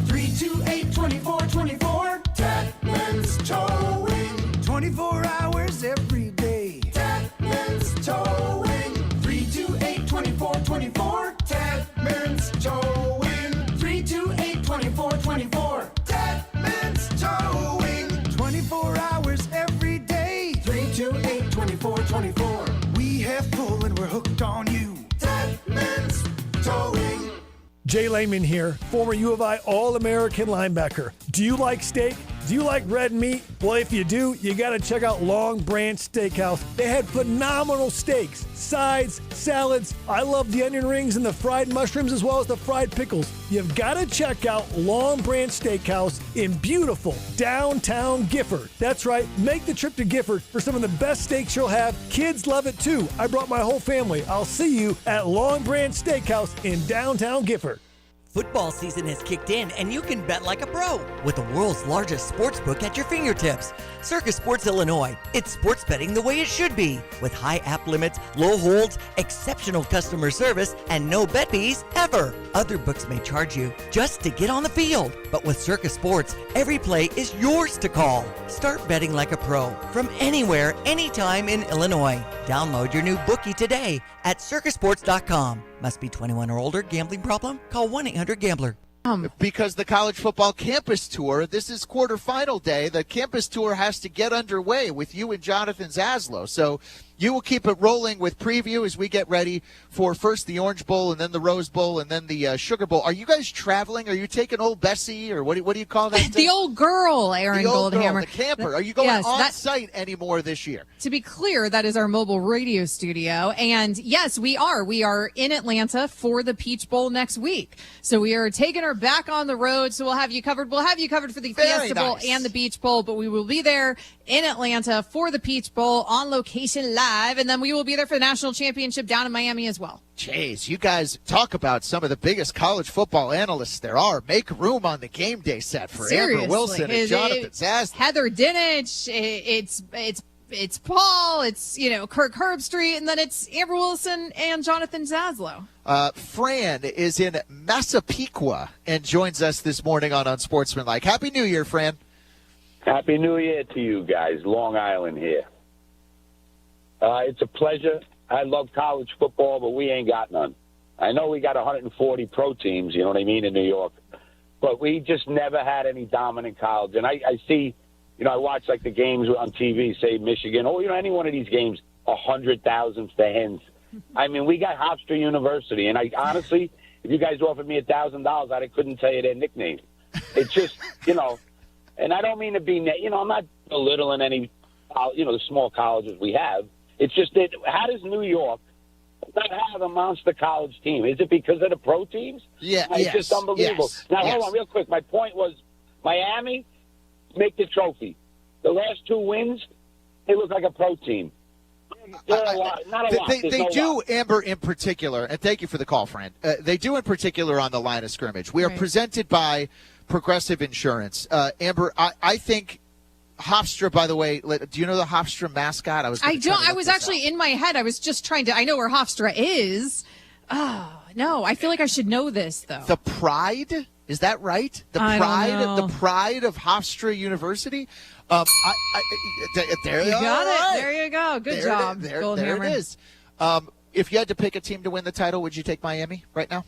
Speaker 4: 328-2424. Tatman's Towing. 24 hours every day. Tatman's Towing. 328-2424. Tatman's Towing. 328-2424. Tatman's Towing. 24 hours every day. 328-2424. We have pull and we're hooked on you. Tatman's Towing.
Speaker 27: Jay Lehman here, former U of I All-American linebacker. Do you like steak? Do you like red meat? Well, if you do, you got to check out Long Branch Steakhouse. They had phenomenal steaks, sides, salads. I love the onion rings and the fried mushrooms as well as the fried pickles. You've got to check out Long Branch Steakhouse in beautiful downtown Gifford. That's right, make the trip to Gifford for some of the best steaks you'll have. Kids love it too. I brought my whole family. I'll see you at Long Branch Steakhouse in downtown Gifford.
Speaker 7: Football season has kicked in, and you can bet like a pro with the world's largest sports book at your fingertips. Circus Sports Illinois. It's sports betting the way it should be, with high app limits, low holds, exceptional customer service, and no bet fees ever. Other books may charge you just to get on the field, but with Circus Sports, every play is yours to call. Start betting like a pro from anywhere, anytime in Illinois. Download your new bookie today at circusports.com. Must be 21 or older. Gambling problem? Call 1-800-GAMBLER.
Speaker 5: Because the college football campus tour, this is quarterfinal day. The campus tour has to get underway with you and Jonathan Zaslow. So you will keep it rolling with preview as we get ready for first the Orange Bowl and then the Rose Bowl and then the Sugar Bowl. Are you guys traveling? Are you taking old Bessie or what do you call that?
Speaker 6: The old girl, Aaron Goldhammer.
Speaker 5: The camper. Are you going on site anymore this year?
Speaker 6: To be clear, that is our mobile radio studio. And yes, we are. We are in Atlanta for the Peach Bowl next week. So we are taking her back on the road. So we'll have you covered. We'll have you covered for the Fiesta Bowl and the Beach Bowl, but we will be there in Atlanta for the Peach Bowl on location live. And then we will be there for the national championship down in Miami as well.
Speaker 5: Jeez, you guys talk about some of the biggest college football analysts there are. Make room on the game day set for Amber Wilson and Jonathan Zaslow.
Speaker 6: Heather Dinich, it's Paul, it's Kirk Herbstreit, and then it's Amber Wilson and Jonathan Zaslow.
Speaker 5: Fran is in Massapequa and joins us this morning on Unsportsmanlike. Happy New Year, Fran.
Speaker 21: Happy New Year to you guys. Long Island here. It's a pleasure. I love college football, but we ain't got none. I know we got 140 pro teams, you know what I mean, in New York, but we just never had any dominant college. And I see, I watch like the games on TV, say Michigan, any one of these games, 100,000 fans. I mean, we got Hofstra University, and I honestly, if you guys offered me $1,000, I couldn't tell you their nickname. It's just, and I don't mean to be, I'm not belittling any, the small colleges we have. It's just that how does New York not have a monster college team? Is it because of the pro teams?
Speaker 5: Yeah,
Speaker 21: It's just unbelievable.
Speaker 5: Yes,
Speaker 21: now,
Speaker 5: yes.
Speaker 21: hold on real quick. My point was Miami, make the trophy. The last 2 wins, they look like a pro team. Not a lot.
Speaker 5: They do, Amber, in particular, and thank you for the call, friend. They do in particular on the line of scrimmage. We are presented by Progressive Insurance. Amber, I think Hofstra, by the way, do you know the Hofstra mascot?
Speaker 6: I don't. I was actually in my head. I was just trying to. I know where Hofstra is. Oh, no. I feel like I should know this, though.
Speaker 5: The Pride? Is that right? The pride of Hofstra University? There
Speaker 6: you got it. There you go. Good job.
Speaker 5: There it is. If you had to pick a team to win the title, would you take Miami right now?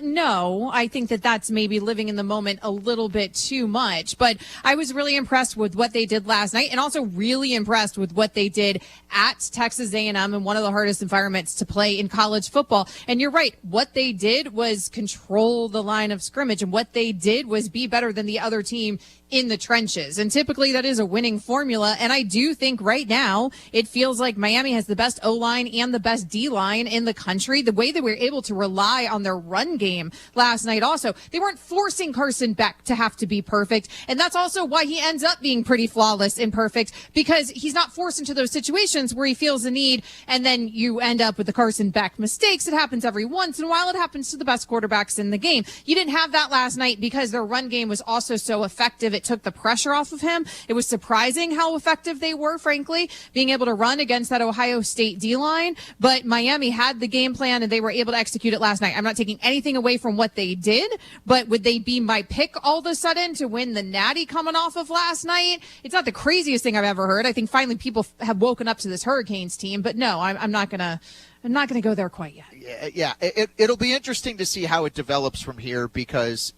Speaker 6: No, I think that's maybe living in the moment a little bit too much. But I was really impressed with what they did last night, and also really impressed with what they did at Texas A&M in one of the hardest environments to play in college football. And you're right. What they did was control the line of scrimmage, and what they did was be better than the other team in the trenches. And typically that is a winning formula. And I do think right now it feels like Miami has the best O-line and the best D-line in the country. The way that we were able to rely on their run game last night also, they weren't forcing Carson Beck to have to be perfect. And that's also why he ends up being pretty flawless and perfect, because he's not forced into those situations where he feels the need. And then you end up with the Carson Beck mistakes. It happens every once in a while. It happens to the best quarterbacks in the game. You didn't have that last night because their run game was also so effective. It took the pressure off of him. It was surprising how effective they were, frankly, being able to run against that Ohio State D-line. But Miami had the game plan and they were able to execute it last night. I'm not taking anything away from what they did, but would they be my pick all of a sudden to win the Natty coming off of last night? It's not the craziest thing I've ever heard. I think finally people have woken up to this Hurricanes team, but no, I'm not going to go there quite yet.
Speaker 5: Yeah, it'll be interesting to see how it develops from here because,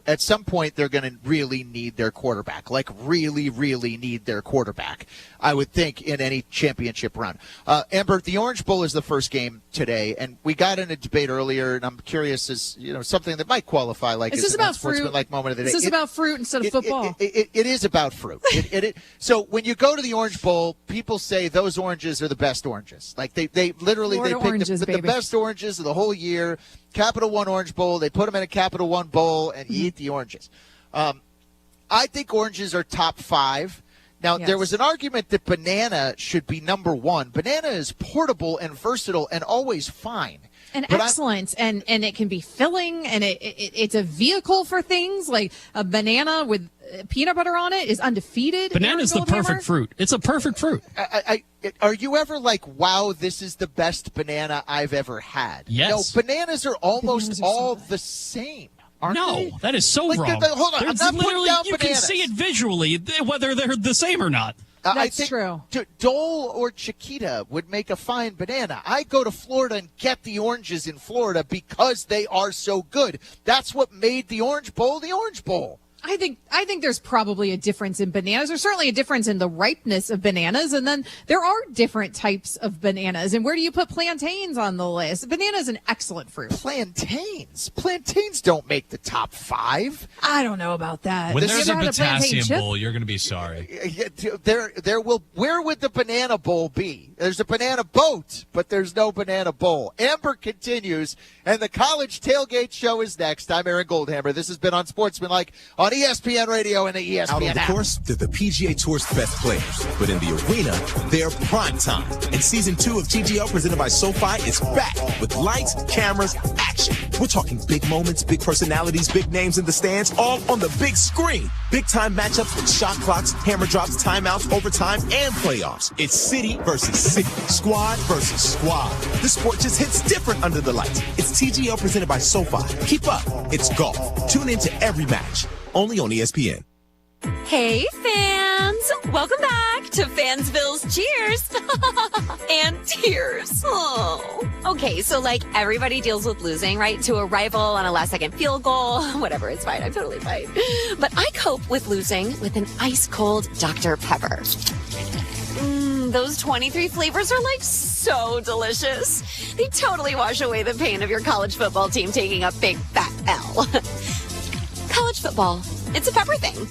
Speaker 5: at some point they're going to really need their quarterback, like really, really need their quarterback, I would think, in any championship run. Amber, the Orange Bowl is the first game today, and we got in a debate earlier, and I'm curious as, something that might qualify like
Speaker 6: it's about fruit.
Speaker 5: Like moment of the day.
Speaker 6: This is about fruit instead of football.
Speaker 5: It is about fruit. So when you go to the Orange Bowl, people say those oranges are the best oranges. Like they literally
Speaker 6: Florida
Speaker 5: they pick the
Speaker 6: baby.
Speaker 5: best oranges of the whole year. Capital One Orange Bowl. They put them in a Capital One bowl and you eat the oranges. I think oranges are top 5. Now, There was an argument that banana should be number 1. Banana is portable and versatile and always fine.
Speaker 6: And excellent, and it can be filling, and it's a vehicle for things like a banana with peanut butter on it is undefeated.
Speaker 15: Banana's the perfect fruit. It's a perfect fruit.
Speaker 5: Are you ever like, wow, this is the best banana I've ever had?
Speaker 15: Yes.
Speaker 5: No, bananas are almost all the same.
Speaker 15: No, that is so wrong.
Speaker 5: Hold on, I'm not putting down
Speaker 15: you
Speaker 5: bananas.
Speaker 15: can see it visually whether they're the same or not.
Speaker 5: I think
Speaker 6: true.
Speaker 5: Dole or Chiquita would make a fine banana. I go to Florida and get the oranges in Florida because they are so good. That's what made the Orange Bowl the Orange Bowl.
Speaker 6: I think there's probably a difference in bananas. There's certainly a difference in the ripeness of bananas, and then there are different types of bananas. And where do you put plantains on the list? Banana is an excellent fruit.
Speaker 5: Plantains don't make the top 5.
Speaker 6: I don't know about that.
Speaker 2: When there's a potassium bowl, you're going to be sorry.
Speaker 5: There will. Where would the banana bowl be? There's a banana boat, but there's no banana bowl. Amber continues, and the College Tailgate Show is next. I'm Aaron Goldhammer. This has been on Sportsmanlike on ESPN Radio and the ESPN
Speaker 11: Out on the
Speaker 5: app.
Speaker 11: course, they're the PGA Tour's best players. But in the arena, they're prime time. And Season 2 of TGL presented by SoFi is back with lights, cameras, action. We're talking big moments, big personalities, big names in the stands, all on the big screen. Big-time matchups with shot clocks, hammer drops, timeouts, overtime, and playoffs. It's city versus city, squad versus squad. The sport just hits different under the lights. It's TGL presented by SoFi. Keep up. It's golf. Tune into every match. Only on ESPN.
Speaker 13: Hey, fans! Welcome back to Fansville's Cheers and Tears. Oh. Okay, so everybody deals with losing, right? To a rival on a last-second field goal. Whatever, it's fine. I'm totally fine. But I cope with losing with an ice-cold Dr. Pepper. Those 23 flavors are so delicious. They totally wash away the pain of your college football team taking a big fat L. College football, it's a pepper thing.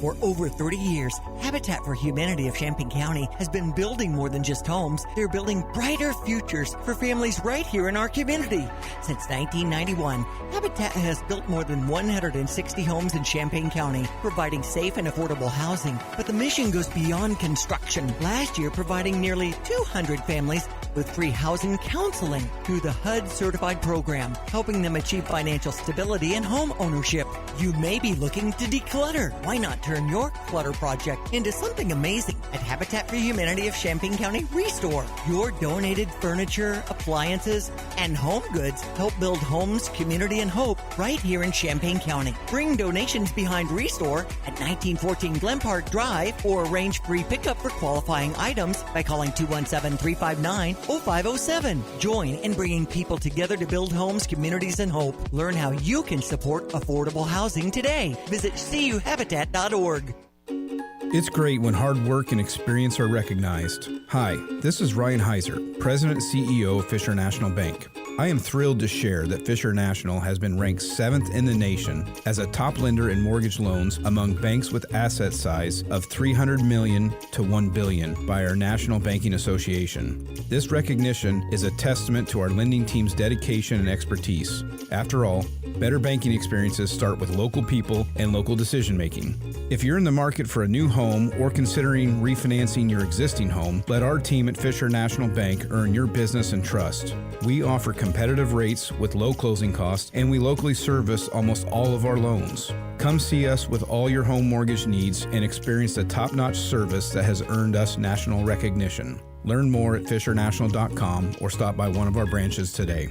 Speaker 7: For over 30 years, Habitat for Humanity of Champaign County has been building more than just homes. They're building brighter futures for families right here in our community. Since 1991, Habitat has built more than 160 homes in Champaign County, providing safe and affordable housing. But the mission goes beyond construction. Last year, providing nearly 200 families with free housing counseling through the HUD certified program, helping them achieve financial stability and home ownership. You may be looking to declutter. Why not turn your clutter project into something amazing at Habitat for Humanity of Champaign County Restore? Your donated furniture, appliances, and home goods help build homes, community, and hope right here in Champaign County. Bring donations behind Restore at 1914 Glen Park Drive or arrange free pickup for qualifying items by calling 217-359-0507. Join in bringing people together to build homes, communities, and hope. Learn how you can support affordable housing today. Visit cuhabitat.org.
Speaker 14: It's great when hard work and experience are recognized. Hi, this is Ryan Heiser, President and CEO of Fisher National Bank. I am thrilled to share that Fisher National has been ranked 7th in the nation as a top lender in mortgage loans among banks with asset size of $300 million to $1 billion by our National Banking Association. This recognition is a testament to our lending team's dedication and expertise. After all, better banking experiences start with local people and local decision making. If you're in the market for a new home or considering refinancing your existing home, let our team at Fisher National Bank earn your business and trust. We offer competitive rates with low closing costs, and we locally service almost all of our loans. Come see us with all your home mortgage needs and experience the top-notch service that has earned us national recognition. Learn more at fishernational.com or stop by one of our branches today.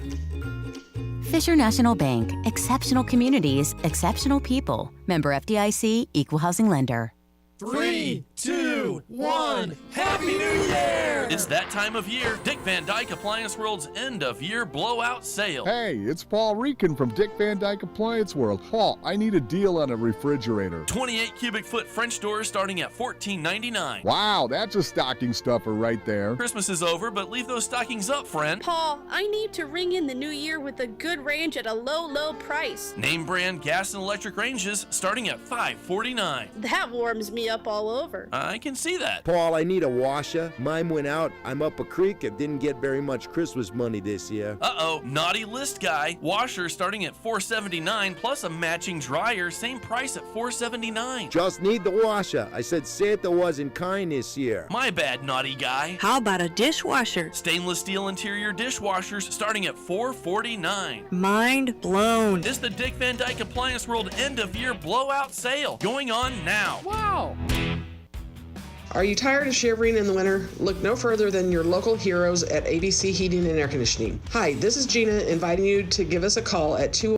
Speaker 17: Fisher National Bank. Exceptional communities, exceptional people. Member FDIC, Equal Housing Lender.
Speaker 9: 3, 2, 1, Happy New Year! It's that time of year. Dick Van Dyke Appliance World's end-of-year blowout sale.
Speaker 10: Hey, it's Paul Rican from Dick Van Dyke Appliance World. Paul, I need a deal on a refrigerator.
Speaker 9: 28 cubic foot French doors starting at $14.99.
Speaker 10: Wow, that's a stocking stuffer right there.
Speaker 9: Christmas is over, but leave those stockings up, friend.
Speaker 12: Paul, I need to ring in the new year with a good range at a low, low price.
Speaker 9: Name brand gas and electric ranges starting at $549.
Speaker 12: That warms me up all over.
Speaker 9: I can see that.
Speaker 16: Paul, I need a washer. Mine went out. I'm up a creek and didn't get very much Christmas money this year.
Speaker 9: Uh-oh, naughty list guy. Washer starting at $479 plus a matching dryer, same price at $479.
Speaker 16: Just need the washer. I said Santa wasn't kind this year.
Speaker 9: My bad, naughty guy.
Speaker 18: How about a dishwasher?
Speaker 9: Stainless steel interior dishwashers starting at $449.
Speaker 18: Mind blown.
Speaker 9: It's the Dick Van Dyke Appliance World end-of-year blowout sale going on now.
Speaker 18: Wow.
Speaker 20: Are you tired of shivering in the winter? Look no further than your local heroes at ABC Heating and Air Conditioning. Hi, this is Gina inviting you to give us a call at